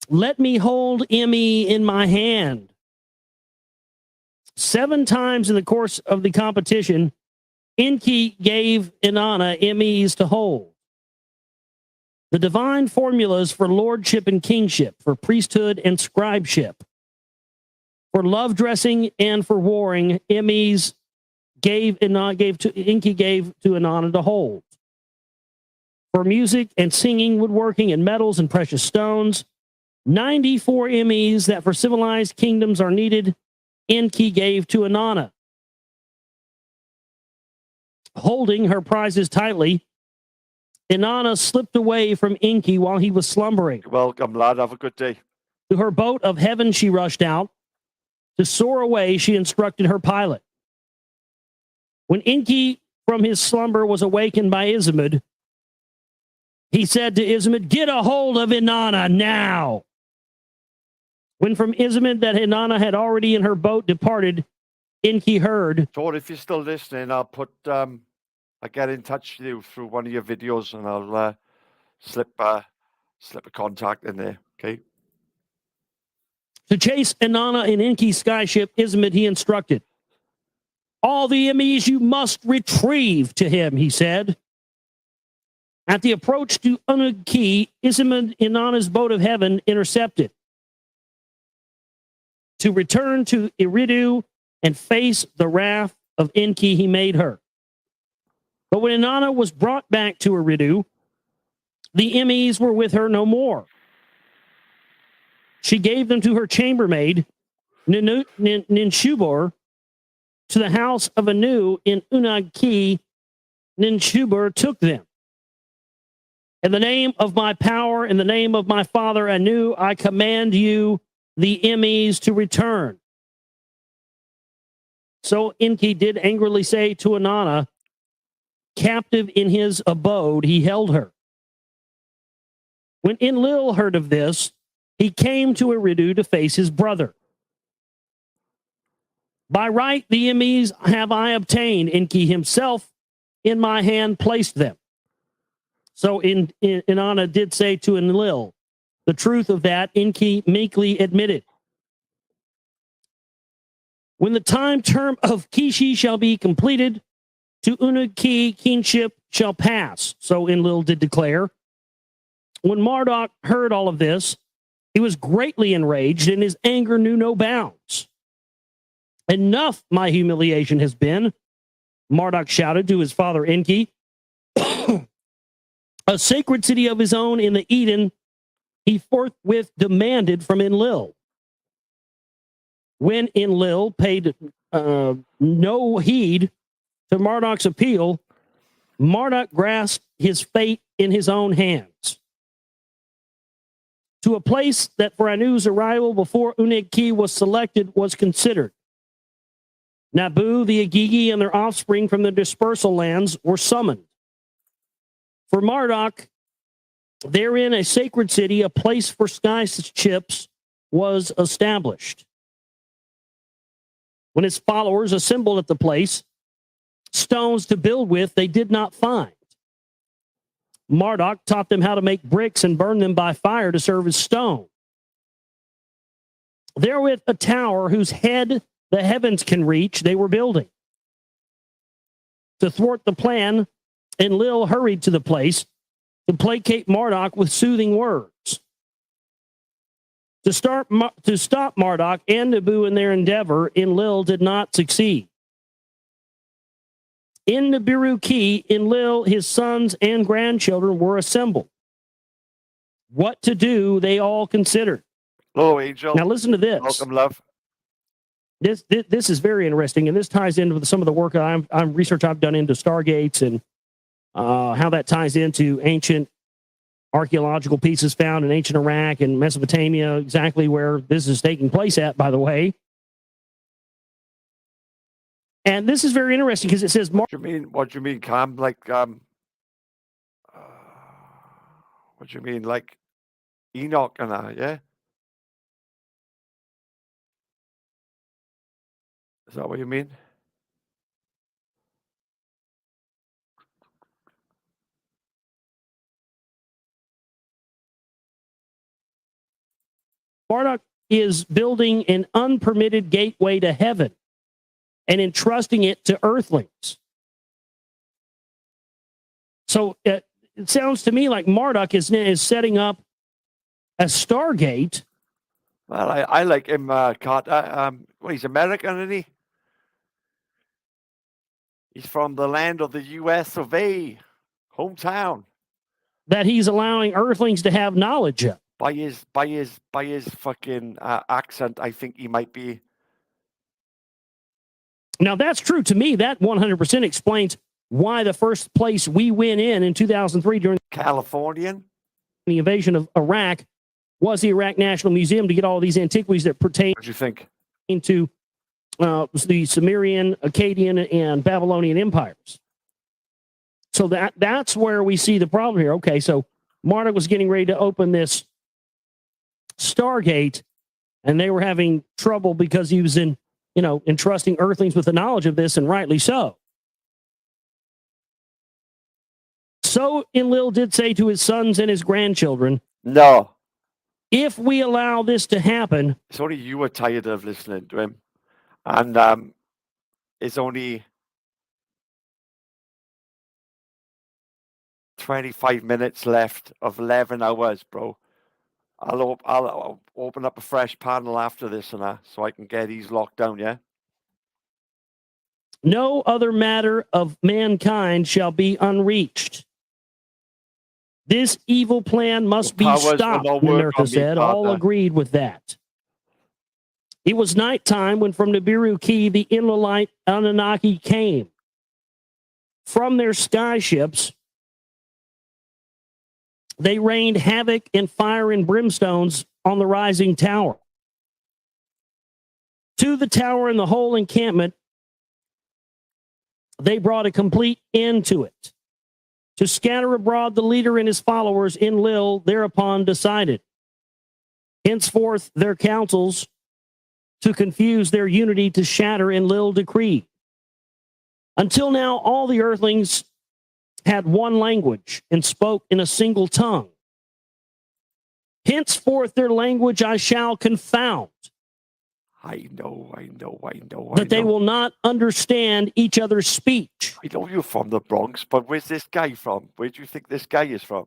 Let me hold ME in my hand. 7 times in the course of the competition, Enki gave Inanna MEs to hold. The divine formulas for lordship and kingship, for priesthood and scribeship, for love dressing and for warring, MEs Enki gave to Inanna to hold. For music and singing, woodworking, and metals and precious stones, 94 MEs that for civilized kingdoms are needed, Enki gave to Inanna. Holding her prizes tightly, Inanna slipped away from Enki while he was slumbering. Welcome, lad. Have a good day. To her boat of heaven she rushed out. To soar away, she instructed her pilot. When Enki from his slumber was awakened by Izimud, he said to Izimud, get a hold of Inanna now. When from Izimud that Inanna had already in her boat departed, Enki heard. Tor, if you're still listening, I'll get in touch with you through one of your videos, and I'll slip a contact in there. Okay. To chase Inanna in Enki's skyship, Ismid, he instructed. All the enemies you must retrieve to him, he said. At the approach to Annunaki, Ismid, Inanna's boat of heaven, intercepted. To return to Eridu and face the wrath of Enki, he made her. But when Inanna was brought back to Eridu, the enemies were with her no more. She gave them to her chambermaid, Ninshubur, to the house of Anu in Annunaki. Ninshubur took them. In the name of my power, in the name of my father Anu, I command you, the enemies, to return. So Enki did angrily say to Inanna, captive in his abode, he held her. When Enlil heard of this, he came to Eridu to face his brother. By right, the enemies have I obtained. Enki himself in my hand placed them. So Inanna did say to Enlil, the truth of that, Enki meekly admitted. When the term of Kishi shall be completed, to Annunaki kingship shall pass. So Enlil did declare. When Marduk heard all of this, he was greatly enraged, and his anger knew no bounds. Enough my humiliation has been, Marduk shouted to his father Enki. A sacred city of his own in the Eden, he forthwith demanded from Enlil. When Enlil paid no heed to Marduk's appeal, Marduk grasped his fate in his own hands. To a place that for Anu's arrival before Annunaki was selected was considered. Nabu, the Agigi, and their offspring from the dispersal lands were summoned. For Marduk, therein a sacred city, a place for skyships, was established. When his followers assembled at the place, stones to build with they did not find. Marduk taught them how to make bricks and burn them by fire to serve as stone. Therewith a tower whose head the heavens can reach, they were building. To thwart the plan, Enlil hurried to the place to placate Marduk with soothing words. To stop Marduk and Nabu in their endeavor, Enlil did not succeed. In Nibiru Key, Enlil, his sons and grandchildren were assembled. What to do, they all considered. Hello, Angel. Now listen to this. Welcome, love. This is very interesting, and this ties in with some of the work research I've done into stargates and how that ties into ancient archaeological pieces found in ancient Iraq and Mesopotamia, exactly where this is taking place at, by the way. And this is very interesting because it says, What do you mean, Cam? Like, what do you mean, like Enoch and that, yeah? Is that what you mean? Marduk is building an unpermitted gateway to heaven and entrusting it to earthlings. So it sounds to me like Marduk is setting up a Stargate. Well, I like him, Carter. Well, he's American, isn't he? He's from the land of the U.S. of A. Hometown. That he's allowing earthlings to have knowledge of. By his fucking accent, I think he might be. Now, that's true to me. That 100% explains why the first place we went in 2003 during Californian. The invasion of Iraq was the Iraq National Museum to get all these antiquities that pertain What do you think? to the Sumerian, Akkadian, and Babylonian empires. So that's where we see the problem here. Okay, so Marduk was getting ready to open this Stargate, and they were having trouble because he was entrusting earthlings with the knowledge of this, and rightly so. So Enlil did say to his sons and his grandchildren, No. If we allow this to happen, It's only you are tired of listening to him. And it's only 25 minutes left of 11 hours, bro. I'll open up a fresh panel after this and that, so I can get these locked down, yeah? no other matter of mankind shall be unreached. This evil plan must be powers will stopped, not work Ninurta on me, said. All partner. agreed with that. It was nighttime when from Nibiru Key the Inlalite Anunnaki came. From their skyships, they rained havoc and fire and brimstones on the rising tower. To the tower and the whole encampment, they brought a complete end to it. To scatter abroad the leader and his followers, Enlil thereupon decided. Henceforth, their counsels to confuse their unity to shatter Enlil decreed. Until now, all the earthlings had one language and spoke in a single tongue. Henceforth, their language I shall confound, I know. that they will not understand each other's speech. I know you're from the Bronx, but where's this guy from? Where do you think this guy is from?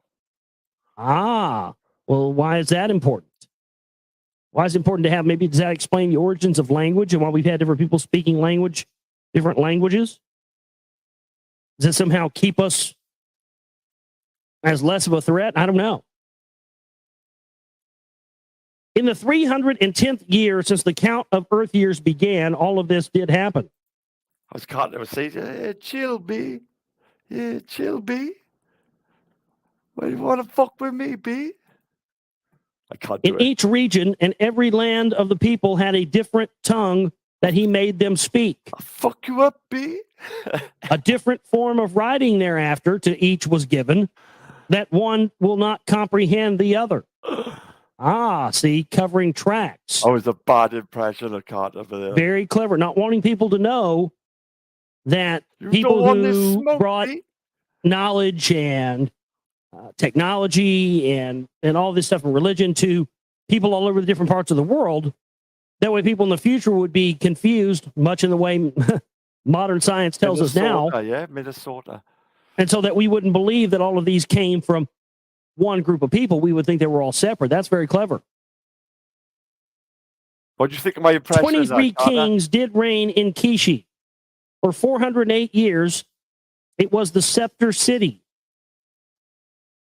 Ah, well, why is that important? Why is it important to have, maybe does that explain the origins of language and why we've had different people speaking different languages? Does it somehow keep us as less of a threat? I don't know. In the 310th year since the count of Earth years began, all of this did happen. I was caught there saying, yeah, chill, B. Yeah, chill, B. Why you want to fuck with me, B? I can't do In it. each region and every land of the people had a different tongue that he made them speak. I'll fuck you up, B. A different form of writing thereafter to each was given, that one will not comprehend the other. Ah, see, covering tracks. I was a bad impression of Carter over there. Very clever. Not wanting people to know that You people don't want this who smoke, brought B. knowledge and technology and all this stuff and religion to people all over the different parts of the world. That way people in the future would be confused, much in the way modern science tells us now. Yeah, Minnesota. And so that we wouldn't believe that all of these came from one group of people. We would think they were all separate. That's very clever. What do you think of my impression? 23 kings did reign in Kishi. For 408 years, it was the scepter city.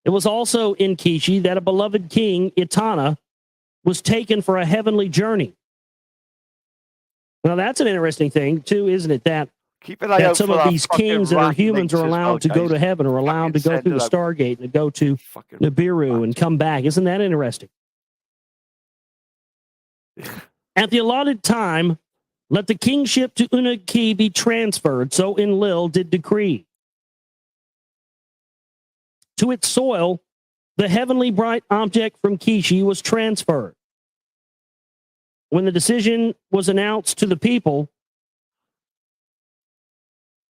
It was also in Kishi that a beloved king, Itana, was taken for a heavenly journey. Now, that's an interesting thing, too, isn't it? That Keep an eye out some for of that these fucking kings that are ratty humans links are as allowed well, to go guys. to heaven, are allowed to Fucking go through the send it out. Stargate and to go to Fucking Nibiru and come back. Isn't that interesting? At the allotted time, let the kingship to Annunaki be transferred, so Enlil did decree. To its soil, the heavenly bright object from Kishi was transferred. When the decision was announced to the people,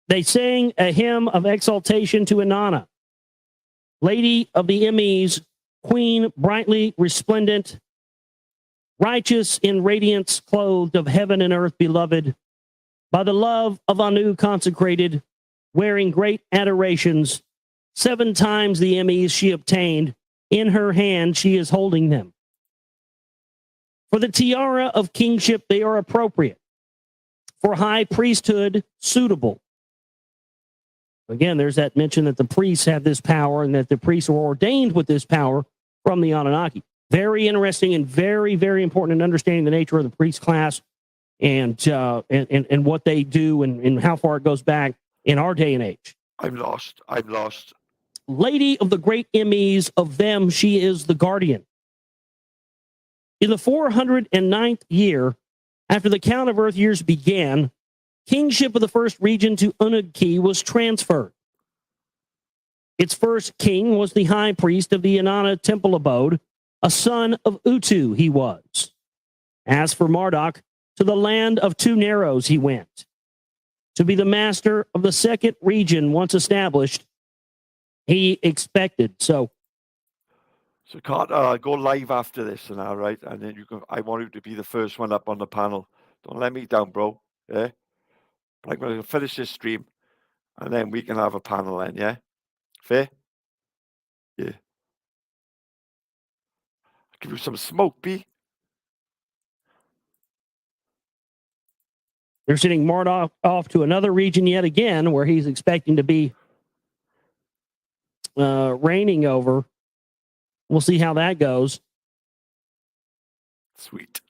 they sang a hymn of exaltation to Inanna, Lady of the MEs, Queen brightly resplendent, righteous in radiance, clothed of heaven and earth, beloved, by the love of Anu consecrated, wearing great adorations. 7 times the MEs she obtained, in her hand she is holding them. For the tiara of kingship they are appropriate, for high priesthood suitable. Again, there's that mention that the priests have this power and that the priests were ordained with this power from the Anunnaki. Very interesting and very, very important in understanding the nature of the priest class and what they do and how far it goes back in our day and age. I'm lost. Lady of the great MEs, of them she is the guardian. In the 409th year, after the count of Earth years began, kingship of the first region to Annunaki was transferred. Its first king was the high priest of the Inanna temple abode, a son of Utu he was. As for Marduk, to the land of 2 Narrows he went, to be the master of the second region once established, he expected. So So Carter, I'll go live after this and all right, and then I want you to be the first one up on the panel. Don't let me down, bro. Yeah. But I'm gonna finish this stream, and then we can have a panel then. Yeah. Fair. Yeah. I'll give you some smoke, B. They're sending Marduk off to another region yet again, where he's expecting to be reigning over. We'll see how that goes. Sweet.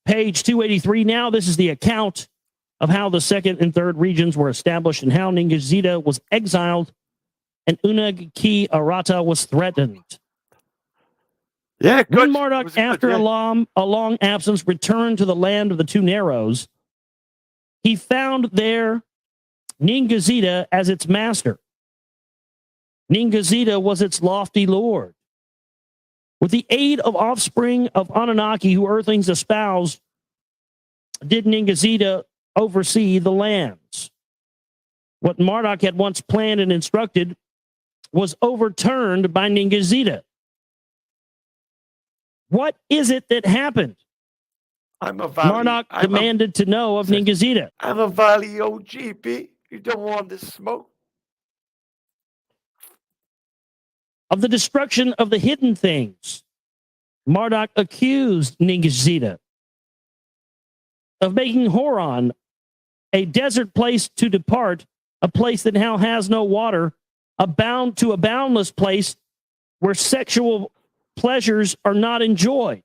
Page 283 now. This is the account of how the second and third regions were established and how Ningishzida was exiled and Annunaki Eplained was threatened. Yeah, good. When Marduk, Was it good? after Yeah. a long absence, returned to the land of the two Narrows, he found there Ningishzida as its master. Ningishzida was its lofty lord. With the aid of offspring of Anunnaki who earthlings espouse, did Ningishzida oversee the lands. What Marduk had once planned and instructed was overturned by Ningishzida. What is it that happened? I'm a valley. Marduk demanded to know of Ningishzida. I'm a valley OG, B. You don't want this smoke. Of the destruction of the hidden things, Marduk accused Ningishzida of making Horon a desert place to depart, a place that now has no water, a boundless place where sexual pleasures are not enjoyed.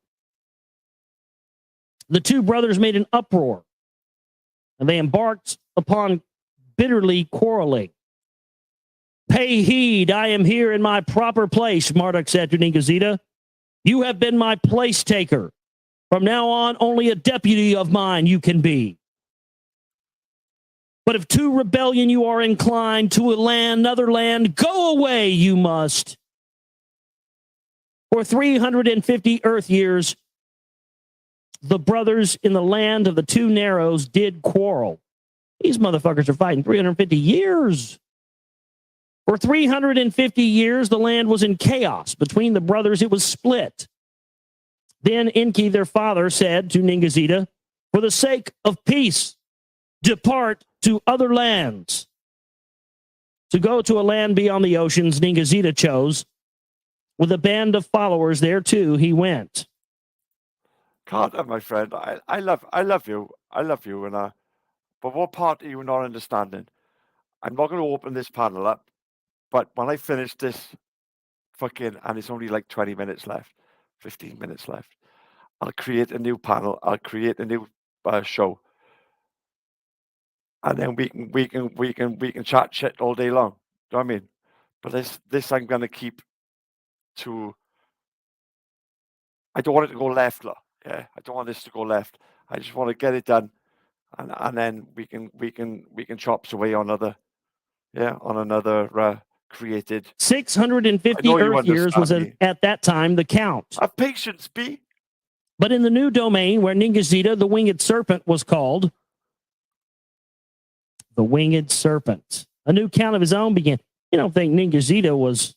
The two brothers made an uproar, and they embarked upon bitterly quarreling. Pay heed, I am here in my proper place, Marduk said to Ningishzida. You have been my place taker. From now on, only a deputy of mine you can be. But if to rebellion you are inclined, to another land, go away you must. For 350 earth years, the brothers in the land of the two Narrows did quarrel. These motherfuckers are fighting 350 years. For 350 years, the land was in chaos. Between the brothers, it was split. Then Enki, their father, said to Ningishzida, for the sake of peace, depart to other lands. To go to a land beyond the oceans, Ningishzida chose. With a band of followers there too, he went. Carter, my friend, I love you. I love you, and but what part are you not understanding? I'm not going to open this panel up, but when I finish this and it's only like 20 minutes left, 15 minutes left, I'll create a new panel. I'll create a new show, and then we can chat shit all day long. Do you know what I mean? But this I'm going to keep to. I don't want it to go left, yeah. I don't want this to go left. I just want to get it done, and then we can chops away on another created. 650 earth years was at that time the count. Have patience, B. But in the new domain where Ningishzida, the winged serpent, was called, the winged serpent, a new count of his own began. You don't think Ningishzida was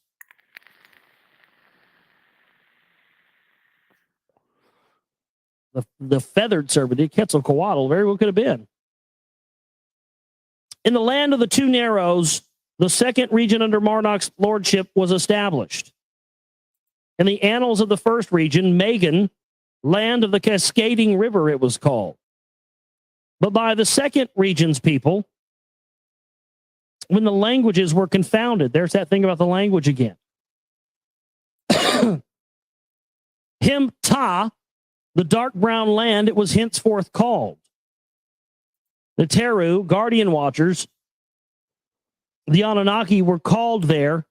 the feathered serpent? Quetzalcoatl very well could have been. In the land of the two Narrows, the second region under Marduk's lordship was established. In the annals of the first region, Magan, land of the cascading river, it was called. But by the second region's people, when the languages were confounded, there's that thing about the language again. Him-Ta, the dark brown land, it was henceforth called. The Teru, guardian watchers, the Anunnaki were called there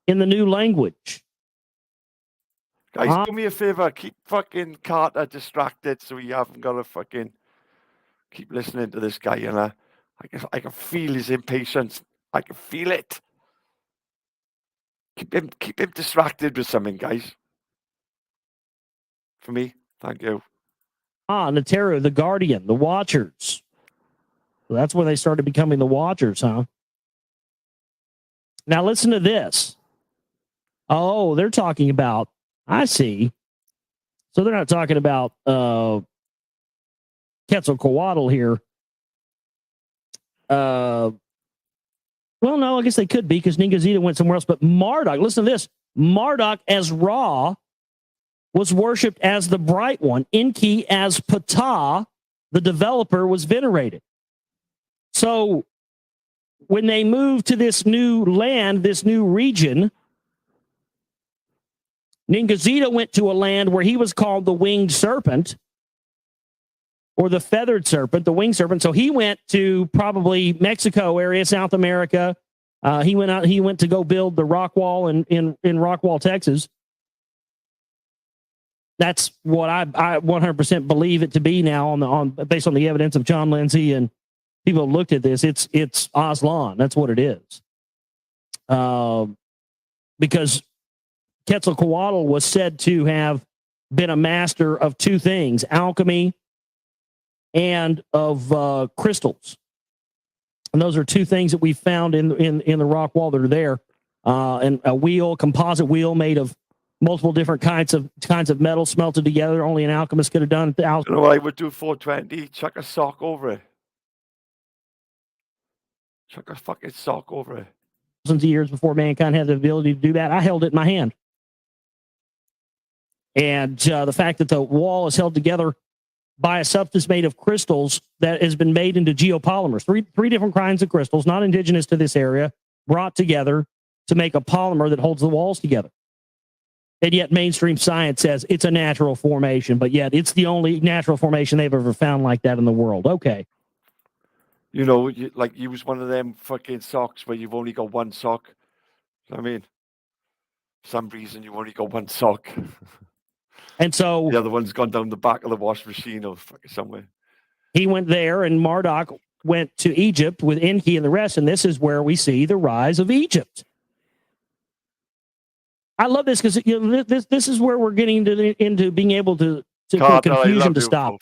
in the new language. Guys, do me a favor. Keep fucking Carter distracted so you haven't got to fucking keep listening to this guy. And I can feel his impatience. I can feel it. Keep him distracted with something, guys. For me, thank you. The Teru, the guardian, the watchers, So that's when they started becoming the Watchers, huh? Now listen to this. Oh, they're talking about, I see. So they're not talking about Quetzalcoatl here. Well, no, I guess they could be because Ningazita went somewhere else. But Marduk, listen to this. Marduk as Ra was worshipped as the Bright One. Enki as Ptah, the developer, was venerated. So when they moved to this new land, this new region, Ningazita went to a land where he was called the Winged Serpent, or the Feathered Serpent, the Winged Serpent. So he went to probably Mexico area, South America. He went to go build the rock wall in Rockwall, Texas. That's what I 100% believe it to be now based on the evidence of John Lindsay and people have looked at this. It's Aslan. That's what it is. Because Quetzalcoatl was said to have been a master of two things: alchemy and of crystals. And those are two things that we found in the rock wall that are there. And a composite wheel made of multiple different kinds of metal smelted together. Only an alchemist could have done. You know what I would do 420? Chuck a sock over it. Chuck a fucking sock over it. Thousands of years before mankind had the ability to do that. I held it in my hand. And the fact that the wall is held together by a substance made of crystals that has been made into geopolymers. Three different kinds of crystals, not indigenous to this area, brought together to make a polymer that holds the walls together. And yet mainstream science says it's a natural formation, but yet it's the only natural formation they've ever found like that in the world. Okay. You know, you use one of them fucking socks where you've only got one sock. I mean, for some reason you've only got one sock. And so the other one's gone down the back of the wash machine or fucking somewhere. He went there, and Marduk went to Egypt with Enki and the rest, and this is where we see the rise of Egypt. I love this because this is where we're getting into being able to for confusion to stop.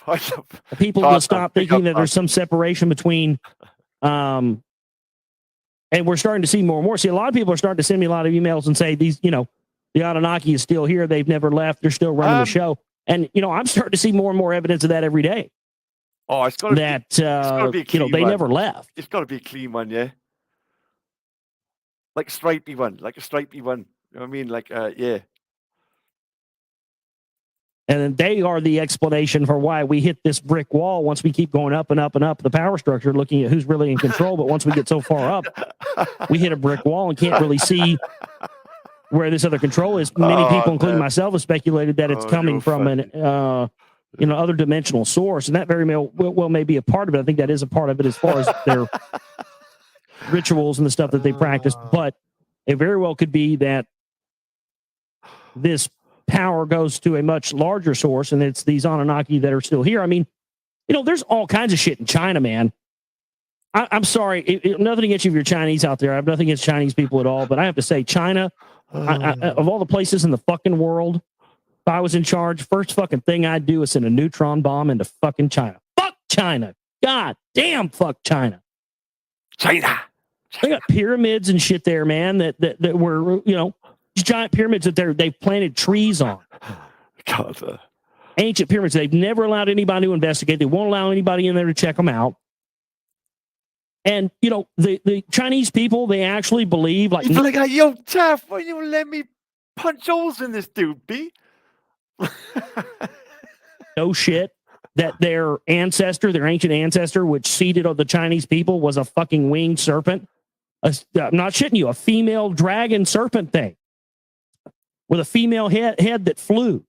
People to stop thinking that there's some separation between, and we're starting to see more and more. See, a lot of people are starting to send me a lot of emails and say the Anunnaki is still here. They've never left. They're still running the show. And, I'm starting to see more and more evidence of that every day. Oh, it's got to be a clean they one. never left. It's got to be a clean one, yeah? Like a stripy one. You know what I mean? Yeah. And they are the explanation for why we hit this brick wall once we keep going up and up and up the power structure, looking at who's really in control. But once we get so far up, we hit a brick wall and can't really see where this other control is. Many people, including myself, have speculated that it's coming from an other dimensional source, and that very well may be a part of it. I think that is a part of it as far as their rituals and the stuff that they practice. But it very well could be that this power goes to a much larger source, and it's these Anunnaki that are still here. I mean, there's all kinds of shit in China, man. I'm sorry, nothing against you if you're Chinese out there. I have nothing against Chinese people at all, but I have to say, China, of all the places in the fucking world, if I was in charge, first fucking thing I'd do is send a neutron bomb into fucking China. Fuck China. God damn, fuck China. China. They got pyramids and shit there, man, that were, giant pyramids that they've planted trees on. God, ancient pyramids. They've never allowed anybody to investigate. They won't allow anybody in there to check them out. And, the Chinese people, they actually believe yo, Taff, why you let me punch holes in this dude, B? No shit, that their ancient ancestor, which seeded the Chinese people, was a fucking winged serpent. I'm not shitting you, a female dragon serpent thing with a female head that flew.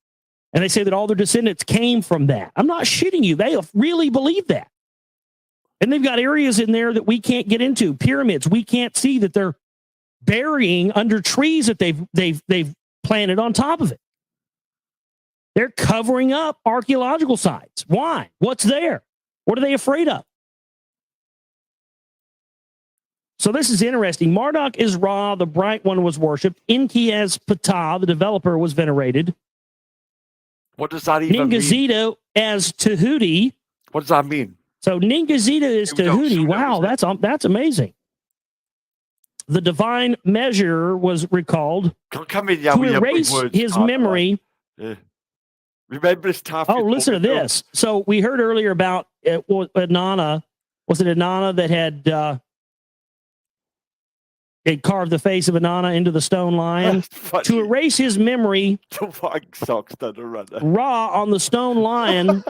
And they say that all their descendants came from that. I'm not shitting you. They really believe that. And they've got areas in there that we can't get into. Pyramids, we can't see that they're burying under trees that they've planted on top of it. They're covering up archaeological sites. Why? What's there? What are they afraid of? So this is interesting. Marduk is Ra, the Bright One was worshipped. Enki as Ptah, the developer, was venerated. What does that even mean? Ningazito as Tahuti. What does that mean? So Ningazita is Pseudo Tahuti. Wow, is it? that's amazing. The divine measure was recalled Come in here to with your big erase words, his Carter. memory. Yeah. Remember this time. Oh, listen to this. So we heard earlier about Inanna. Was it Inanna that had carved the face of Inanna into the stone lion? To erase his memory, Ra on the stone lion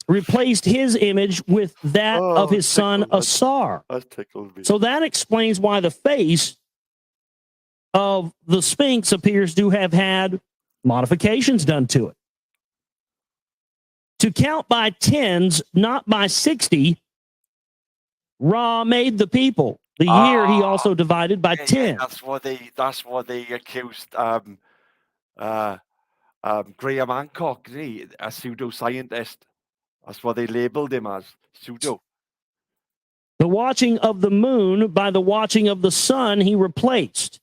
replaced his image with that of his son Asar. That tickled me. So that explains why the face of the Sphinx appears to have had modifications done to it. To count by tens, not by 60, Ra made the people. The year he also divided by 10. Yeah, that's what they accused Graham Hancock, isn't he? A pseudoscientist. That's what they labeled him as, pseudo. The watching of the moon by the watching of the sun he replaced.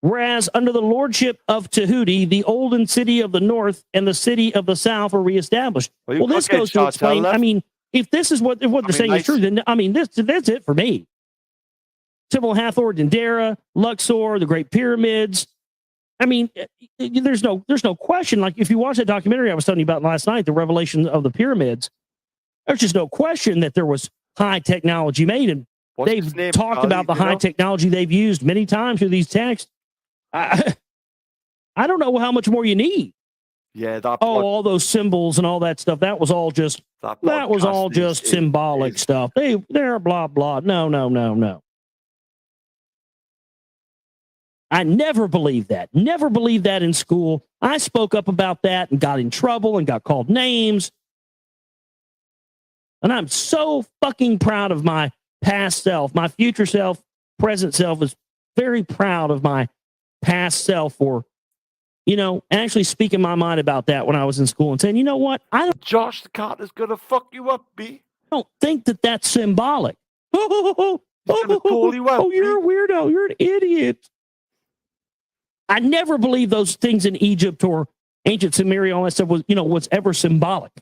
Whereas under the lordship of Tahuti, the olden city of the north and the city of the south were reestablished. Well, this goes to explain, I mean, if this is what they're saying is true, then, I mean, that's it for me. Temple Hathor, Dendera, Luxor, the Great Pyramids. I mean, there's no question. Like, if you watch that documentary I was telling you about last night, the revelation of the pyramids, there's just no question that there was high technology made. And they've talked about the high technology they've used many times through these texts. I don't know how much more you need. Yeah, all those symbols and all that stuff. That was all just symbolic stuff. They're blah blah. No. I never believed that. Never believed that in school. I spoke up about that and got in trouble and got called names. And I'm so fucking proud of my past self. My future self, present self is very proud of my past self for, actually speaking my mind about that when I was in school and saying, you know what? Josh the Carter's going to fuck you up, B. I don't think that that's symbolic. Oh, you're a weirdo. You're an idiot. I never believed those things in Egypt or ancient Sumeria, all that stuff was ever symbolic.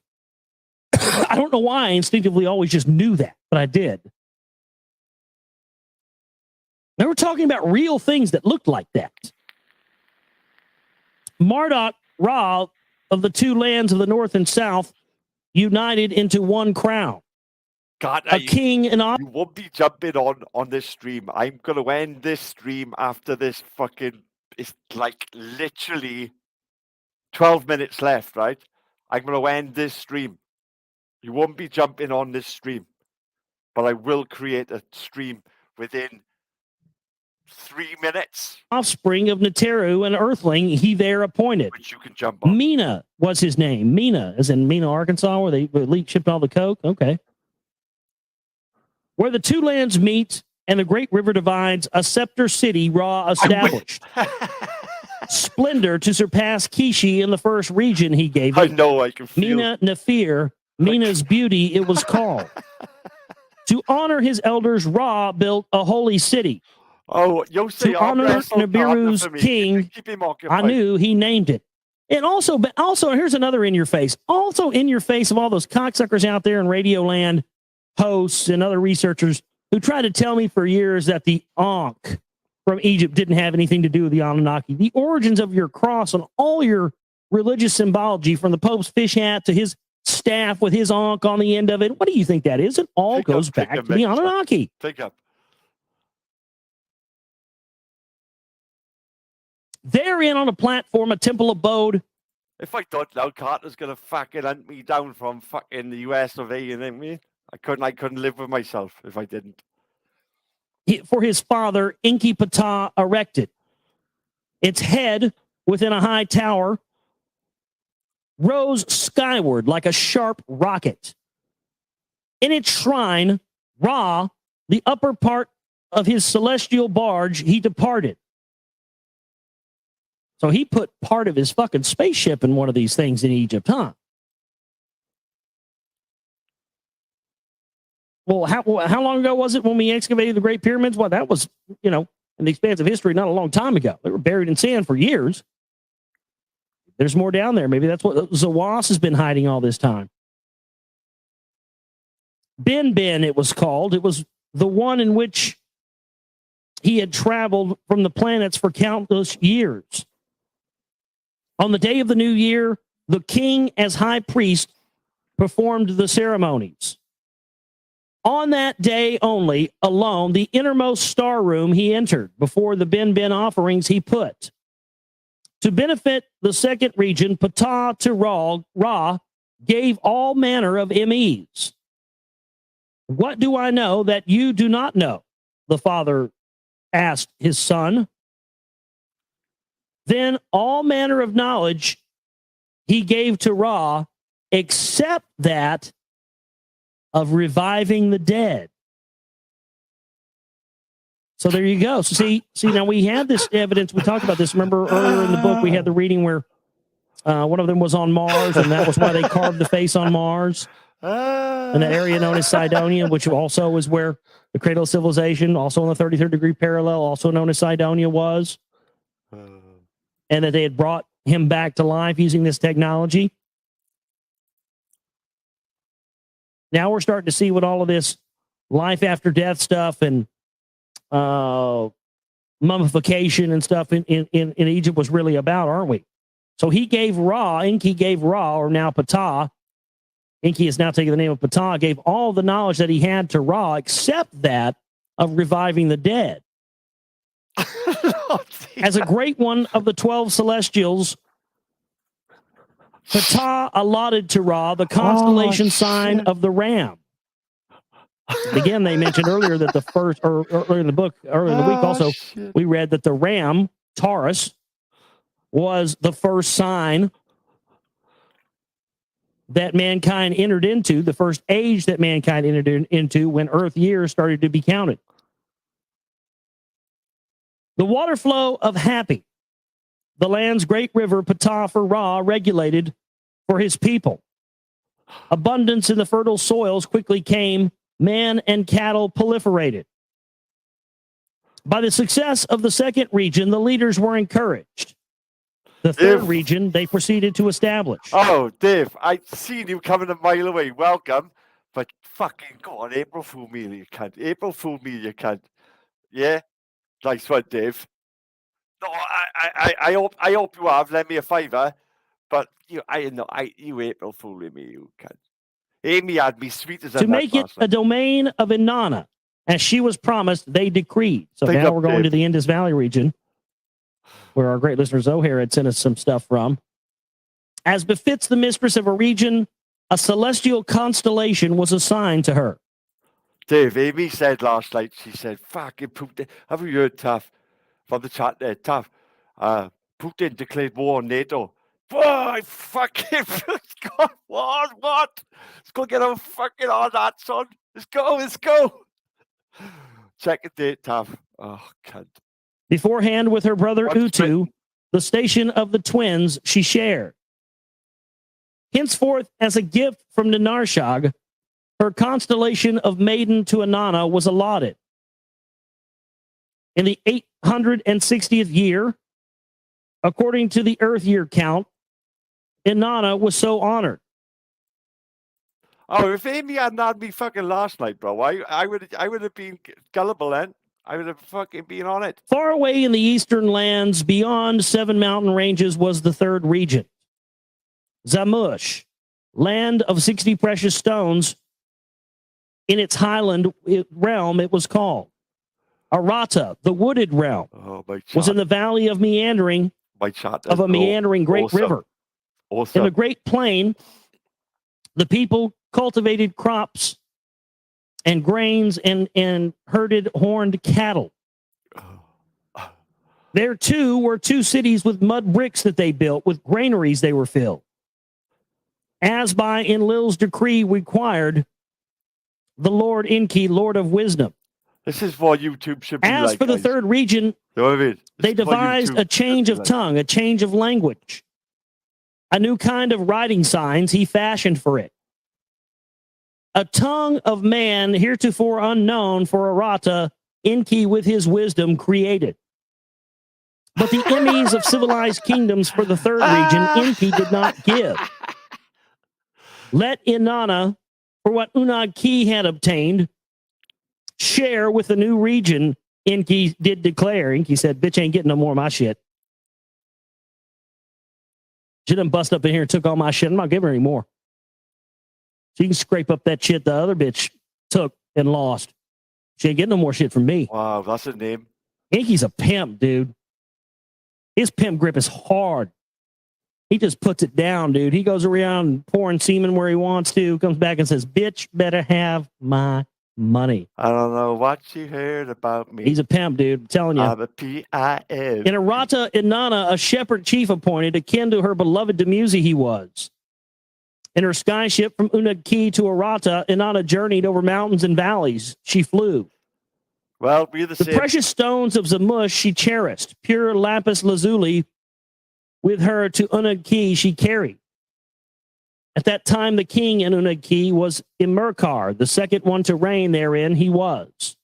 I don't know why I instinctively always just knew that, but I did. They were talking about real things that looked like that. Marduk, Ra, of the two lands of the north and south, united into one crown. God, king and you won't be jumping on this stream. I'm going to end this stream after this fucking... It's like literally 12 minutes left, right? I'm going to end this stream. You won't be jumping on this stream, but I will create a stream within 3 minutes. Offspring of Nibiru, an earthling, he there appointed. Which you can jump on. Mina was his name. Mina, as in Mina, Arkansas, where they shipped all the coke. Okay. Where the two lands meet and the great river divides, a scepter city Ra established. Splendor to surpass Kishi in the first region he gave it. I know, I can feel. Mina Nephir, Mina's beauty, it was called. To honor his elders, Ra built a holy city. Oh, to honor Nibiru's king, Anu, he named it. And also, here's another in your face. Also in your face of all those cocksuckers out there in Radio Land, hosts and other researchers who tried to tell me for years that the Ankh from Egypt didn't have anything to do with the Anunnaki. The origins of your cross and all your religious symbology, from the Pope's fish hat to his staff with his Ankh on the end of it, what do you think that is? It all goes back to the Anunnaki. Think up. Therein on a platform, a temple abode. If I thought now Carter's gonna fucking hunt me down from fucking the US of A, and me, I couldn't live with myself if I didn't. For his father, Enki Ptah erected. Its head within a high tower rose skyward like a sharp rocket. In its shrine, Ra, the upper part of his celestial barge, he departed. So he put part of his fucking spaceship in one of these things in Egypt, huh? Well, how long ago was it when we excavated the Great Pyramids? Well, that was, in the expanse of history, not a long time ago. They were buried in sand for years. There's more down there. Maybe that's what Zawas has been hiding all this time. Bin Bin, it was called. It was the one in which he had traveled from the planets for countless years. On the day of the new year, the king, as high priest, performed the ceremonies. On that day only, alone, the innermost star room he entered before the Bin Bin offerings he put. To benefit the second region, Ptah to Ra gave all manner of MEs. What do I know that you do not know? The father asked his son. Then all manner of knowledge he gave to Ra, except that of reviving the dead. So there you go. So see, now we have this evidence. We talked about this. Remember earlier in the book, we had the reading where one of them was on Mars, and that was why they carved the face on Mars. In that area known as Cydonia, which also is where the cradle of civilization, also on the 33rd degree parallel, also known as Cydonia, was. And that they had brought him back to life using this technology. Now we're starting to see what all of this life after death stuff and mummification and stuff in Egypt was really about, aren't we? So he gave Ra, Enki gave Ra, or now Ptah, Enki is now taking the name of Ptah, gave all the knowledge that he had to Ra, except that of reviving the dead. As a great one of the 12 celestials, Ptah allotted to Ra the constellation sign of the Ram. Again, they mentioned earlier that the first, or earlier in the book, earlier in the week also, we read that the Ram, Taurus, was the first sign that mankind entered into, the first age that mankind entered into when Earth years started to be counted. The water flow of Happy, the land's great river, Ptah for Ra, regulated for his people. Abundance in the fertile soils quickly came, man and cattle proliferated. By the success of the second region, the leaders were encouraged. The third region, they proceeded to establish. Oh, Dave, I seen you coming a mile away. Welcome. But fucking go on, April Fool me, you cunt. April Fool me, you cunt. Yeah? Nice one, Dave. No, I hope you have. Lend me a fiver. But you April fooling me, you cunt. Amy had me sweet as a To make it a domain of Inanna, as she was promised, they decreed. So Take now up, we're going Dave. to the Indus Valley region, where our great listener Zohair had sent us some stuff from. As befits the mistress of a region, a celestial constellation was assigned to her. Dave, Amy said last night, she said, fucking Putin. Have you heard, Taff, from the chat there, Taff? Putin declared war on NATO. Boy, fucking, God, what? Let's go get our fucking on that, son. Let's go. Check a date, Taff. Oh, cunt. Beforehand, with her brother Utu, the station of the twins she shared. Henceforth, as a gift from Ninarshag, her constellation of maiden to Inanna was allotted. In the 860th year, according to the Earth year count, Inanna was so honored. Oh, if Amy hadn't had me fucking last night, bro, I would have been gullible then. I would have fucking been on it. Far away in the eastern lands, beyond 7 mountain ranges, was the third region. Zamush, land of 60 precious stones. In its highland realm, it was called. Arata, the wooded realm, was in the valley of meandering of a meandering great river. Awesome. In the great plain, the people cultivated crops and grains and herded horned cattle. There, too, were 2 cities with mud bricks that they built, with granaries they were filled. As by Enlil's decree required, the Lord Enki, Lord of Wisdom. This is what YouTube should be As like, for the guys. third region, You know what I mean? they devised a change of tongue, a change of language. A new kind of writing signs he fashioned for it. A tongue of man heretofore unknown for Arata, Enki with his wisdom created. But the emis of civilized kingdoms for the third region, Enki did not give. Let Inanna for what Annunaki had obtained, share with the new region, Enki did declare. Enki said, bitch ain't getting no more of my shit. She done bust up in here and took all my shit. I'm not giving her any more. She can scrape up that shit the other bitch took and lost. She ain't getting no more shit from me. Wow, that's a name. Enki's a pimp, dude. His pimp grip is hard. He just puts it down, dude. He goes around pouring semen where he wants to, comes back and says, bitch, better have my money. I don't know what you heard about me. He's a pimp, dude. I'm telling you. I'm a P.I.M. In Arata Inanna, a shepherd chief appointed, akin to her beloved Dumuzi he was. In her skyship from Annunaki to Arata, Inanna journeyed over mountains and valleys. She flew. Well, we're the The same. precious stones of Zamush she cherished. Pure lapis lazuli with her to Annunaki she carried. At that time, the king in Annunaki was Imerkar, the second one to reign therein he was.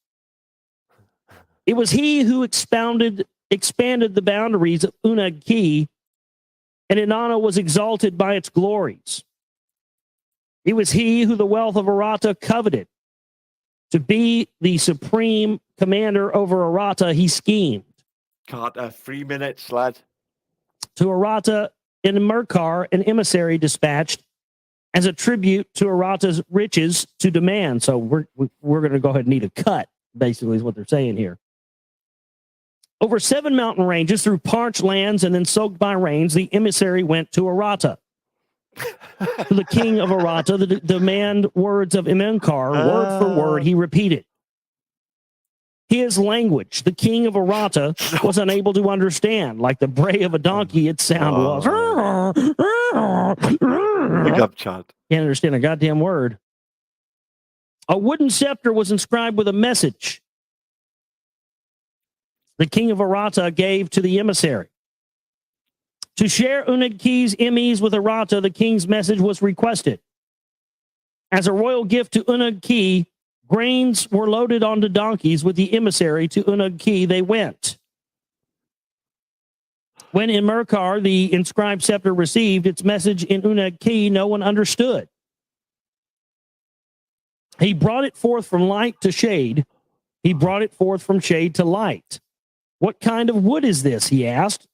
It was he who expanded the boundaries of Annunaki, and Inanna was exalted by its glories. It was he who the wealth of Arata coveted. To be the supreme commander over Arata, he schemed. Carter, 3 minutes, lad. To Arata in Merkar, an emissary dispatched as a tribute to Arata's riches to demand. So we're going to go ahead and need a cut, basically, is what they're saying here. Over 7 mountain ranges through parched lands and then soaked by rains, the emissary went to Arata. To the king of Arata, the demand words of Imenkar, word for word, he repeated. His language, the king of Arata, was unable to understand. Like the bray of a donkey, its sound was. Look up, Chad. Can't understand a goddamn word. A wooden scepter was inscribed with a message the king of Arata gave to the emissary. To share Annunaki's emise with Arata, the king's message was requested. As a royal gift to Annunaki, grains were loaded onto donkeys with the emissary to Annunaki. They went. When in Merkar, the inscribed scepter received its message in Annunaki, no one understood. He brought it forth from light to shade. He brought it forth from shade to light. What kind of wood is this? He asked.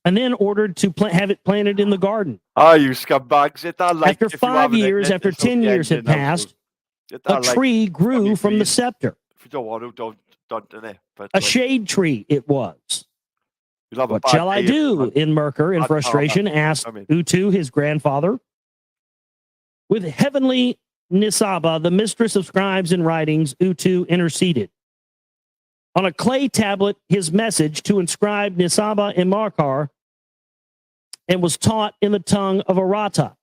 And then ordered to have it planted in the garden. Oh, you scumbags. Hit that like After 5 years, after 10 years had passed, a tree grew from the scepter. If you don't want to, don't do it. But A shade tree it was. you'll have a What bad shall I day do? if- In Merkur, in bad frustration, karma. asked I mean- Utu, his grandfather. With heavenly Nisaba, the mistress of scribes and writings, Utu interceded. On a clay tablet, his message to inscribe Nisaba in Markar, and was taught in the tongue of Arata.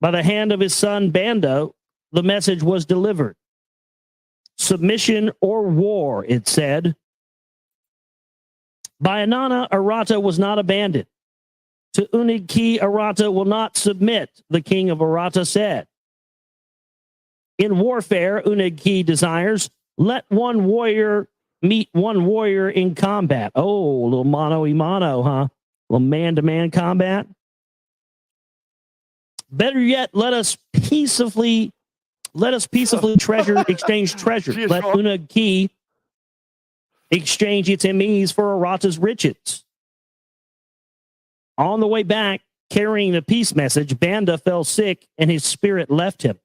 By the hand of his son Banda, the message was delivered. Submission or war, it said. By Inanna, Arata was not abandoned. To Annunaki, Arata will not submit, the king of Arata said. In warfare, Annunaki desires, let one warrior meet one warrior in combat. Oh, a little mano-a-mano, huh? A little man-to-man combat. Better yet, let us peacefully exchange treasure. Jeez, Let Rob. Annunaki exchange its emise for Arata's riches. On the way back, carrying the peace message, Banda fell sick and his spirit left him.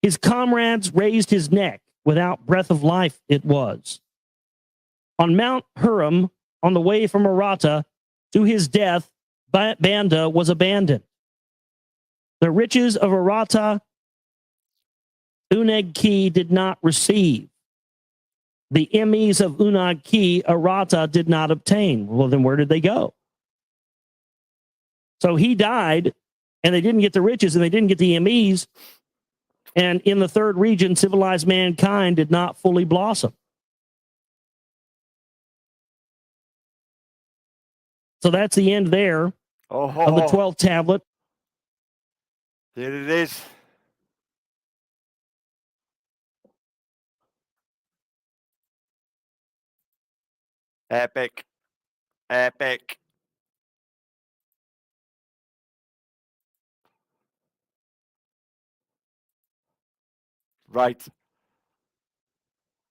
His comrades raised his neck. Without breath of life, it was. On Mount Huram, on the way from Arata to his death, Banda was abandoned. The riches of Arata, Annunaki did not receive. The emise of Annunaki, Arata did not obtain. Well, then where did they go? So he died, and they didn't get the riches, and they didn't get the emise. And in the third region, civilized mankind did not fully blossom. So that's the end there of the 12th tablet. There it is. Epic. Epic. Right.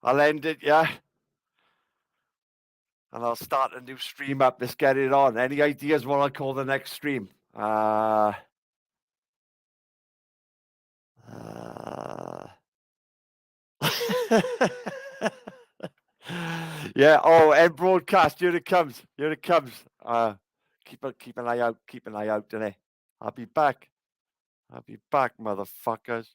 I'll end it, yeah? And I'll start a new stream up. Let's get it on. Any ideas what I'll call the next stream? Yeah. Oh, end broadcast. Here it comes. Here it comes. Keep an eye out. Keep an eye out today. I'll be back. I'll be back, motherfuckers.